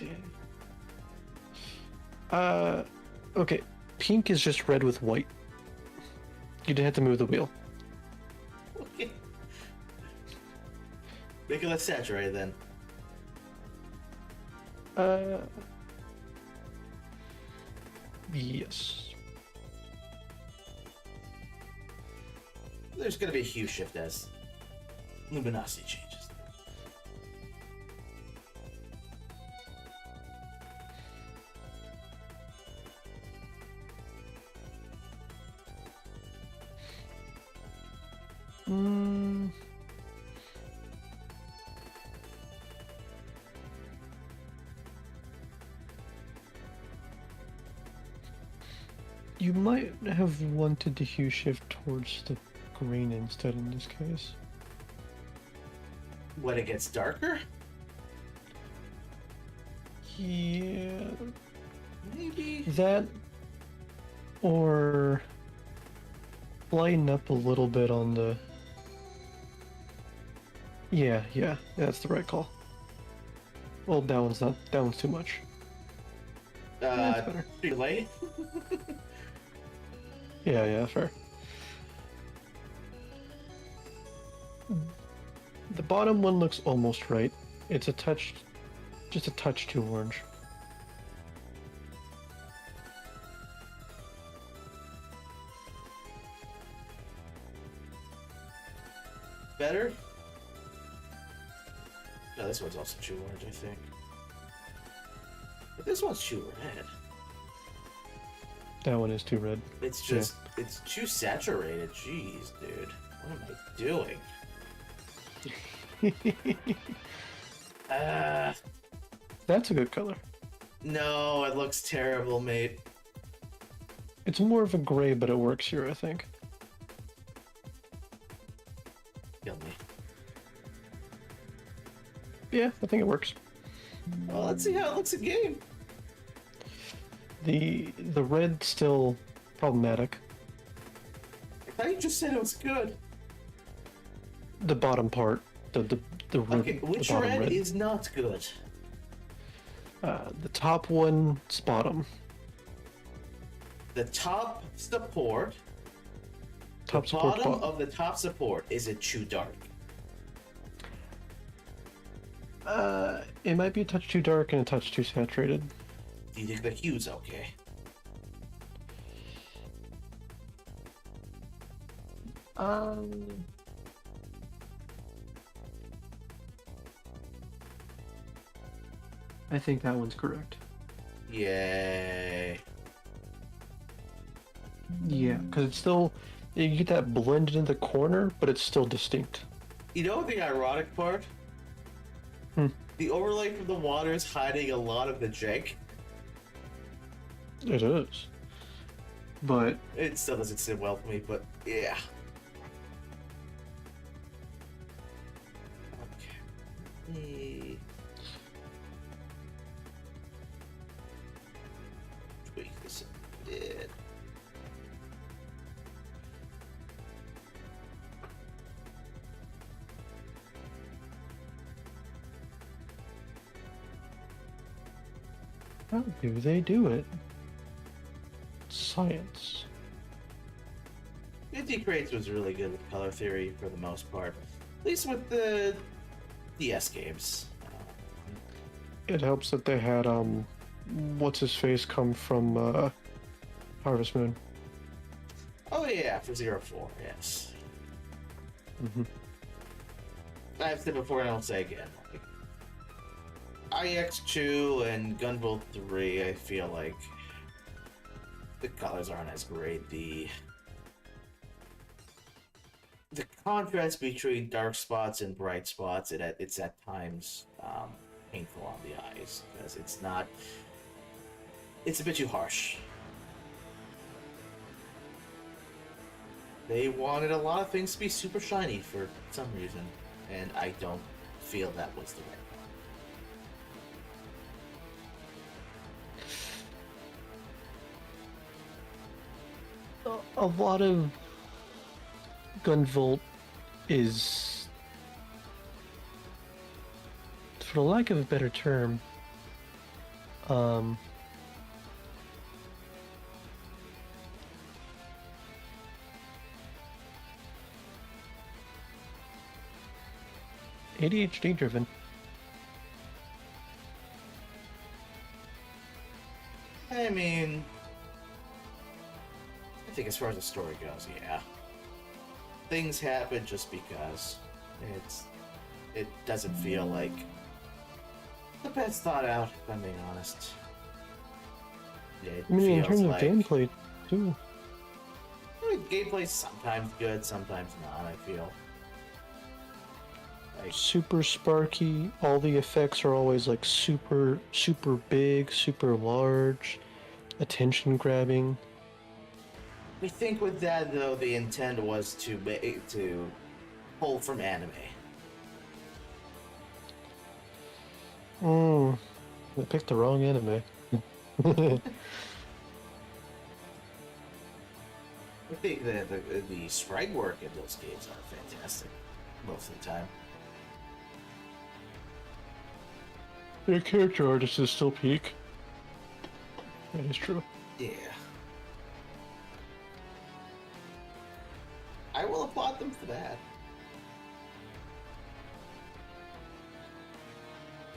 Speaker 1: Yeah. Okay. Pink is just red with white. You didn't have to move the wheel.
Speaker 2: Okay. Make it less saturated then.
Speaker 1: Yes.
Speaker 2: There's going to be a hue shift as luminosity changes.
Speaker 1: You might have wanted the hue shift towards the green instead in this case.
Speaker 2: When it gets darker?
Speaker 1: Yeah.
Speaker 2: Maybe.
Speaker 1: That, or lighten up a little bit on the... Yeah, that's the right call. Well, that one's too much. That's better.
Speaker 2: Too late?
Speaker 1: Yeah, fair. The bottom one looks almost right. It's just a touch too orange.
Speaker 2: Better? No, this one's also too orange, I think. But this one's too red.
Speaker 1: That one is too red.
Speaker 2: It's just, it's too saturated. Jeez, dude. What am I doing?
Speaker 1: That's a good color.
Speaker 2: No, it looks terrible, mate.
Speaker 1: It's more of a gray, but it works here, I think.
Speaker 2: Kill me.
Speaker 1: Yeah, I think it works.
Speaker 2: Well, let's see how it looks in game.
Speaker 1: The red's still problematic.
Speaker 2: I thought you just said it was good.
Speaker 1: The bottom part, the red.
Speaker 2: Okay, which
Speaker 1: the bottom
Speaker 2: red is not good?
Speaker 1: The top one's bottom.
Speaker 2: The top support.
Speaker 1: Top
Speaker 2: the
Speaker 1: support
Speaker 2: bottom of the top support, is it too dark?
Speaker 1: It might be a touch too dark and a touch too saturated.
Speaker 2: Do you think the hue's okay?
Speaker 1: I think that one's correct.
Speaker 2: Yay.
Speaker 1: Yeah, because it's still, you get that blended in the corner, but it's still distinct.
Speaker 2: You know the ironic part? The overlay from the water is hiding a lot of the jank.
Speaker 1: It is. But
Speaker 2: It still doesn't sit well for me, but yeah. Okay. Tweak this a bit.
Speaker 1: how do they do it? Science.
Speaker 2: Indy Crates was really good with color theory for the most part. At least with the DS games.
Speaker 1: It helps that they had what's his face come from Harvest Moon.
Speaker 2: Oh yeah, for 04, yes. I've said before and I'll say again. IX2 and Gunvolt 3, I feel like the colors aren't as great. The contrast between dark spots and bright spots, it's at times painful on the eyes because it's a bit too harsh. They wanted a lot of things to be super shiny for some reason, and I don't feel that was the right
Speaker 1: one. A lot of Gunvolt is, for the lack of a better term, ADHD driven.
Speaker 2: I mean, I think as far as the story goes, yeah. Things happen just because. It doesn't feel like the best thought out, if I'm being honest. It
Speaker 1: I mean, in
Speaker 2: feels
Speaker 1: terms of
Speaker 2: like,
Speaker 1: gameplay, too.
Speaker 2: I mean, gameplay's sometimes good, sometimes not, I feel. Like,
Speaker 1: Super sparky, all the effects are always like super big, super large, attention grabbing.
Speaker 2: I think with that though, the intent was to pull from anime.
Speaker 1: I picked the wrong anime.
Speaker 2: I think the sprite work in those games are fantastic most of the time.
Speaker 1: Their character artist is still peak. That is true.
Speaker 2: Yeah. I will applaud them for that.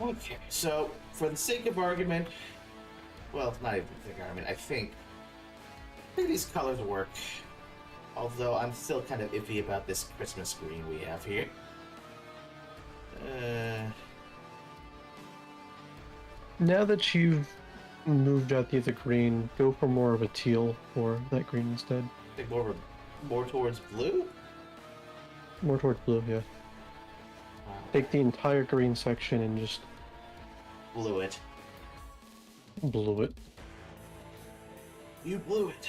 Speaker 2: Okay, so for the sake of argument, well, it's not even the sake of argument, I think these colors work. Although I'm still kind of iffy about this Christmas green we have here.
Speaker 1: Now that you've moved out the other green, go for more of a teal or that green instead.
Speaker 2: I think more towards blue?
Speaker 1: More towards blue, yeah. Take the entire green section and just
Speaker 2: Blew it.
Speaker 1: blew it.
Speaker 2: You blew it.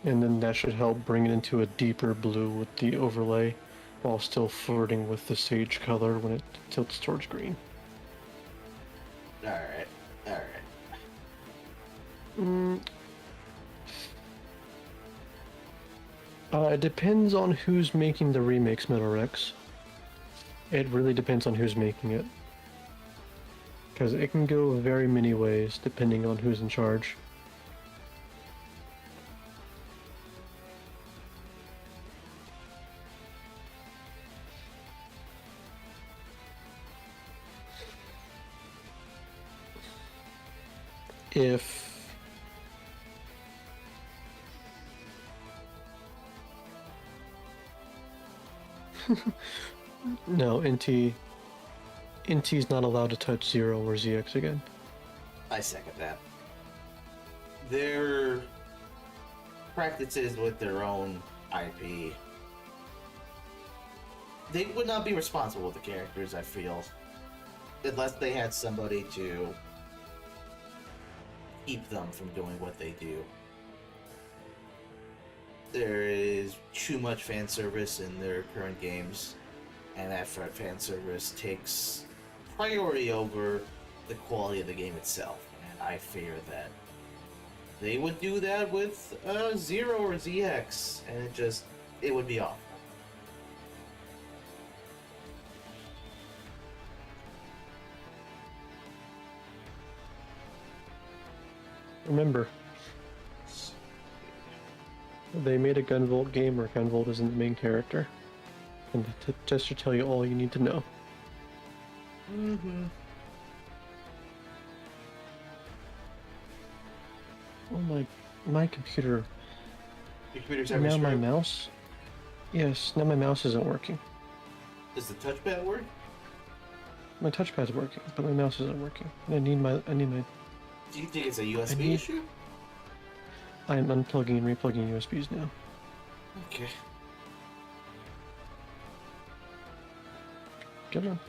Speaker 1: And then that should help bring it into a deeper blue with the overlay, while still flirting with the sage color when it tilts towards green.
Speaker 2: Alright, alright.
Speaker 1: It depends on who's making the remakes, Metal Rex. It really depends on who's making it. Because it can go very many ways depending on who's in charge. If no, NT's not allowed to touch Zero or ZX again.
Speaker 2: I second that. Their practices with their own IP, they would not be responsible with the characters, I feel, unless they had somebody to keep them from doing what they do. There is too much fan service in their current games, and that fan service takes priority over the quality of the game itself. And I fear that they would do that with Zero or ZX, and it would be awful.
Speaker 1: Remember, they made a Gunvolt game where Gunvolt isn't the main character. And just to tell you all you need to know.
Speaker 2: Mm-hmm.
Speaker 1: Oh my computer.
Speaker 2: Your computer's having
Speaker 1: Now my
Speaker 2: stroke?
Speaker 1: mouse? Yes, now my mouse isn't working.
Speaker 2: Does the touchpad work?
Speaker 1: My touchpad's working, but my mouse isn't working. And I need my
Speaker 2: Do you think it's a USB
Speaker 1: need-
Speaker 2: issue?
Speaker 1: I'm unplugging and replugging USBs now.
Speaker 2: Okay.
Speaker 1: Get on.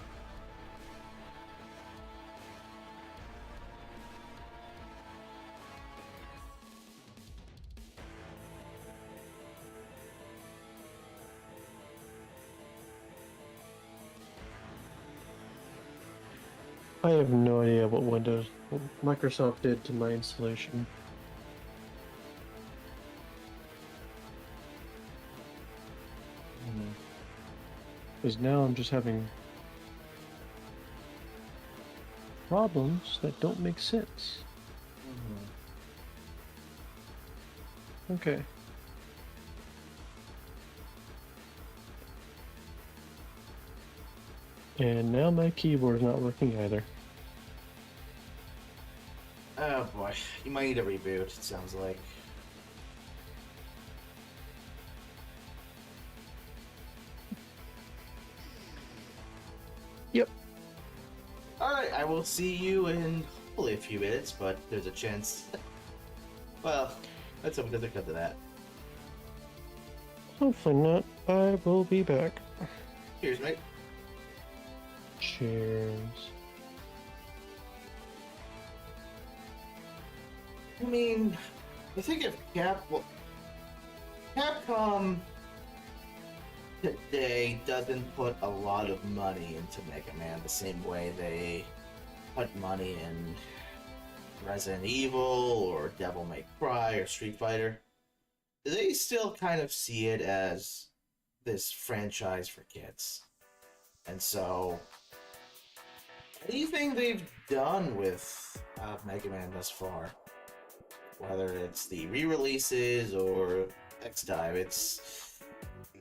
Speaker 1: I have no idea what Microsoft did to my installation. Because now I'm just having problems that don't make sense. Okay. And now my keyboard is not working either.
Speaker 2: Oh boy, you might need a reboot, it sounds like.
Speaker 1: Yep.
Speaker 2: Alright, I will see you in hopefully a few minutes, but there's a chance. Well, let's hope it doesn't come to that.
Speaker 1: Hopefully not. I will be back.
Speaker 2: Cheers, mate.
Speaker 1: Cheers.
Speaker 2: I mean, I think if Capcom today doesn't put a lot of money into Mega Man the same way they put money in Resident Evil or Devil May Cry or Street Fighter, they still kind of see it as this franchise for kids. And so anything they've done with Mega Man thus far, whether it's the re-releases or X-Dive, it's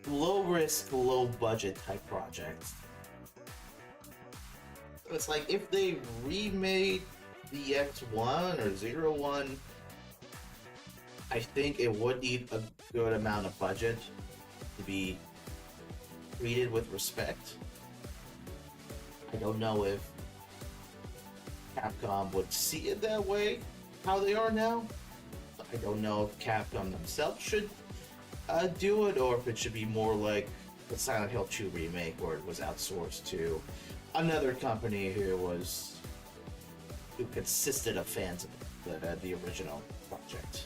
Speaker 2: low risk, low budget type projects. It's like if they remade the X1 or 01, I think it would need a good amount of budget to be treated with respect. I don't know if Capcom would see it that way, how they are now. I don't know if Capcom themselves should do it, or if it should be more like the Silent Hill 2 remake, where it was outsourced to another company who consisted of fans of the original project.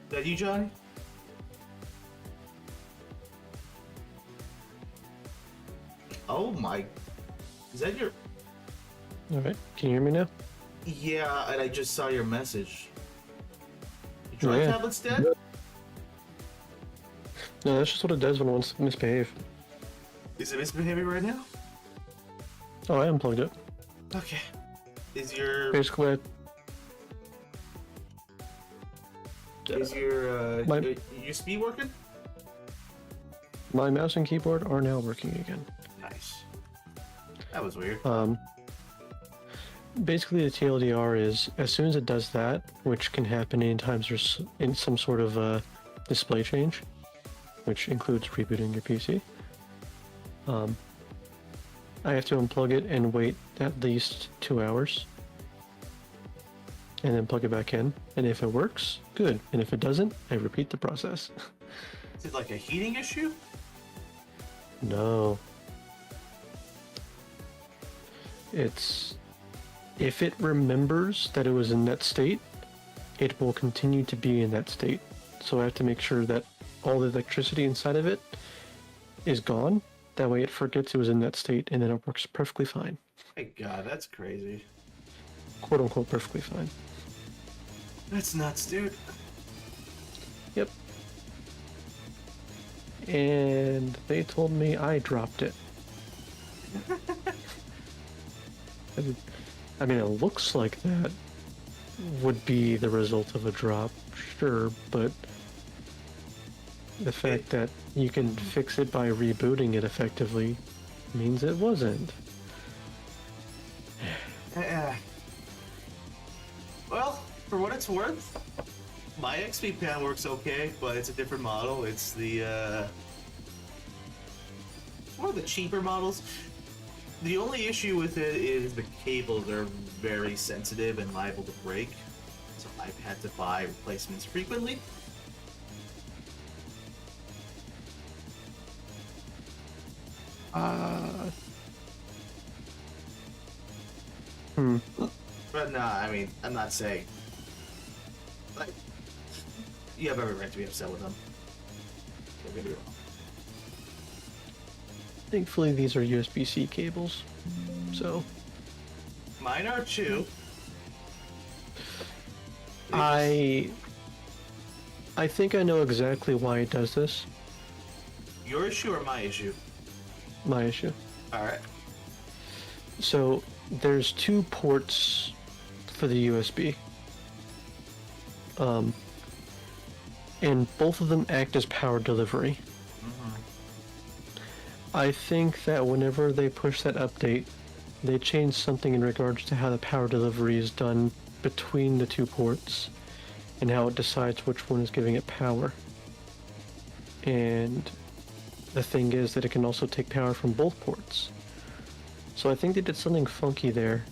Speaker 2: Is that you, Johnny? Oh my... Is that your...
Speaker 1: Alright, can you hear me now?
Speaker 2: Yeah, and I just saw your message. Your
Speaker 1: Oh,
Speaker 2: dry
Speaker 1: yeah.
Speaker 2: tablet's dead?
Speaker 1: No, that's just what it does when it wants to misbehave.
Speaker 2: Is it misbehaving right now?
Speaker 1: Oh, I unplugged it.
Speaker 2: Okay. Is your...
Speaker 1: Basically,
Speaker 2: Is your
Speaker 1: My-
Speaker 2: USB working?
Speaker 1: my mouse and keyboard are now working again.
Speaker 2: Nice. That was weird.
Speaker 1: Basically, the TLDR is as soon as it does that, which can happen anytime there's in some sort of display change, which includes rebooting your PC. I have to unplug it and wait at least 2 hours, and then plug it back in. And if it works, good. And if it doesn't, I repeat the process.
Speaker 2: Is it like a heating issue?
Speaker 1: No. It's... if it remembers that it was in that state, it will continue to be in that state. So I have to make sure that all the electricity inside of it is gone. That way it forgets it was in that state, and then it works perfectly fine.
Speaker 2: My God, that's crazy.
Speaker 1: Quote unquote perfectly fine.
Speaker 2: That's nuts, dude.
Speaker 1: Yep. and they told me I dropped it. I mean, it looks like that would be the result of a drop, sure, but the fact that you can fix it by rebooting it effectively means it wasn't.
Speaker 2: Well, for what it's worth, my XP pan works okay, but it's a different model. It's the one of the cheaper models. The only issue with it is the cables are very sensitive and liable to break, so I've had to buy replacements frequently. But nah, I mean, I'm not saying. Like, you have every right to be upset with them. Don't get me wrong.
Speaker 1: Thankfully, these are USB-C cables, so...
Speaker 2: Mine are too.
Speaker 1: I think I know exactly why it does this.
Speaker 2: Your issue or my issue?
Speaker 1: My issue.
Speaker 2: Alright.
Speaker 1: So, there's two ports for the USB. And both of them act as power delivery. I think that whenever they push that update, they change something in regards to how the power delivery is done between the two ports and how it decides which one is giving it power. And the thing is that it can also take power from both ports. So I think they did something funky there,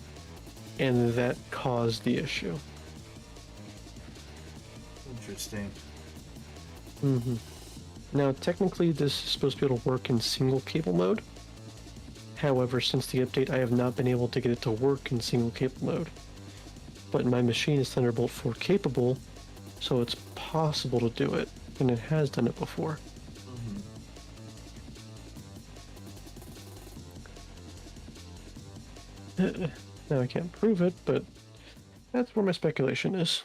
Speaker 1: and that caused the issue.
Speaker 2: Interesting.
Speaker 1: Now, technically, this is supposed to be able to work in single cable mode. However, since the update, I have not been able to get it to work in single cable mode. But my machine is Thunderbolt 4 capable, so it's possible to do it, and it has done it before. Now I can't prove it, but that's where my speculation is.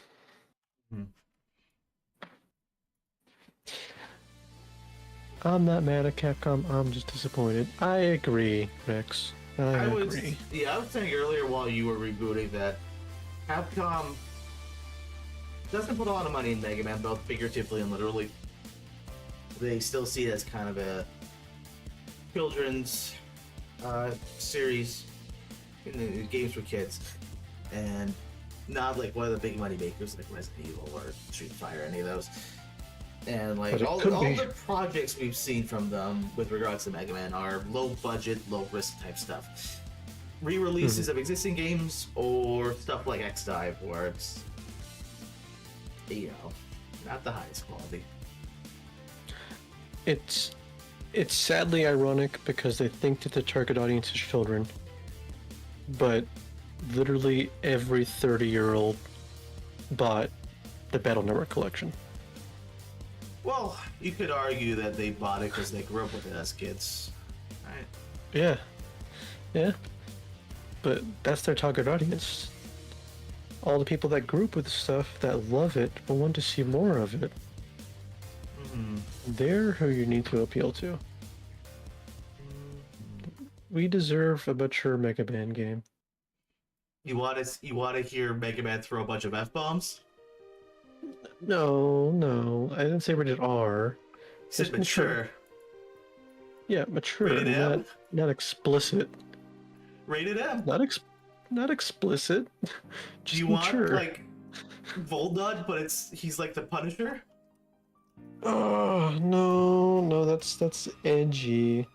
Speaker 1: I'm not mad at Capcom, I'm just disappointed. I agree, Rex. I agree.
Speaker 2: I was saying earlier while you were rebooting that Capcom doesn't put a lot of money in Mega Man, both figuratively and literally. They still see it as kind of a children's series in the games for kids, and not like one of the big money makers like Resident Evil or Street Fighter, any of those. And like all the projects we've seen from them with regards to Mega Man are low budget, low risk type stuff. Re-releases of existing games or stuff like X-Dive where it's, you know, not the highest quality.
Speaker 1: It's sadly ironic because they think that the target audience is children, but literally every 30-year-old bought the Battle Network collection.
Speaker 2: Well, you could argue that they bought it because they grew up with it as kids, right?
Speaker 1: Yeah. But that's their target audience. All the people that grew up with stuff that love it but want to see more of it. They're who you need to appeal to. We deserve a mature Mega Man game.
Speaker 2: You want to hear Mega Man throw a bunch of F-bombs?
Speaker 1: No, I didn't say rated R.
Speaker 2: Said mature.
Speaker 1: Yeah, mature.
Speaker 2: Rated M?
Speaker 1: Not explicit.
Speaker 2: Rated M.
Speaker 1: Not explicit.
Speaker 2: Do you
Speaker 1: mature.
Speaker 2: Want like Volnut, but he's like the Punisher?
Speaker 1: Oh no, that's edgy.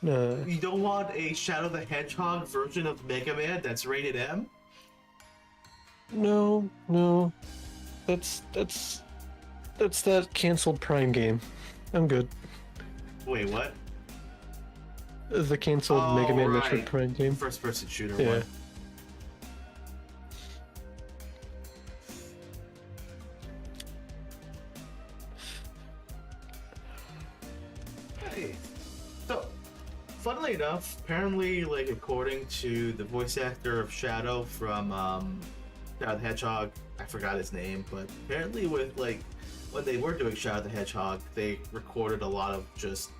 Speaker 1: No.
Speaker 2: You don't want a Shadow the Hedgehog version of Mega Man that's rated M?
Speaker 1: No. That's that canceled Prime game. I'm good.
Speaker 2: Wait, what?
Speaker 1: The canceled Mega Man Metroid Prime game.
Speaker 2: First-person shooter
Speaker 1: Yeah.
Speaker 2: one. Hey. So, funnily enough, apparently, like, according to the voice actor of Shadow from Shadow the Hedgehog, I forgot his name, but apparently with, like, when they were doing Shadow the Hedgehog, they recorded a lot of just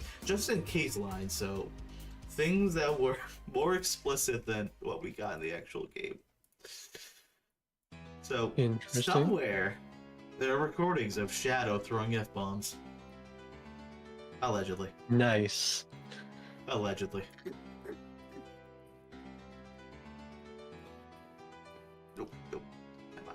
Speaker 2: in case lines, so things that were more explicit than what we got in the actual game. So somewhere there are recordings of Shadow throwing F-bombs. Allegedly.
Speaker 1: Nice.
Speaker 2: Allegedly. Nope. Come on.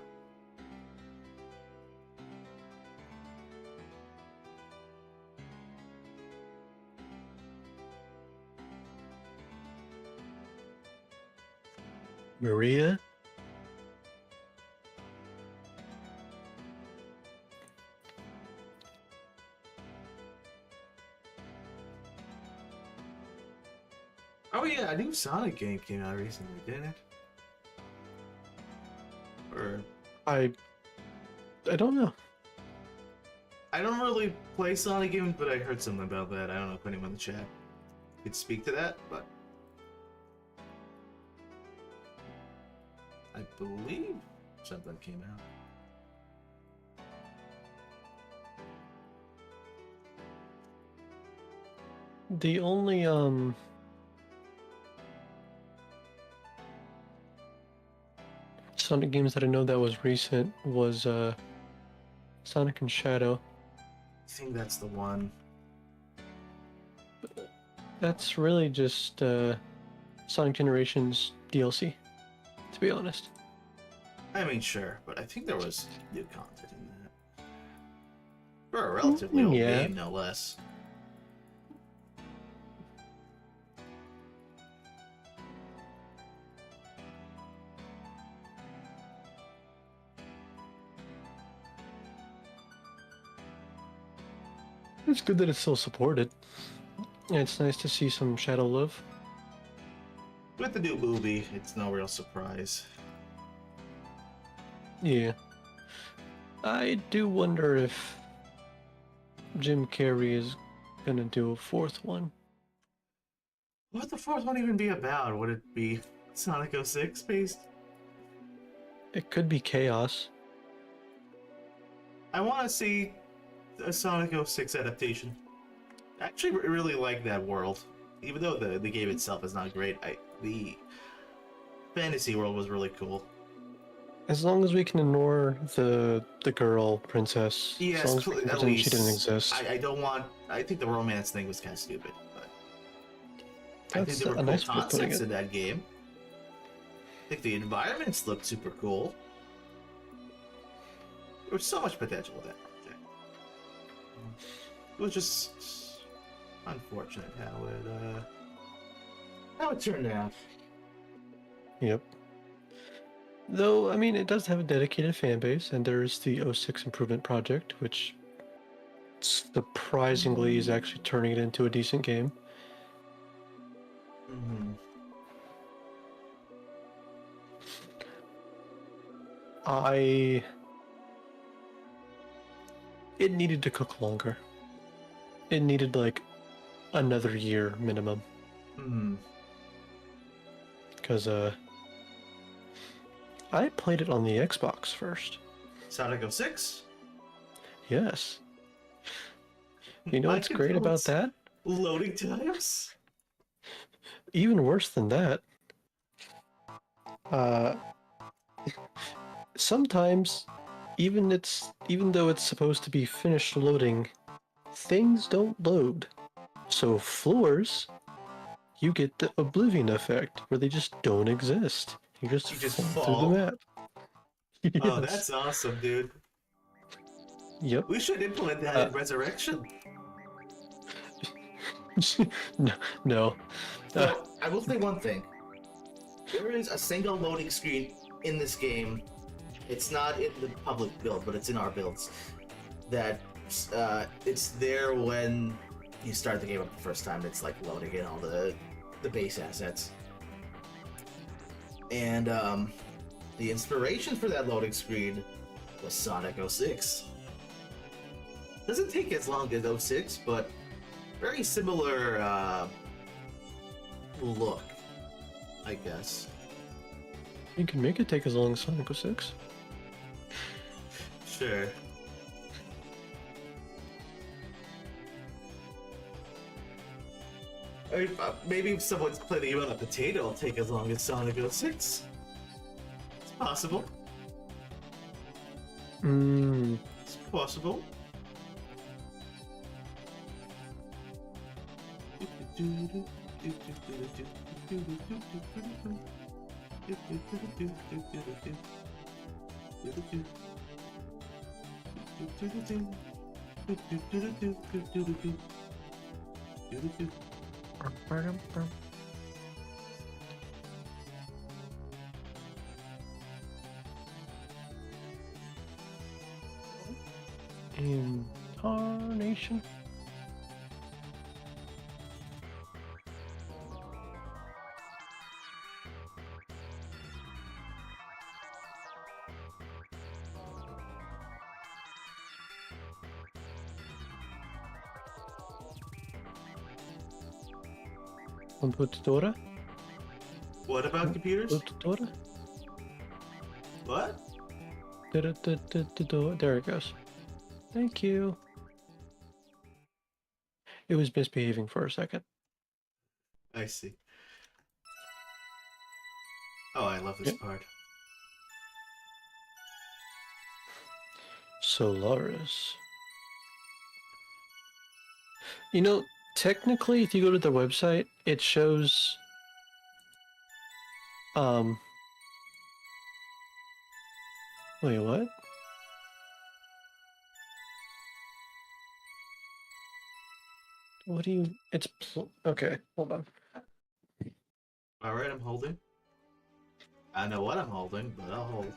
Speaker 1: Maria?
Speaker 2: Oh yeah, a new Sonic game came out recently, didn't it? Or
Speaker 1: I don't know.
Speaker 2: I don't really play Sonic games, but I heard something about that. I don't know if anyone in the chat could speak to that, but I believe something came out.
Speaker 1: The only Sonic games that I know that was recent was Sonic and Shadow.
Speaker 2: I think that's the one.
Speaker 1: That's really just Sonic Generations DLC, to be honest.
Speaker 2: I mean, sure, but I think there was new content in that. For a relatively old game, no less.
Speaker 1: It's good that it's still supported. And it's nice to see some Shadow love.
Speaker 2: With the new movie, it's no real surprise.
Speaker 1: Yeah. I do wonder if Jim Carrey is gonna do a fourth one.
Speaker 2: What would the fourth one even be about? Would it be Sonic 06 based?
Speaker 1: It could be Chaos.
Speaker 2: I want to see a Sonic 06 adaptation. I actually really like that world. Even though the game itself is not great, the fantasy world was really cool.
Speaker 1: As long as we can ignore the girl princess.
Speaker 2: Yes,
Speaker 1: as long as we can pretend she didn't exist.
Speaker 2: I don't want. I think the romance thing was kind of stupid, but I think
Speaker 1: That's
Speaker 2: there were
Speaker 1: a
Speaker 2: cool
Speaker 1: nice way of putting
Speaker 2: concepts
Speaker 1: it.
Speaker 2: in that game. I think the environments looked super cool. There was so much potential with that project. It was just unfortunate how it turned out.
Speaker 1: Yep. Though, I mean, it does have a dedicated fan base, and there's the 06 Improvement Project, which surprisingly is actually turning it into a decent game.
Speaker 2: Mm-hmm.
Speaker 1: It needed to cook longer. It needed, like, another year minimum.
Speaker 2: Mm-hmm.
Speaker 1: Because, I played it on the Xbox first.
Speaker 2: Sonic 06?
Speaker 1: Yes. You know what's great about that?
Speaker 2: Loading times?
Speaker 1: Even worse than that. Sometimes, even though it's supposed to be finished loading, things don't load. So floors, you get the Oblivion effect, where they just don't exist. You just fall through the map.
Speaker 2: Yes.
Speaker 1: Oh,
Speaker 2: that's awesome, dude.
Speaker 1: Yep.
Speaker 2: We should implement that in Resurrection.
Speaker 1: No.
Speaker 2: So, I will say one thing. There is a single loading screen in this game. It's not in the public build, but it's in our builds. That it's there when you start the game up the first time. It's like loading in all the base assets. And the inspiration for that loading screen was Sonic 06. Doesn't take as long as 06, but very similar look, I guess.
Speaker 1: You can make it take as long as Sonic 06.
Speaker 2: Sure. Maybe if someone's planning about a potato, it'll take as long as Sonic 06. It's possible. It's possible.
Speaker 1: Incarnation. Computadora?
Speaker 2: What about computers?
Speaker 1: Computadora?
Speaker 2: What?
Speaker 1: There it goes. Thank you. It was misbehaving for a second.
Speaker 2: I see. Oh, I love this part.
Speaker 1: Solaris. You know, technically, if you go to the website, it shows... Wait, what? What do you... It's... Okay, hold on.
Speaker 2: Alright, I'm holding. I know what I'm holding, but I'll hold.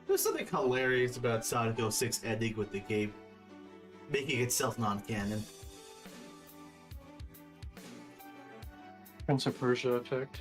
Speaker 2: There's something hilarious about Sonic 06 ending with the game making itself non-canon.
Speaker 1: Prince of Persia effect.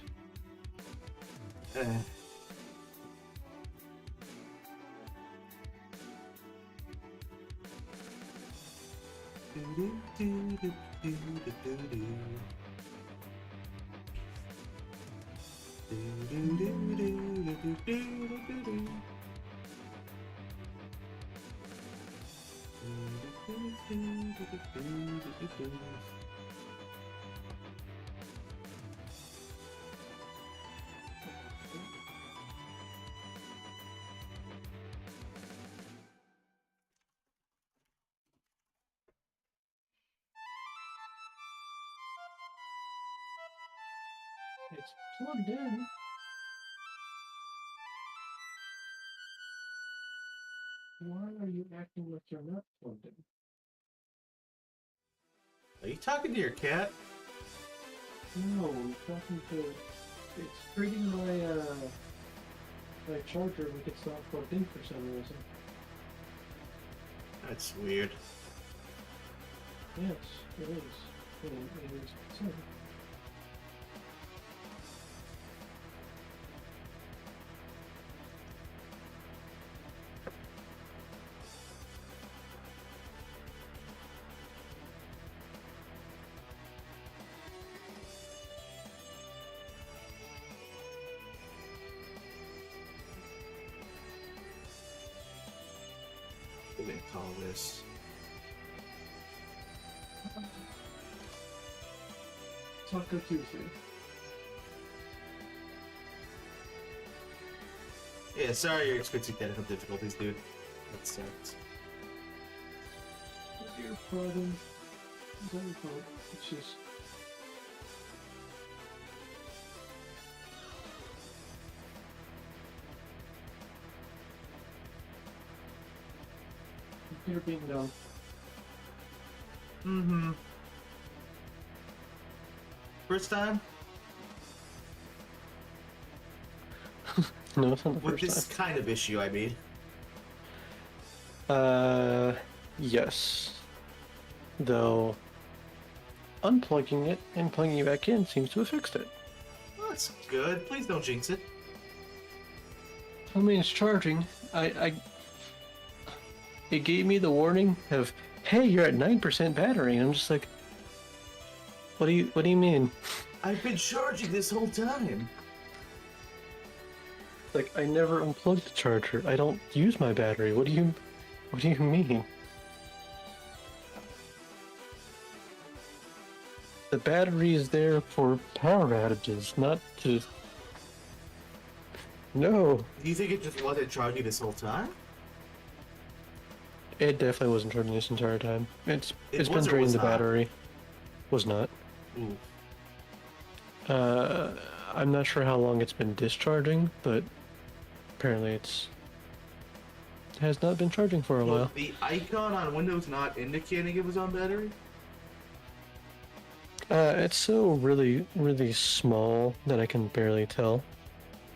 Speaker 1: It's plugged in. Why are you acting like you're not plugged in?
Speaker 2: Are you talking to your cat?
Speaker 1: No, I'm talking to... It's treating my, my charger like it's not plugged in for some reason.
Speaker 2: That's weird.
Speaker 1: Yes, it is. It is. So.
Speaker 2: What do they call this?
Speaker 1: Taco Tuesday.
Speaker 2: Yeah, sorry you're experiencing technical difficulties, dude. That sucks.
Speaker 1: Your problem. Is that your fault? It's just... Computer being down.
Speaker 2: Mm-hmm. First time?
Speaker 1: No, it's not the
Speaker 2: With
Speaker 1: first
Speaker 2: this kind of issue, I mean.
Speaker 1: time. Yes. Though, unplugging it and plugging it back in seems to have fixed it.
Speaker 2: Well, that's good. Please don't jinx it.
Speaker 1: I mean, it's charging. It gave me the warning of, hey, you're at 9% battery. And I'm just like, what do you mean?
Speaker 2: I've been charging this whole time.
Speaker 1: Like, I never unplugged the charger. I don't use my battery. What do you mean? The battery is there for power outages, not to... No!
Speaker 2: Do you think it just wasn't charging this whole time?
Speaker 1: It definitely wasn't charging this entire time. It's been
Speaker 2: was or
Speaker 1: draining
Speaker 2: was
Speaker 1: the
Speaker 2: not?
Speaker 1: battery. Was not.
Speaker 2: Ooh.
Speaker 1: I'm not sure how long it's been discharging, but apparently it has not been charging for a
Speaker 2: Was
Speaker 1: while.
Speaker 2: the icon on Windows not indicating it was on battery?
Speaker 1: It's so really, really small that I can barely tell.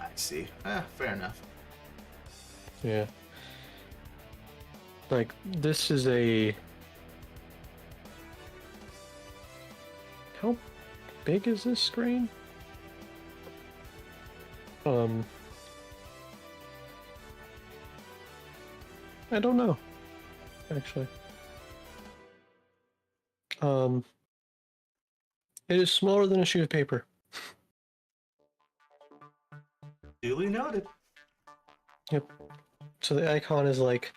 Speaker 2: I see. Fair enough.
Speaker 1: Yeah. Like, this is a... How big is this screen? I don't know, actually. It is smaller than a sheet of paper.
Speaker 2: Duly noted.
Speaker 1: Yep. So the icon is like...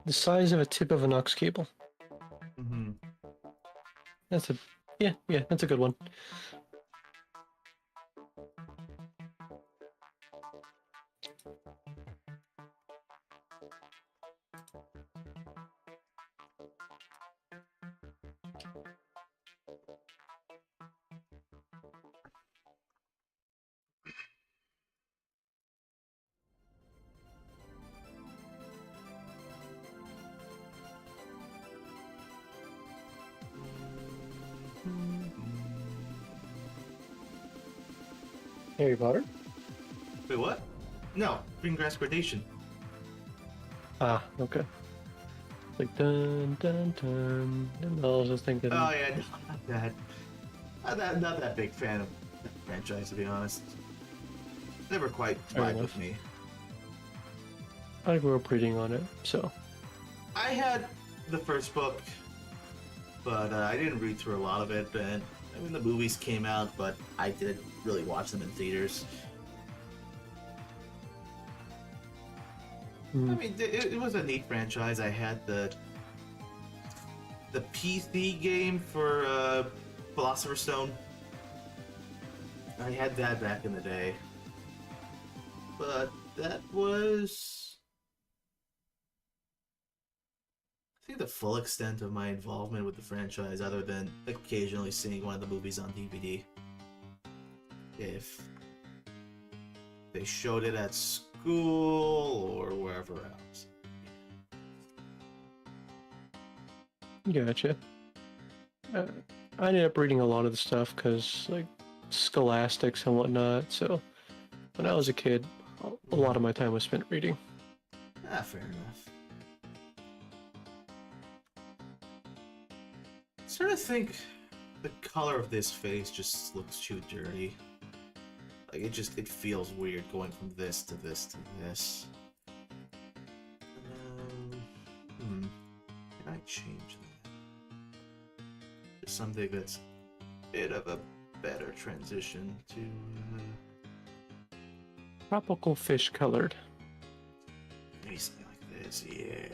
Speaker 1: the size of a tip of an aux cable.
Speaker 2: Mm-hmm.
Speaker 1: That's a... Yeah, that's a good one. Harry Potter?
Speaker 2: Wait, what? No, Green Grass Gradation.
Speaker 1: Ah, okay. Like dun dun dun. And I was just thinking.
Speaker 2: Oh yeah, no, not that. Not that big fan of that franchise, to be honest. Never quite vibed with me.
Speaker 1: I grew up reading on it, so.
Speaker 2: I had the first book, but I didn't read through a lot of it. And I mean, the movies came out, but I didn't really watch them in theaters. I mean, it was a neat franchise. I had the PC game for Philosopher's Stone. I had that back in the day, but that was, I think, the full extent of my involvement with the franchise, other than occasionally seeing one of the movies on DVD. If they showed it at school or wherever else.
Speaker 1: Gotcha. I ended up reading a lot of the stuff because, like, scholastics and whatnot, so when I was a kid, a lot of my time was spent reading.
Speaker 2: Ah, fair enough. I sort of think the color of this face just looks too dirty. Like, it feels weird going from this to this to this. Can I change that? Just something that's a bit of a better transition to...
Speaker 1: Tropical fish colored.
Speaker 2: maybe something like this, yeah.